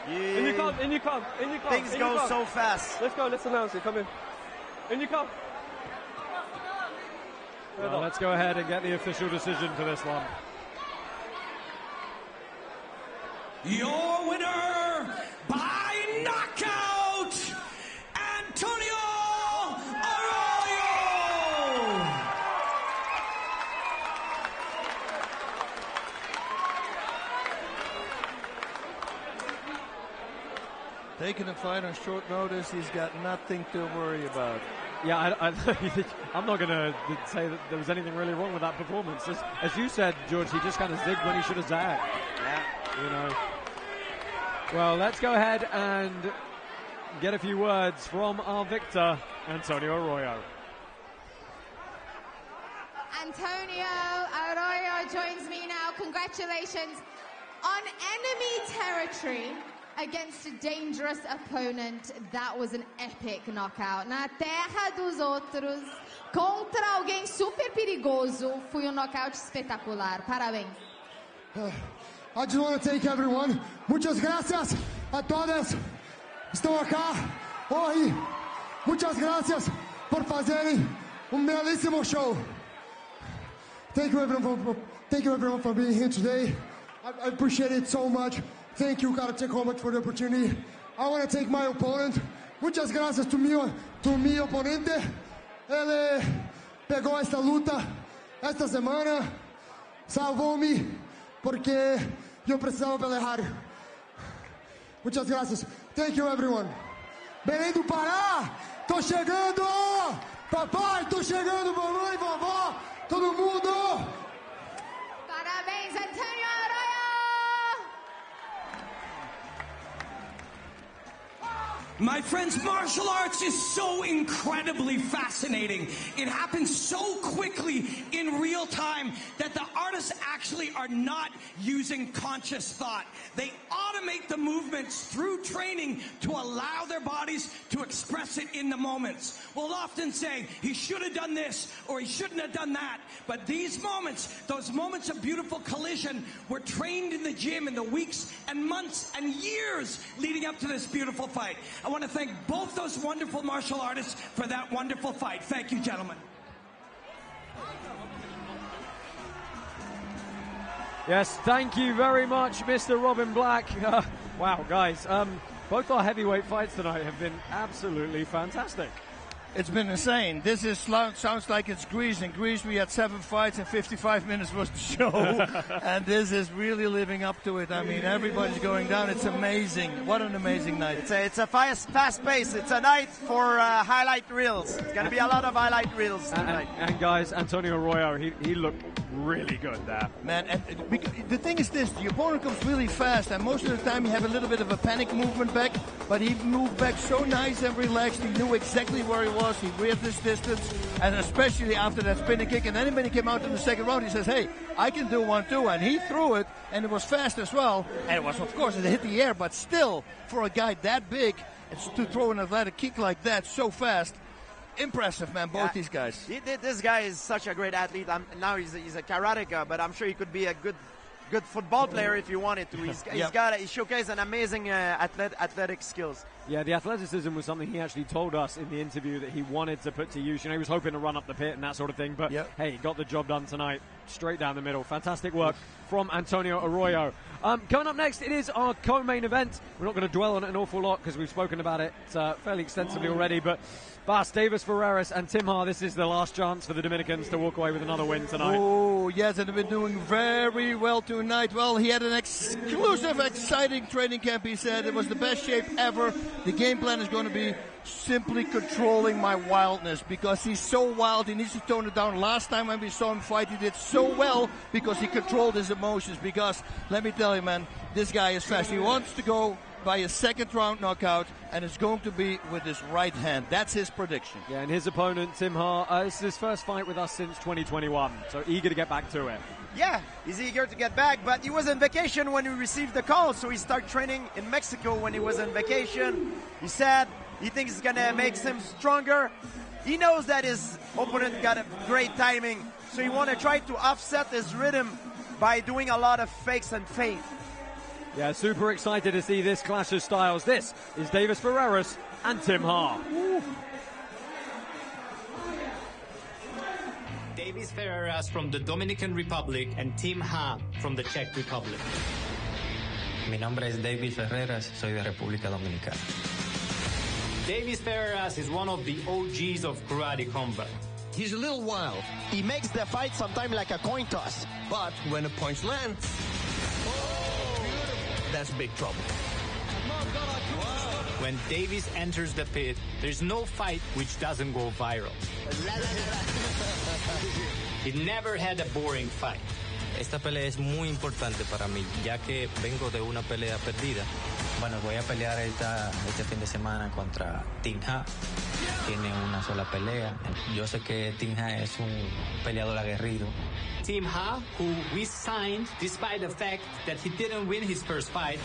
Yeah. In you come. Things go so fast. Let's go, let's announce it. Come in. In you come. Well, let's go ahead and get the official decision for this one. Your winner by knockout, Antonio Arroyo. Taking a fight on short notice, he's got nothing to worry about. Yeah, I'm not going to say that there was anything really wrong with that performance. As you said, George, he just kind of zigged when he should have zagged. Yeah. You know. Well, let's go ahead and get a few words from our victor, Antonio Arroyo. Antonio Arroyo joins me now. Congratulations on enemy territory against a dangerous opponent. That was an epic knockout. Na terra dos outros, contra alguém super perigoso, foi knockout espetacular. Parabéns. I just want to thank everyone. Muchas gracias a todos. Estão acá hoje. Muchas gracias por fazerem belíssimo show. Thank you everyone for being here today. I appreciate it so much. Thank you, Karate Combat, for the opportunity. I want to thank my opponent. Muchas gracias to mi oponente. Ele pegou esta luta esta semana, salvou-me porque eu precisava pelear. Muchas gracias. Thank you, everyone. Belém do Pará, tô chegando! Papai, tô chegando, mamãe, vovó, todo mundo! Parabéns, Antonio Arroyo! My friends, martial arts is so incredibly fascinating. It happens so quickly in real time that the artists actually are not using conscious thought. They automate the movements through training to allow their bodies to express it in the moments. We'll often say, he should have done this or he shouldn't have done that. But these moments, those moments of beautiful collision, were trained in the gym in the weeks and months and years leading up to this beautiful fight. I want to thank both those wonderful martial artists for that wonderful fight. Thank you, gentlemen. Yes, thank you very much, Mr. Robin Black. Wow, guys, both our heavyweight fights tonight have been absolutely fantastic. It's been insane. This sounds like it's Greece. In Greece, we had 7 fights and 55 minutes was the show. And this is really living up to it. I mean, everybody's going down. It's amazing. What an amazing night. It's a fast pace. It's a night for highlight reels. It's going to be a lot of highlight reels tonight. And guys, Antonio Arroyo, he looked really good there. Man, and the thing is this, the opponent comes really fast, and most of the time you have a little bit of a panic movement back, but he moved back so nice and relaxed. He knew exactly where he was. He read this distance, and especially after that spinning kick. And then when he came out in the second round, he says, hey, I can do 1-2. And he threw it, and it was fast as well. And it was, of course, it hit the air, but still, for a guy that big, it's to throw an athletic kick like that so fast, impressive, man, both these guys. This guy is such a great athlete. Now he's a karateka, but I'm sure he could be a good football player if you wanted to. He showcased an amazing athletic skills. Yeah, the athleticism was something he actually told us in the interview that he wanted to put to use. You know, he was hoping to run up the pit and that sort of thing, but hey, got the job done tonight, straight down the middle. Fantastic work from Antonio Arroyo. Coming up next, it is our co-main event. We're not going to dwell on it an awful lot because we've spoken about it fairly extensively already, but Deivis, Ferreras and Tim Ha, this is the last chance for the Dominicans to walk away with another win tonight. Oh, yes, and they've been doing very well tonight. Well, he had an exclusive, exciting training camp, he said. It was the best shape ever. The game plan is going to be simply controlling my wildness because he's so wild. He needs to tone it down. Last time when we saw him fight, he did so well because he controlled his emotions. Because, let me tell you, man, this guy is fast. He wants to go by a second round knockout, and it's going to be with his right hand. That's his prediction. Yeah, and his opponent, Tim Ha, this is his first fight with us since 2021, so eager to get back to it. Yeah, he's eager to get back, but he was on vacation when he received the call, so he started training in Mexico when he was on vacation. He said he thinks it's going to make him stronger. He knows that his opponent got a great timing, so he want to try to offset his rhythm by doing a lot of fakes and feints. Yeah, super excited to see this clash of styles. This is Deivis Ferreras and Tim Ha. Deivis Ferreras from the Dominican Republic and Tim Ha from the Czech Republic. Mi nombre es Deivis Ferreras, soy de República Dominicana. Deivis Ferreras is one of the OGs of karate combat. He's a little wild. He makes the fight sometimes like a coin toss. But when a punch lands, that's big trouble. When Deivis enters the pit, there's no fight which doesn't go viral. He never had a boring fight. Esta pelea es muy importante para mí, ya que vengo de una pelea perdida. Bueno, voy a pelear este fin de semana contra Tim Ha. tiene una sola pelea. Yo sé que Tim Ha es un peleador aguerrido. Tim Ha, who we signed despite the fact that he didn't win his first fight.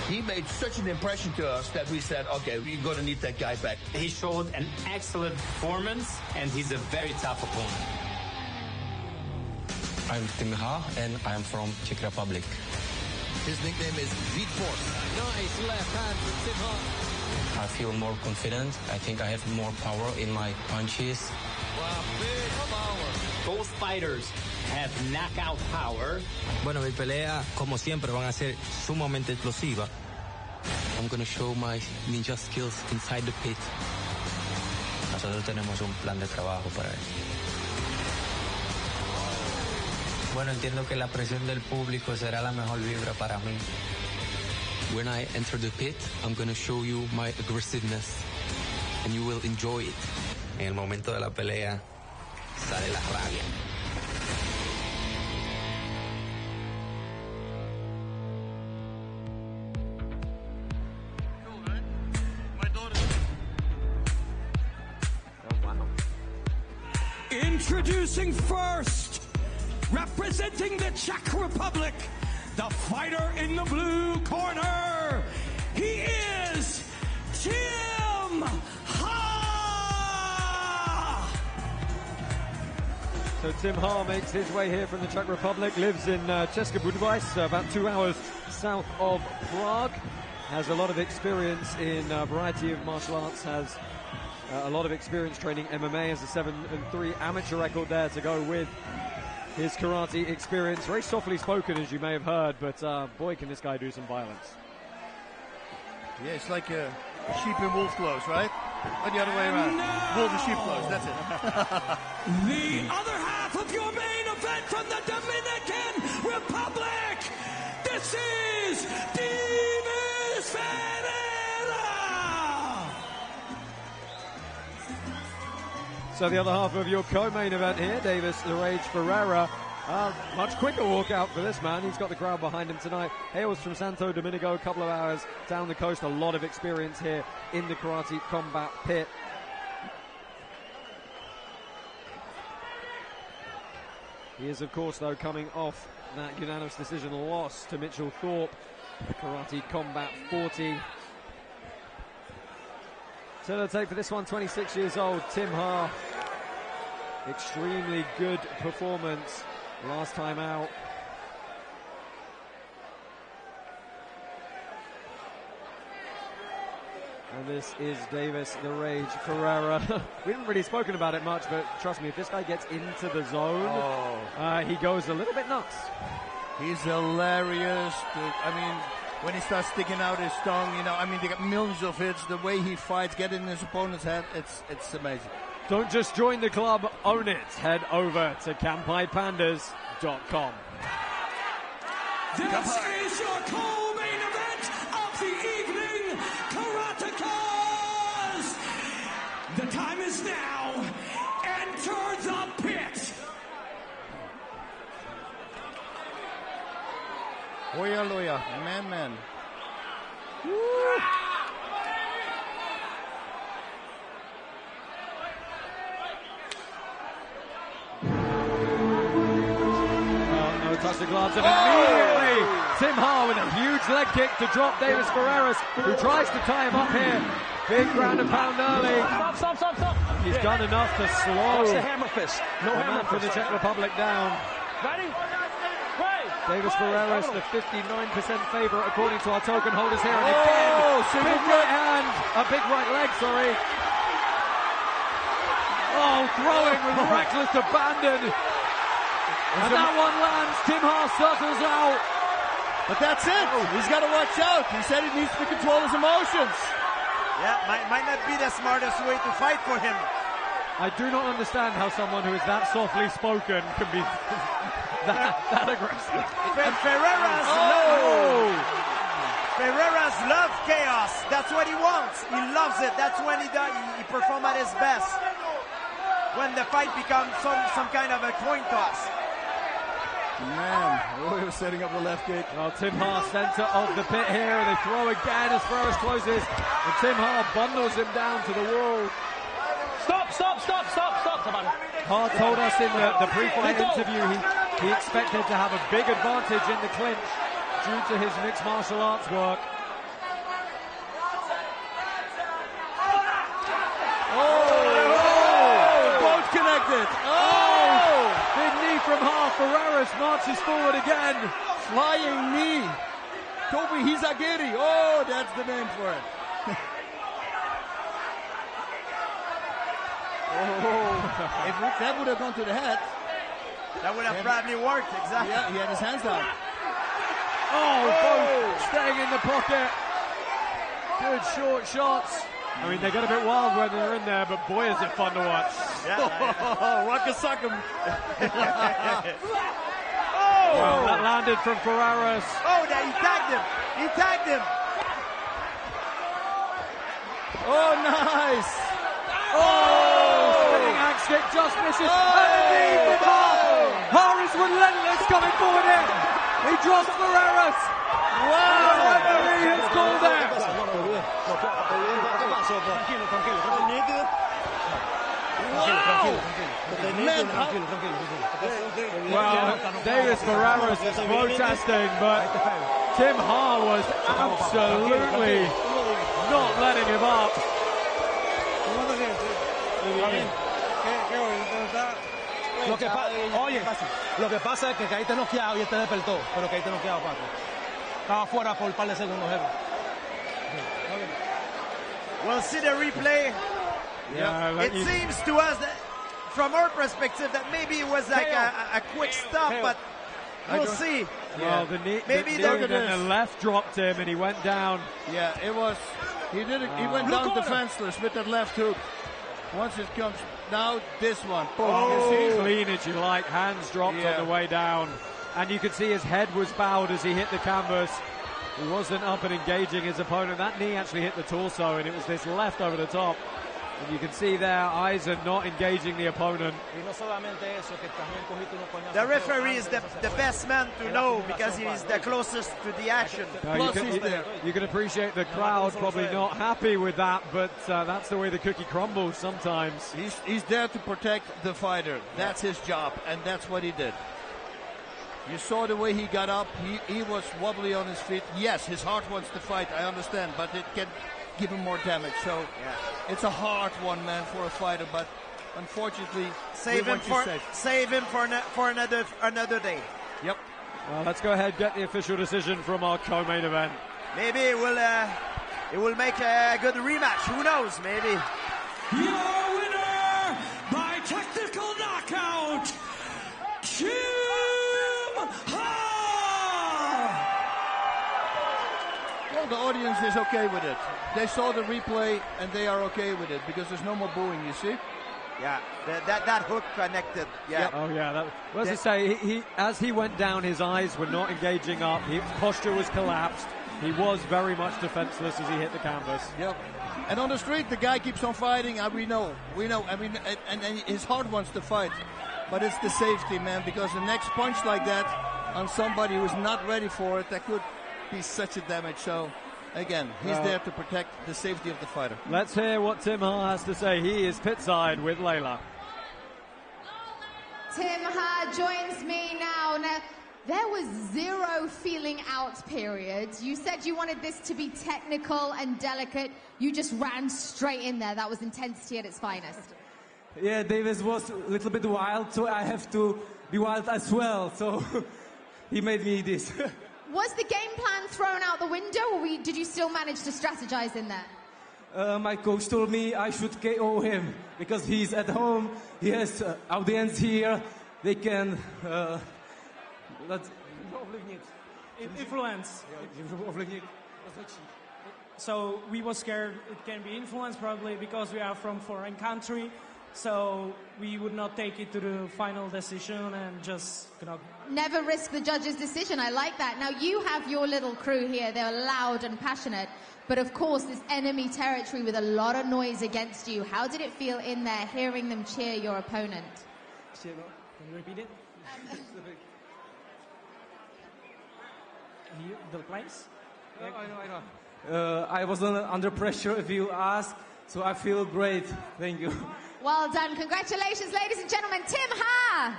He made such an impression to us that we said, okay, we're going to need that guy back. He showed an excellent performance, and he's a very tough opponent. I'm Tim Ha, and I'm from Czech Republic. His nickname is Beat Force. Nice left hand from Tim Ha. I feel more confident. I think I have more power in my punches. Wow, big power. Both fighters have knockout power. Bueno, mi pelea, como siempre, van a ser sumamente explosiva. I'm going to show my ninja skills inside the pit. Nosotros tenemos un plan de trabajo para eso. Bueno, entiendo que la presión del público será la mejor vibra para mí. When I enter the pit, I'm going to show you my aggressiveness, and you will enjoy it. En el momento de la pelea, sale la rabia. Introducing first, representing the Czech Republic, the fighter in the blue corner, he is Tim Ha! So Tim Ha makes his way here from the Czech Republic, lives in Česká Budějovice, about 2 hours south of Prague, has a lot of experience in a variety of martial arts, has a lot of experience training MMA, has a 7-3 amateur record there to go with his karate experience. Very softly spoken, as you may have heard, but boy, can this guy do some violence. Yeah, it's like a sheep in wolf clothes, right? Or the other way around. Wolf in sheep clothes, that's it. The other half of your main event from the Dominican Republic, this is Deivis Ferreras! So the other half of your co-main event here, Deivis the Rage Ferreira. Much quicker walkout for this man. He's got the crowd behind him tonight. Hails from Santo Domingo, a couple of hours down the coast. A lot of experience here in the karate combat pit. He is, of course, though, coming off that unanimous decision loss to Mitchell Thorpe. Karate Combat 40. Tape for this one, 26 years old, Tim Ha. Extremely good performance last time out. And this is Deivis the Rage Ferreira. We haven't really spoken about it much, but trust me, if this guy gets into the zone, he goes a little bit nuts. He's hilarious. I mean, when he starts sticking out his tongue, you know, I mean, they got millions of hits. The way he fights, getting in his opponent's head, it's amazing. Don't just join the club, own it. Head over to KampaiPandas.com. This is your co-main event of the evening, Karatekas! The time is now. Enter the pit. Loya, Loya, man. No touch the gloves, and immediately Tim Ha with a huge leg kick to drop Deivis Ferreras, who tries to tie him up here. Big ground and pound early. Stop. He's done enough to slow That's the hammer fist. No the hammer man from the Czech Republic down. Ready? Deivis Ferreras, the 59% favorite according to our token holders here. And again, big right hand, a big right leg, sorry. Oh, throwing with reckless abandon. And that one lands. Tim Ha circles out. But that's it. He's got to watch out. He said he needs to control his emotions. Yeah, might not be the smartest way to fight for him. I do not understand how someone who is that softly spoken can be that aggressive. Ferreras loves chaos. That's what he wants. He loves it. That's when he performs at his best. When the fight becomes some kind of a coin toss. Man, Arroyo setting up the left kick. Well, Tim Ha, center of the pit here. They throw again as Ferreras closes. And Tim Ha bundles him down to the wall. Stop, stop, stop, stop, stop. Ha told us in the pre-fight interview he expected to have a big advantage in the clinch due to his mixed martial arts work. Both connected. Big knee from Ha. Ferreras marches forward again. Flying knee. Toby Hizagiri. Oh, that's the name for it. If that would have gone to the head, that would have probably worked. Exactly. Yeah, he had his hands down. Both staying in the pocket. Good short shots. I mean, they got a bit wild when they're in there, but boy, is it fun to watch. Rockasakam. Well, that landed from Ferreras. He tagged him. He tagged him. Oh, nice. Spinning axe kick just misses. Ha is relentless coming forward here. He drops Ferreras. Wow. Referee has called it. Well, Deivis Ferreras is protesting, but Tim Ha was absolutely not letting him up. Lo que pasa es que caíste noqueado y este despertó, pero caíste noqueado, Paco. Estaba fuera por un par de segundos, jefe. We'll see the replay. Yeah, it seems to us that, from our perspective, that maybe it was like a quick stop, but we'll see. Well, the knee, maybe the left dropped him and he went down. Yeah, it was. He did it. He went down defenseless with that left hook. Once it comes, now this one. You see, clean as you like, hands dropped on the way down. And you could see his head was bowed as he hit the canvas. He wasn't up and engaging his opponent. That knee actually hit the torso, and it was this left over the top. And you can see their eyes are not engaging the opponent. The referee is the best man to know because he's the closest to the action. You can appreciate the crowd probably not happy with that, but that's the way the cookie crumbles sometimes. He's there to protect the fighter. That's his job, and that's what he did. You saw the way he got up. He was wobbly on his feet. Yes, his heart wants to fight, I understand, but it can give him more damage. So it's a hard one, man, for a fighter, but unfortunately, save him for another day. Yep. Well, let's go ahead, get the official decision from our co-main event. Maybe it will make a good rematch. Who knows? Maybe. Your winner by technical knockout, Chelmiah. Well, the audience is okay with it. They saw the replay and they are okay with it because there's no more booing, you see? Yeah, that hook connected. Yeah. Yep. Oh yeah. As I say, he as he went down, his eyes were not engaging up. His posture was collapsed. He was very much defenseless as he hit the canvas. Yep. And on the street, the guy keeps on fighting. We know. I mean, and his heart wants to fight, but it's the safety, man. Because the next punch like that on somebody who's not ready for it, that could be such a damage. So. Again, he's there to protect the safety of the fighter. Let's hear what Tim Ha has to say. He is pitside with Layla. Tim Ha joins me now. Now, there was zero feeling out period. You said you wanted this to be technical and delicate. You just ran straight in there. That was intensity at its finest. Yeah, Deivis was a little bit wild, so I have to be wild as well. So he made me this. Was the game plan thrown out the window, or did you still manage to strategize in there? My coach told me I should KO him because he's at home. He has audience here. They can influence. So we were scared it can be influenced probably because we are from foreign country. So we would not take it to the final decision and just, Never risk the judge's decision. I like that. Now, you have your little crew here. They're loud and passionate. But, of course, this enemy territory with a lot of noise against you. How did it feel in there, hearing them cheer your opponent? Can you repeat it? the place. I know. I wasn't under pressure, if you ask, so I feel great. Thank you. Well done. Congratulations, ladies and gentlemen. Tim Ha.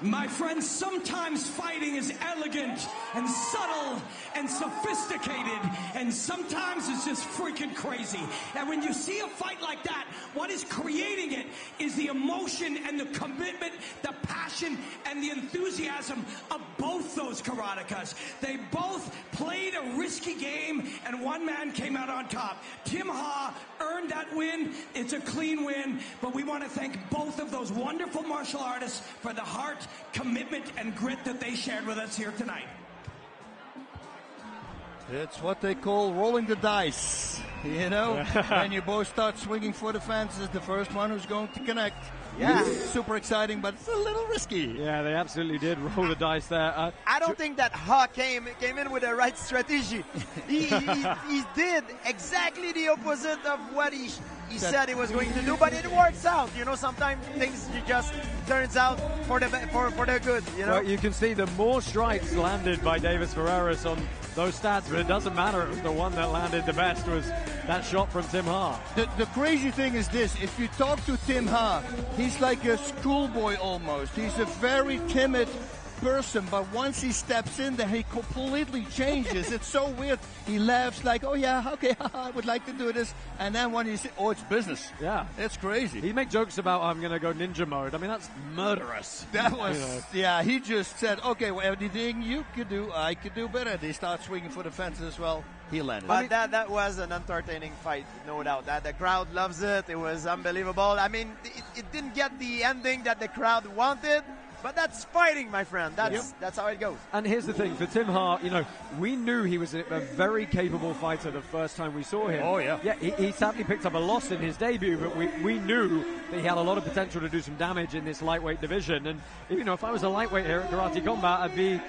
My friends, sometimes fighting is elegant and subtle and sophisticated, and sometimes it's just freaking crazy. And when you see a fight like that, what is creating it is the emotion and the commitment, the passion and the enthusiasm of both those karatekas. They both played a risky game, and one man came out on top. Tim Ha earned that win. It's a clean win, but we want to thank both of those wonderful martial artists for the heart, commitment, and grit that they shared with us here tonight. It's what they call rolling the dice, you know? When you both start swinging for the fences, the first one who's going to connect. Yeah. Super exciting, but it's a little risky. Yeah, they absolutely did roll the dice there. I don't think that Ha came in with the right strategy. He did exactly the opposite of what he said he was going to do, but it works out. You know, sometimes things just turns out for the good. You know. Well, you can see the more strikes landed by Deivis Ferreras on those stats, but it doesn't matter. It was the one that landed the best was that shot from Tim Ha. The crazy thing is this: if you talk to Tim Ha, he's like a schoolboy almost. He's a very timid person, but once he steps in there, he completely changes. It's so weird. He laughs like, "Oh yeah, okay, I would like to do this," and then when he's, "Oh, it's business." Yeah, it's crazy. He make jokes about, "I'm going to go ninja mode." I mean, that's murderous. That was, yeah. He just said, "Okay, well, anything you could do, I could do better." They start swinging for the fences as well. He landed. But that was an entertaining fight, no doubt. That the crowd loves it. It was unbelievable. I mean, it didn't get the ending that the crowd wanted. But that's fighting, my friend. That's how it goes. And here's the thing, for Tim Ha, you know, we knew he was a very capable fighter the first time we saw him. Oh, yeah. Yeah, he sadly picked up a loss in his debut, but we knew that he had a lot of potential to do some damage in this lightweight division. And, you know, if I was a lightweight here at Karate Combat, I'd be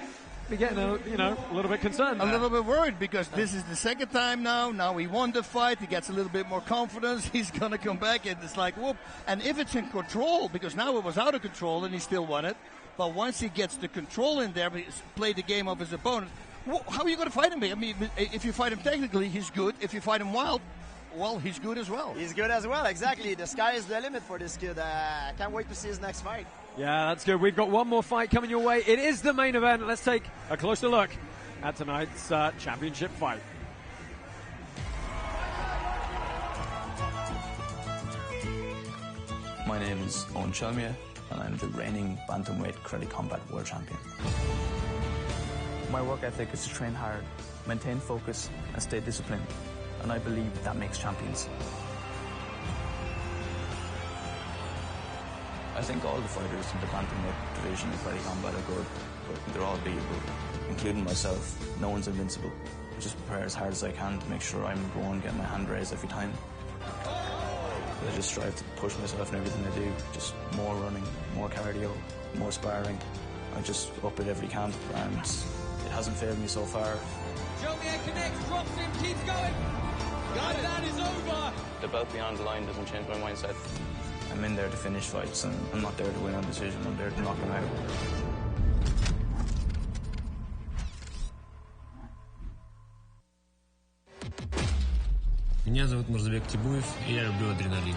getting a little bit concerned. A little bit worried because this is the second time now. Now he won the fight. He gets a little bit more confidence. He's going to come back and it's like, whoop. And if it's in control, because now it was out of control and he still won it. But once he gets the control in there, play the game of his opponent, how are you going to fight him? I mean, if you fight him technically, he's good. If you fight him wild, well, he's good as well. He's good as well, exactly. The sky is the limit for this kid. I can't wait to see his next fight. Yeah, that's good. We've got one more fight coming your way. It is the main event. Let's take a closer look at tonight's championship fight. My name is Eoghan Chelmiah, and I'm the reigning Bantamweight Karate Combat World Champion. My work ethic is to train hard, maintain focus, and stay disciplined, and I believe that makes champions. I think all the fighters in the Bantamweight division in Karate Combat are good, but they're all beatable, including myself. No one's invincible. I just prepare as hard as I can to make sure I'm number one, getting my hand raised every time. I just strive to push myself in everything I do. Just more running, more cardio, more sparring. I just up it every camp, and it hasn't failed me so far. Chelmiah connects, drops him, keeps going. Got it. That is over. The belt beyond the line doesn't change my mindset. I'm in there to finish fights, and I'm not there to win on decision. I'm there to knock them out. Меня зовут Myrza-Bek Tebuev, и я люблю адреналин.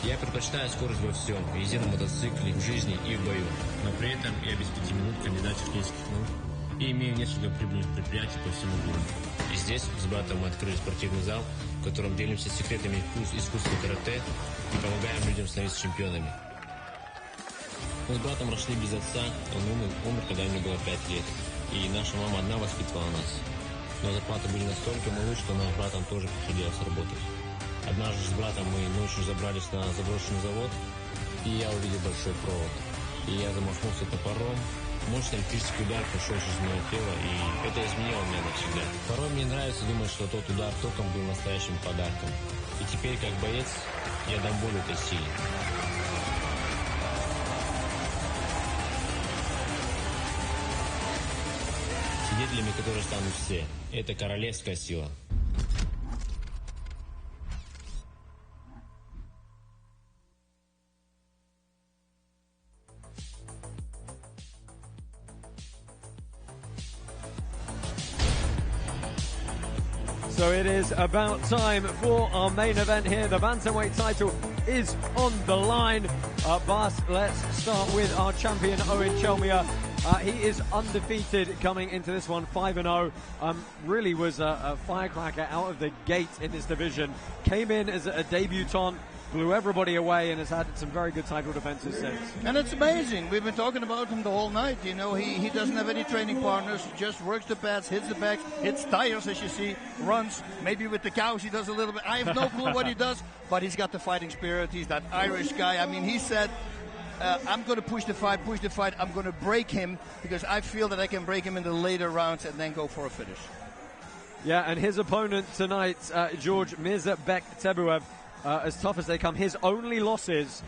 Я предпочитаю скорость во всем, везде на мотоцикле, в жизни и в бою. Но при этом я без 5 минут кандидат технических наук и имею несколько прибыльных предприятий по всему городу. И здесь с братом мы открыли спортивный зал, в котором делимся секретами искусства карате и помогаем людям становиться чемпионами. Мы с братом росли без отца, он умер, когда мне было 5 лет. И наша мама одна воспитывала нас. Но зарплаты были настолько малы, что нам с братом тоже приходилось работать. Однажды с братом мы ночью забрались на заброшенный завод, и я увидел большой провод. И я замахнулся топором. Мощный электрический удар прошел через мое тело, и это изменило меня навсегда. Порой мне нравится думать, что тот удар током был настоящим подарком. И теперь, как боец, я дам волю этой силе. Свидетелями, которые станут все. Это королевская сила. So it is about time for our main event here. The Bantamweight title is on the line. Bas, let's start with our champion, Owen Chelmiah. He is undefeated coming into this one, 5-0. Really was a firecracker out of the gate in this division. Came in as a debutant, blew everybody away, and has had some very good title defenses since. And it's amazing. We've been talking about him the whole night. You know, he doesn't have any training partners. He just works the pads, hits the back, hits tires, as you see, runs. Maybe with the cows he does a little bit. I have no clue what he does, but he's got the fighting spirit. He's that Irish guy. I mean, he said, I'm going to push the fight. I'm going to break him because I feel that I can break him in the later rounds and then go for a finish. Yeah, and his opponent tonight, George Myrza-Bek Tebuev, as tough as they come. His only losses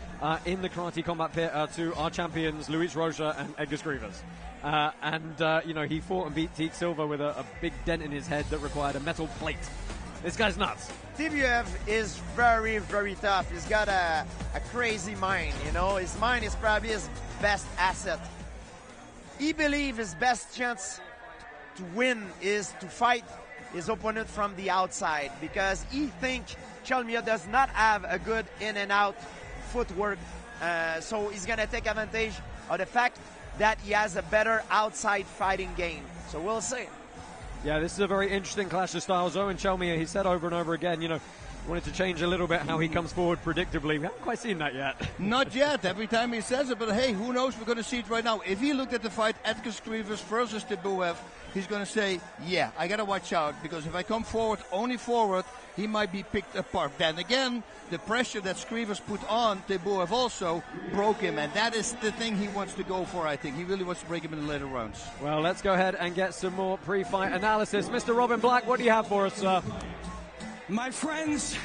in the karate combat pit are to our champions Luis Rocha and Edgar Skrivers. You know, he fought and beat Teat Silva with a big dent in his head that required a metal plate. This guy's nuts. Tebuev is very, very tough. He's got a crazy mind, you know. His mind is probably his best asset. He believes his best chance to win is to fight his opponent from the outside because he thinks Chelmiah does not have a good in and out footwork. So he's going to take advantage of the fact that he has a better outside fighting game. So we'll see. Yeah, this is a very interesting clash of styles. Owen Chelmiah, he said over and over again, you know, wanted to change a little bit how he comes forward predictably. We haven't quite seen that yet. Not yet. Every time he says it, but hey, who knows? We're going to see it right now. If he looked at the fight Edgar Skrivers versus Tebuev, he's going to say, yeah, I got to watch out because if I come forward, only forward, he might be picked apart. Then again, the pressure that Skrivers put on Tebuev also broke him, and that is the thing he wants to go for, I think. He really wants to break him in the later rounds. Well, let's go ahead and get some more pre-fight analysis. Mr. Robin Black, what do you have for us, sir? My friends,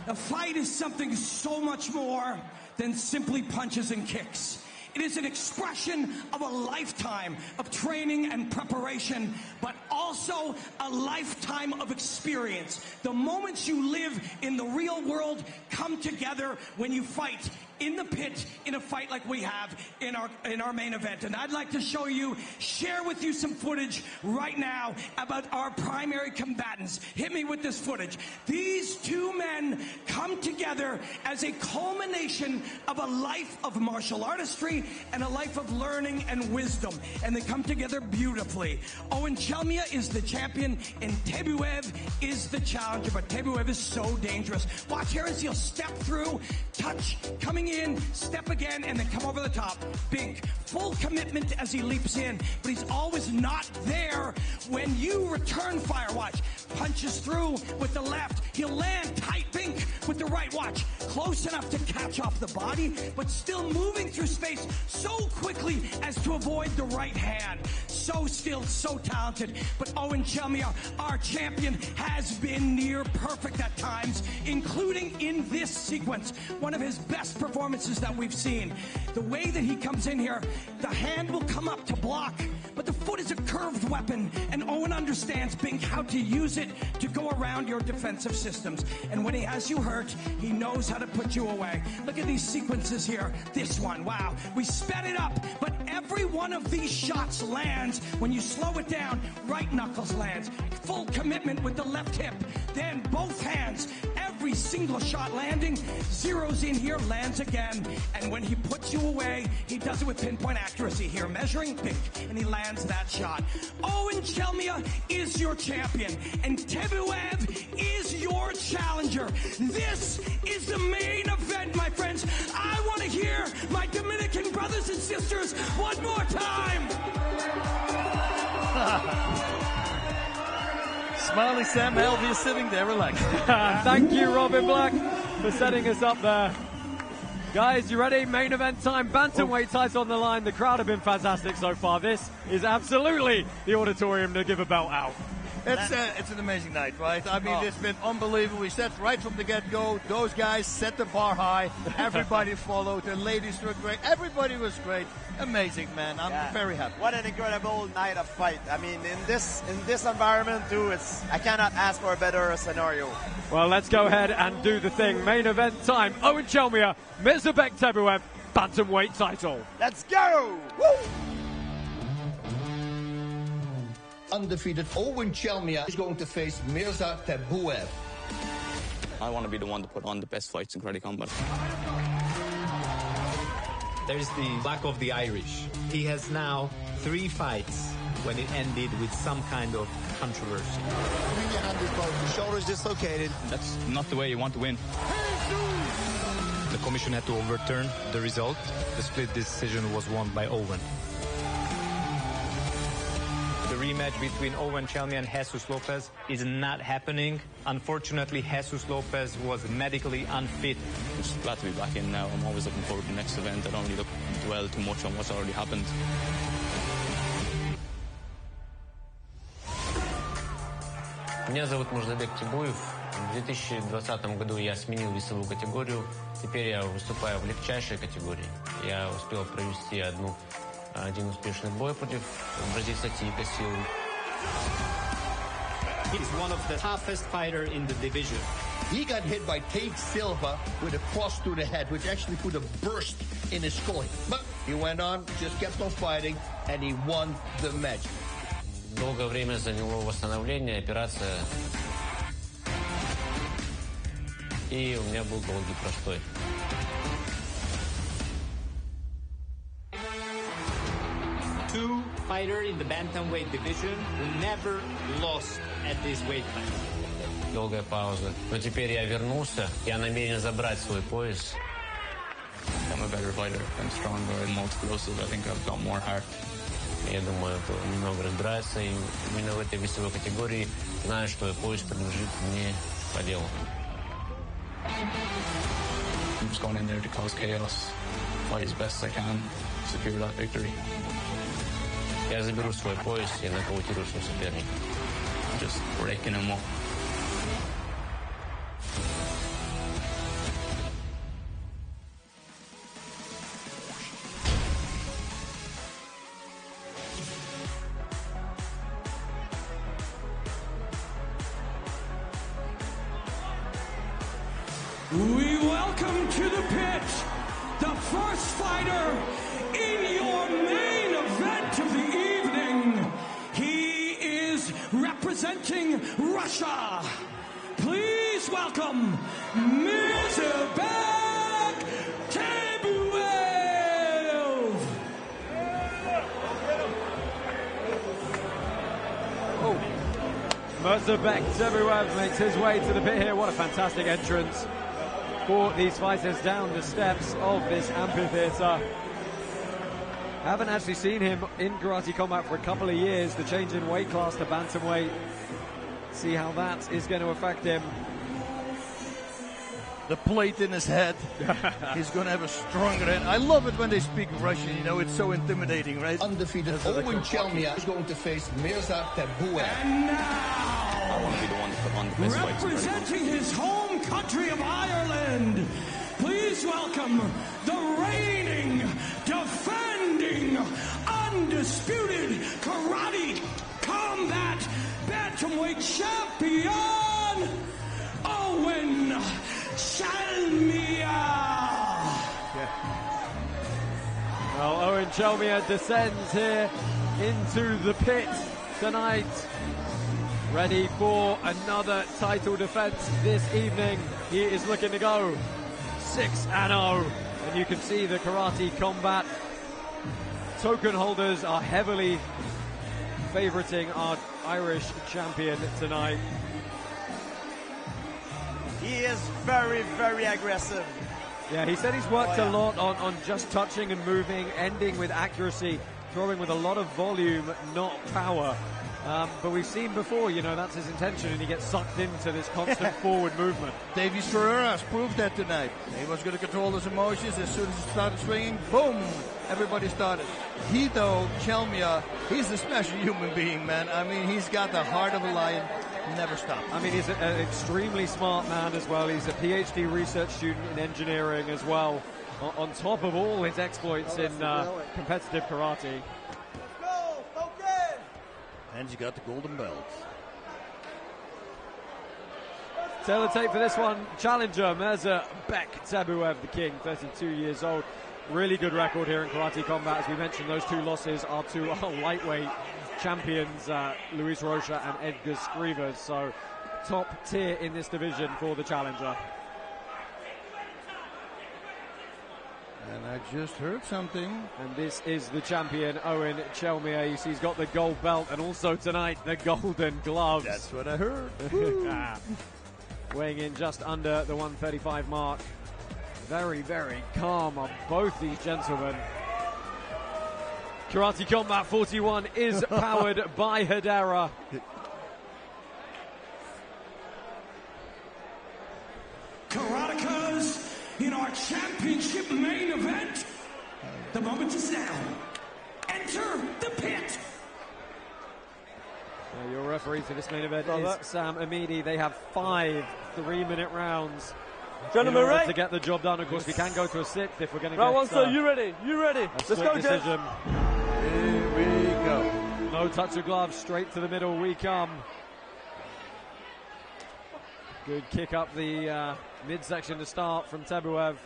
a fight is something so much more than simply punches and kicks. It is an expression of a lifetime of training and preparation, but also a lifetime of experience. The moments you live in the real world come together when you fight in the pit in a fight like we have in our main event. And I'd like to share with you some footage right now about our primary combatants. Hit me with this footage. These two men come together as a culmination of a life of martial artistry and a life of learning and wisdom. And they come together beautifully. Owen Chelmiah is the champion and Tebuev is the challenger. But Tebuev is so dangerous. Watch here as he'll step through, touch, coming in, step again, and then come over the top. Big, full commitment as he leaps in, but he's always not there when you return fire. Watch, punches through with the left. He'll land tight, Bink, with the right. Watch, close enough to catch off the body, but still moving through space so quickly as to avoid the right hand. So skilled, so talented. But Owen Chelmiah, our champion, has been near perfect at times, including in this sequence. One of his best performances that we've seen. The way that he comes in here, the hand will come up to block, but the foot is a curved weapon, and Owen understands, Bink, how to use it to go around your defensive systems. And when he has you hurt, he knows how to put you away. Look at these sequences here. This one, wow. We sped it up, but every one of these shots lands. When you slow it down, right knuckles lands. Full commitment with the left hip. Then both hands, every single shot landing, zeroes in here, lands again. And when he puts you away, he does it with pinpoint accuracy here, measuring, Bink, and he lands that shot. Owen Chelmiah is your champion, and Tebuev is your challenger. This is the main event, my friends. I want to hear my Dominican brothers and sisters one more time. Smiley Sam Alvey is sitting there relaxed. Thank you, Robin Black, for setting us up there. Guys, you ready? Main event time. Bantamweight title on the line. The crowd have been fantastic so far. This is absolutely the auditorium to give a belt out. It's an amazing night, right? I mean, It's been unbelievable. We said right from the get-go, those guys set the bar high. Everybody followed. The ladies were great. Everybody was great. Amazing, man. I'm very happy. What an incredible night of fight. I mean, in this environment too, I cannot ask for a better scenario. Well, let's go ahead and do the thing. Main event time. Owen Chelmiah, Myrza-Bek Tebuev, Bantamweight title. Let's go! Woo! undefeated Owen Chelmiah is going to face Myrza-Bek. I want to be the one to put on the best fights in karate combat. There's the lack of the Irish. He has now 3 fights when it ended with some kind of controversy. The shoulder's dislocated. That's not the way you want to win. The commission had to overturn the result. The split decision was won by Owen. The rematch between Owen Chelmiah and Jesus Lopez is not happening. Unfortunately, Jesus Lopez was medically unfit. I'm just glad to be back in now. I'm always looking forward to the next event. I don't really dwell too much on what's already happened. Меня зовут Мyrza-Bek Tebuev. В 2020 году я сменил весовую категорию. Теперь я выступаю в легчайшей категории. Я успел провести один успешный бой против бразильца Тикасил. He's one of the toughest fighters in the division. He got hit by Tate Silva with a cross to the head, which actually put a burst in his skull. But he went on, just kept on fighting, and he won the match. Долгое время заняло восстановление, операция. И у меня был долгий простой. Two fighters in the Bantamweight division who never lost at this weight class. Долгая пауза. Но теперь я вернулся. Я намерен забрать свой пояс. I'm a better fighter. I'm stronger and more explosive. I think I've got more heart. Я думаю, это немного разбирается. И именно в этой весовой категории знаю, что пояс принадлежит мне по делу. I'm just going in there to cause chaos, fight as best I can, secure that victory. Я заберу свой пояс и нокаутирую своего соперника. Just breaking him up. We welcome to the pit the first fighter in your main event of the evening. He is representing Russia. Please welcome Myrza-Bek Tebuev. Myrza-Bek Tebuev makes his way to the pit here. What a fantastic entrance for these fighters down the steps of this amphitheater. Haven't actually seen him in karate combat for a couple of years. The change in weight class to bantamweight. See how that is going to affect him. The plate in his head. He's going to have a stronger head. I love it when they speak Russian, you know, it's so intimidating, right? Undefeated Owen Chelmiah is going to face Myrza-Bek. And now, I want to be the one to put on the best fights. representing his home country of Ireland, please welcome the reigning, defending, undisputed karate combat bantamweight champion, Owen Chelmiah. Well, Owen Chelmiah descends here into the pit tonight, ready for another title defense this evening. He is looking to go 6-0, and you can see the karate combat token holders are heavily favoriting our Irish champion tonight. He is very, very aggressive. Yeah, he said he's worked a lot on just touching and moving, ending with accuracy, throwing with a lot of volume, not power. But we've seen before, you know, that's his intention, and he gets sucked into this constant forward movement. Deivis Ferreras proved that tonight. He was going to control his emotions. As soon as he started swinging, boom, everybody started. He, though, Chelmiah, he's a special human being, man. I mean, he's got the heart of a lion. Never stops. I mean, he's an extremely smart man as well. He's a PhD research student in engineering as well, on top of all his exploits in competitive karate. And he got the golden belt. Tape for this one. Challenger, Myrza-Bek Tebuev, the king, 32 years old. Really good record here in karate combat. As we mentioned, those two losses are to our lightweight champions, Luis Rocha and Edgar Scrivas. So top tier in this division for the challenger. And I just heard something. And this is the champion, Owen Chelmiah. You see he's got the gold belt and also tonight the golden gloves. That's what I heard. Weighing in just under the 135 mark. Very, very calm on both these gentlemen. Karate Combat 41 is powered by Hedera. Karatekas in our championship main event. The moment is now. Enter the pit. Your referee for this main event is Sam Amidi. They have 5 3-minute rounds in order to get the job done. Of course, we can go to a 6th if we're going to get one, sir. You ready? You ready? Let's go, decision. Here we go. No touch of gloves, straight to the middle we come. Good kick up the midsection to start from Tebuev.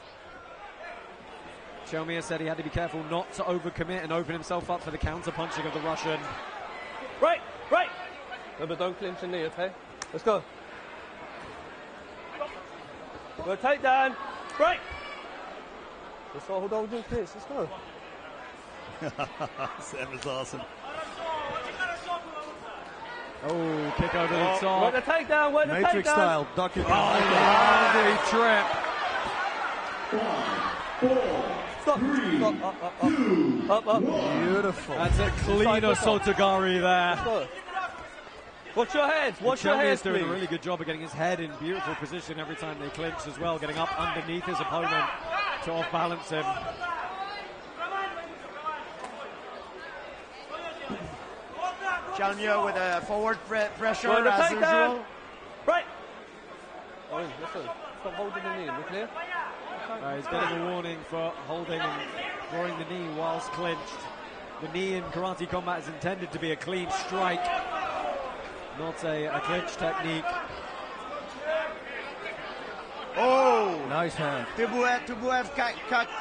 Chelmiah said he had to be careful not to overcommit and open himself up for the counter-punching of the Russian. Right. No, but don't clinch the knee, okay? Let's go. Go takedown. Right. Let's go. Hold on, do this. Let's go. Sam is awesome. Oh, kick over the top. Where the takedown? Where the takedown? Matrix style. Duck it. Lovely trip. Stop. Up. Beautiful. That's a cleaner Sotogari there. Watch your heads. Watch your heads, doing a really good job of getting his head in beautiful position every time they clinch as well, getting up underneath his opponent to off-balance him. Chelmiah with a forward pressure Well, as usual. Right. Oh, listen. Stop holding the knee. We clear? He's getting a warning for holding and throwing the knee whilst clinched. The knee in Karate Combat is intended to be a clean strike, not a clinch technique. Oh! Nice hand. Tebuev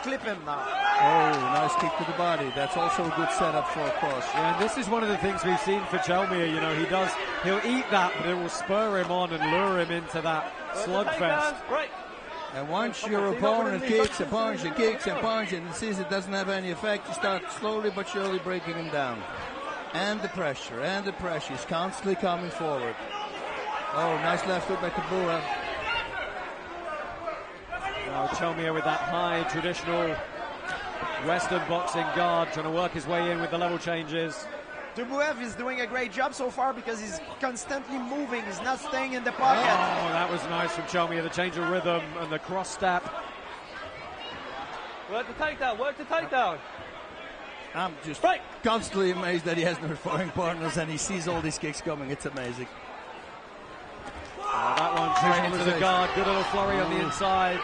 clip him now. Oh, nice kick to the body. That's also a good setup for a cross. Yeah, and this is one of the things we've seen for Chelmiah. You know, he'll eat that, but it will spur him on and lure him into that slugfest. Right. And once your opponent kicks and punches and sees it doesn't have any effect, you start slowly but surely breaking him down. And the pressure. He's constantly coming forward. Oh, nice left hook by Tebuev. Now Chelmiah with that high traditional Western boxing guard, trying to work his way in with the level changes. Tebuev is doing a great job so far because he's constantly moving. He's not staying in the pocket. Oh, that was nice from Chelmiah, the change of rhythm and the cross step. Work the takedown. I'm just constantly amazed that he has no sparring partners and he sees all these kicks coming. It's amazing. That one straight into the guard. Good little flurry on the inside.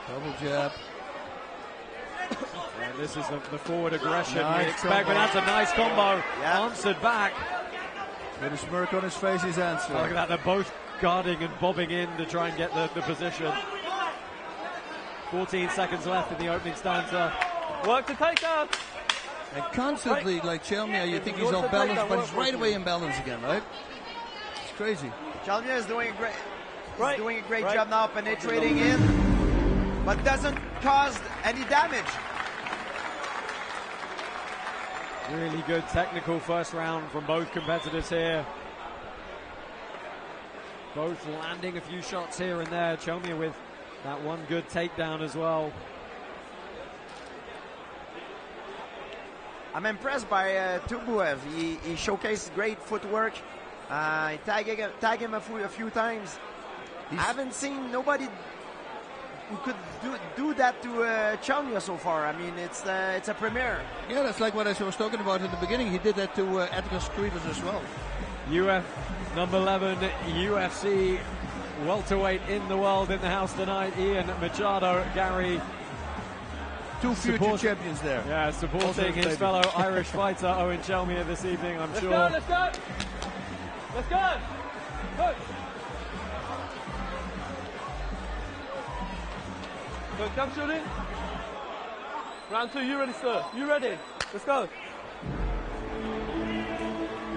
Double jab. And this is the forward aggression we expect, but that's a nice combo. Answered back. With a smirk on his face, he's answering. Look at that, they're both guarding and bobbing in to try and get the position. 14 seconds left in the opening stanza. Work the takedown. And constantly, like Chelmiah, you think he's off balance, but he's right away in balance again, right? It's crazy. Chelmiah is doing a great job now penetrating in, but doesn't cause any damage. Really good technical first round from both competitors here. Both landing a few shots here and there. Chelmiah with that one good takedown as well. I'm impressed by Tebuev. He showcased great footwork. He tagged him a few times. I haven't seen nobody who could do that to Chelmiah so far. I mean, it's a premiere. Yeah, that's like what I was talking about in the beginning. He did that to Edgar Scrivas as well. Number 11 UFC welterweight in the world in the house tonight. Ian Machado, Gary. Two future champions there. Yeah, supporting his fellow Irish fighter Owen Chelmiah this evening, I'm sure. Let's go. Go, come shooting. Round 2, you ready, sir? You ready? Let's go.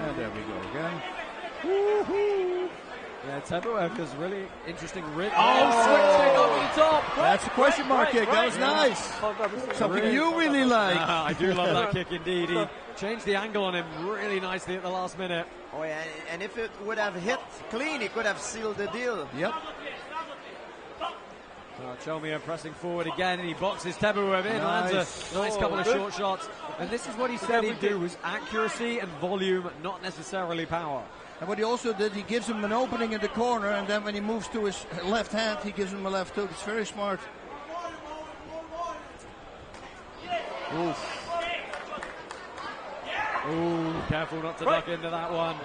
And there we go again. Woohoo! Yeah, Tebuev is really interesting. Switching over the top. That's a question mark kick. That was nice. Something you really like. I do love that kick indeed. He changed the angle on him really nicely at the last minute. Oh yeah, and if it would have hit clean, he could have sealed the deal. Yep. Chelmiah pressing forward again, and he boxes Tebuev in. Lands a nice couple of short shots. And this is what he said he'd do, was accuracy and volume, not necessarily power. And what he also did, he gives him an opening in the corner, and then when he moves to his left hand, he gives him a left hook. It's very smart. Oof. Ooh, careful not to duck into that one.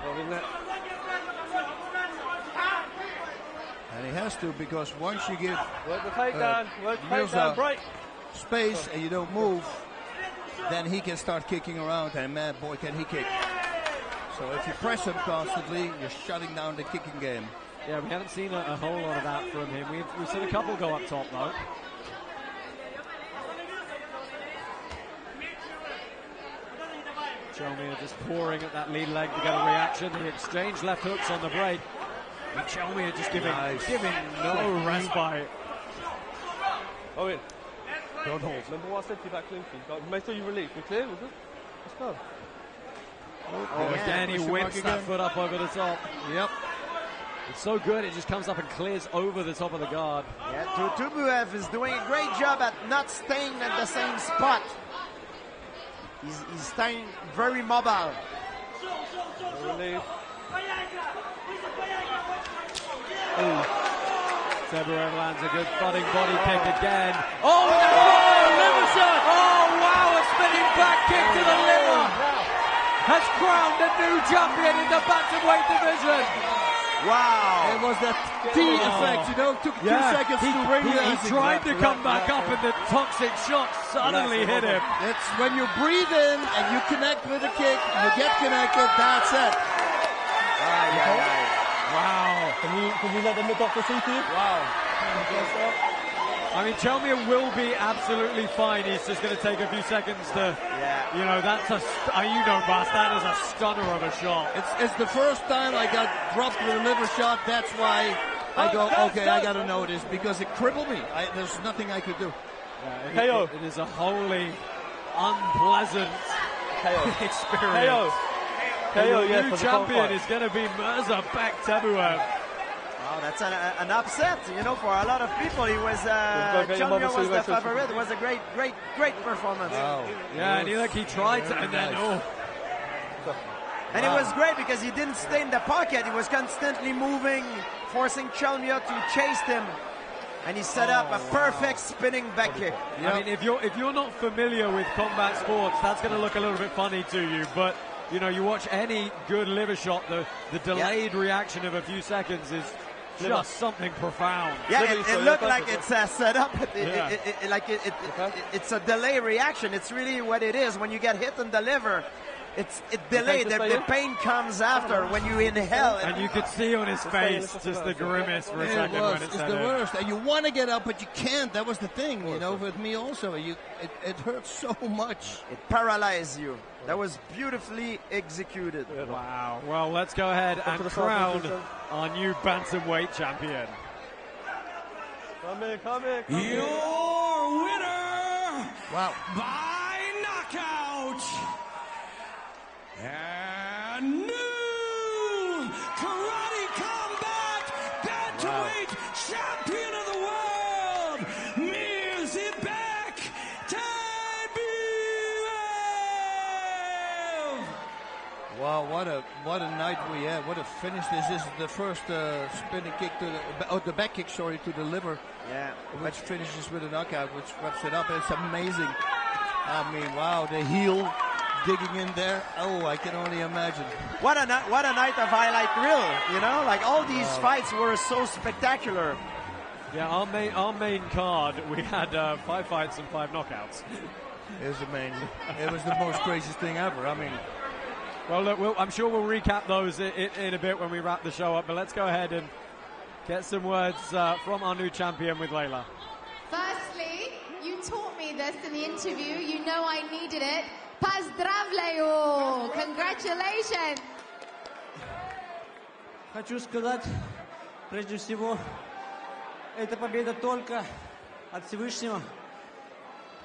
And he has to, because once you give break. space and you don't move, then he can start kicking around, and man, boy, can he kick. So if you press him constantly, you're shutting down the kicking game. Yeah, we haven't seen a whole lot of that from him. We've seen a couple go up top, though. Chelmiah just pouring at that lead leg to get a reaction. He exchanged left hooks on the break. And Chelmiah just giving no respite. Oh, in. Don't hold. Remember what I said to you about clean feet? Make sure you release. We clear, was it? Let's go. Again, he whips that foot up over the top. Yep. It's so good, it just comes up and clears over the top of the guard. Yeah, Tebuev is doing a great job at not staying at the same spot. He's staying very mobile. Tebuev lands a good thudding body kick again. Oh, liver shot! Oh, wow, a spinning back kick to the liver. Has crowned a new champion in the Bantamweight division. Wow. It was that T effect, you know, took 2 seconds to realize. He tried to come back up and the toxic shot suddenly hit him. It's when you breathe in and you connect with the kick, you get connected, that's it. Wow. Can you let them look off the CT? Wow. I mean, Chelmiah will be absolutely fine. He's just going to take a few seconds to, you know, that's a, Bas, that is a stunner of a shot. It's the first time I got dropped with a liver shot. That's why I go, okay, I got to know this, because it crippled me. There's nothing I could do. Yeah, it is a wholly unpleasant experience. The new champion is going to be Myrza-Bek Tebuev. Wow, that's an upset, you know, for a lot of people. He was, Chelmiah was the favorite. It was a great performance. Wow. Yeah, and he tried to, and then, And it was great because he didn't stay in the pocket. He was constantly moving, forcing Chelmiah to chase him. And he set up a perfect spinning back kick. Yep. I mean, if you're not familiar with combat sports, that's going to look a little bit funny to you, but you know, you watch any good liver shot, the delayed reaction of a few seconds is just something profound. Yeah, it looked like it's set up. It's a delay reaction. It's really what it is. When you get hit in the liver, it's delayed. The pain comes after when you inhale. And you could see on his face just the grimace for a second when it's the worst. And you want to get up, but you can't. That was the thing, you know, with me also. It hurts so much. It paralyzes you. That was beautifully executed. Wow. Well, let's go ahead and crown our new Bantamweight champion. Come in. Your winner by knockout and new Karate Combat Bantamweight champion of the world, Myrza-Bek Tebuev. Wow, what a night we had. What a finish this is. The first spinning kick to the back kick, to the liver. Yeah. Which finishes with a knockout, which wraps it up. It's amazing. I mean, wow, the heel digging in there. Oh, I can only imagine. What a night of highlight reel, you know? Like, all these fights were so spectacular. Yeah, our main card, we had 5 fights and 5 knockouts. It was amazing. It was the most craziest thing ever. I mean, well, look, I'm sure we'll recap those in a bit when we wrap the show up, but let's go ahead and get some words from our new champion with Layla. Firstly, this in the interview. You know I needed it. Поздравляю! Congratulations! Хочу сказать, прежде всего, эта победа только от Всевышнего.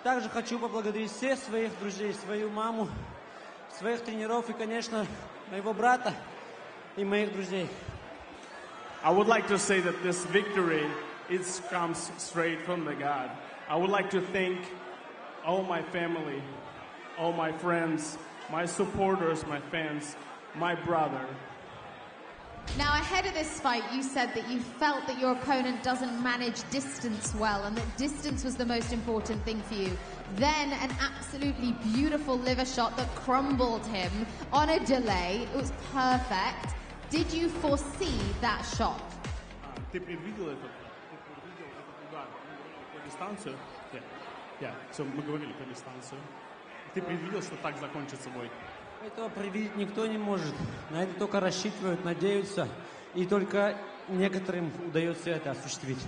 Также хочу поблагодарить всех своих друзей, свою маму, своих тренеров и, конечно, моего брата и моих друзей. I would like to say that this victory comes straight from the God. I would like to thank all my family, all my friends, my supporters, my fans, my brother. Now, ahead of this fight, you said that you felt that your opponent doesn't manage distance well and that distance was the most important thing for you. Then an absolutely beautiful liver shot that crumbled him on a delay. It was perfect. Did you foresee that shot? Ты предвидел этот удар по дистанцию? So мы говорили по дистанцию. Ты предвидел, что так закончится бой? Этого предвидеть никто не может. На это только рассчитывают, надеются. И только некоторым удается это осуществить.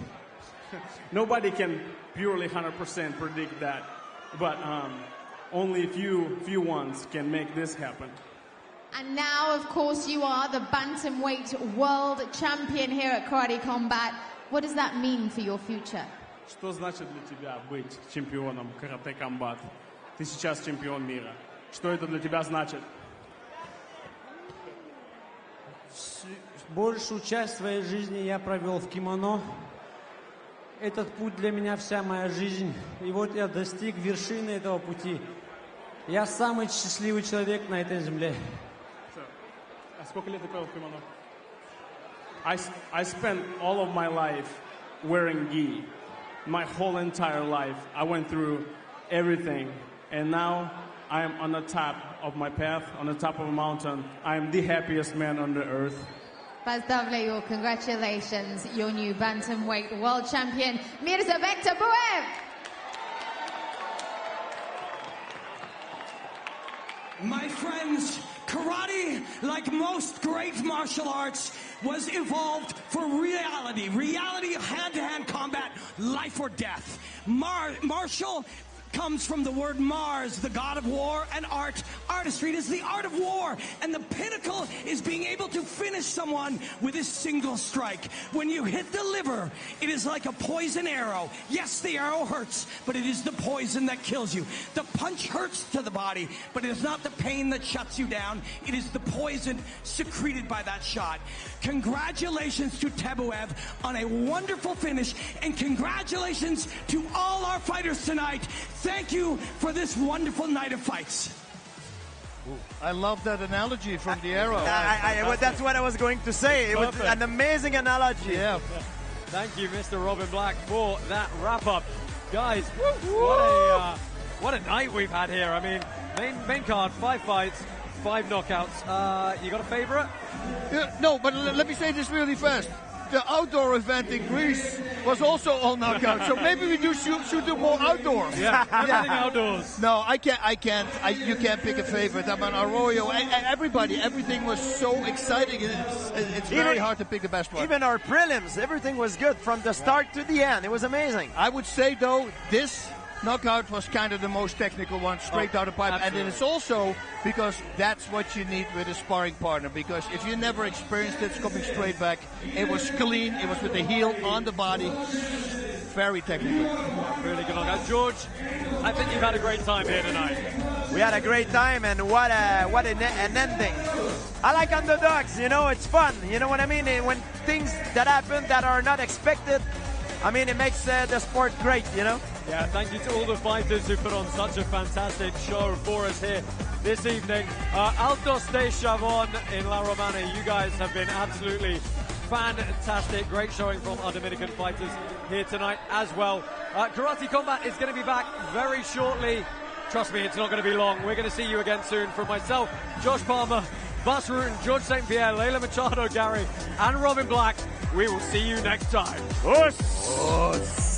Nobody can purely 100% predict that. But only few ones can make this happen. And now, of course, you are the Bantamweight World Champion here at Karate Combat. What does that mean for your future? Что значит для тебя быть чемпионом Karate Combat? Ты сейчас чемпион мира. Что это для тебя значит? Большую часть своей жизни я провел в кимоно. Этот путь для меня вся моя жизнь. И вот я достиг вершины этого пути. Я самый счастливый человек на этой земле. А сколько лет ты провел в кимоно? I spent all of my life wearing gi. My whole entire life. I went through everything. And now I am on the top of my path, on the top of a mountain. I am the happiest man on the earth. Поздравляю, congratulations, your new Bantamweight World Champion, Myrza-Bek Tebuev. My friends, karate, like most great martial arts, was evolved for reality. Reality, hand-to-hand combat, life or death. Martial comes from the word Mars, the god of war, and art. Artistry is the art of war, and the pinnacle is being able to finish someone with a single strike. When you hit the liver, it is like a poison arrow. Yes, the arrow hurts, but it is the poison that kills you. The punch hurts to the body, but it is not the pain that shuts you down. It is the poison secreted by that shot. Congratulations to Tebuev on a wonderful finish, and congratulations to all our fighters tonight. Thank you for this wonderful night of fights. I love that analogy from the arrow. That's what I was going to say. It was an amazing analogy. Yeah. Thank you, Mr. Robin Black, for that wrap-up. Guys, what a night we've had here. I mean, main card, 5 fights, 5 knockouts. You got a favorite? No, but let me say this really fast. The outdoor event in Greece was also all knockouts, so maybe we should do more outdoors. Yeah, everything outdoors. No, I can't. You can't pick a favorite. I'm on Arroyo. Everything was so exciting. It's very hard to pick the best one. Even our prelims, everything was good from the start to the end. It was amazing. I would say, though, this knockout was kind of the most technical one, straight out of the pipe. Absolutely. And it's also because that's what you need with a sparring partner. Because if you never experienced it, it's coming straight back. It was clean. It was with the heel on the body. Very technical. Really good knockout. George, I think you've had a great time here tonight. We had a great time, and what an ending. I like underdogs, it's fun. You know what I mean? And when things that happen that are not expected, it makes the sport great, Yeah, thank you to all the fighters who put on such a fantastic show for us here this evening. Altos de Chavon in La Romana, you guys have been absolutely fantastic. Great showing from our Dominican fighters here tonight as well. Karate Combat is going to be back very shortly. Trust me, it's not going to be long. We're going to see you again soon. From myself, Josh Palmer, Bas Rutten, George St. Pierre, Leila Machado, Gary, and Robin Black, we will see you next time. Us.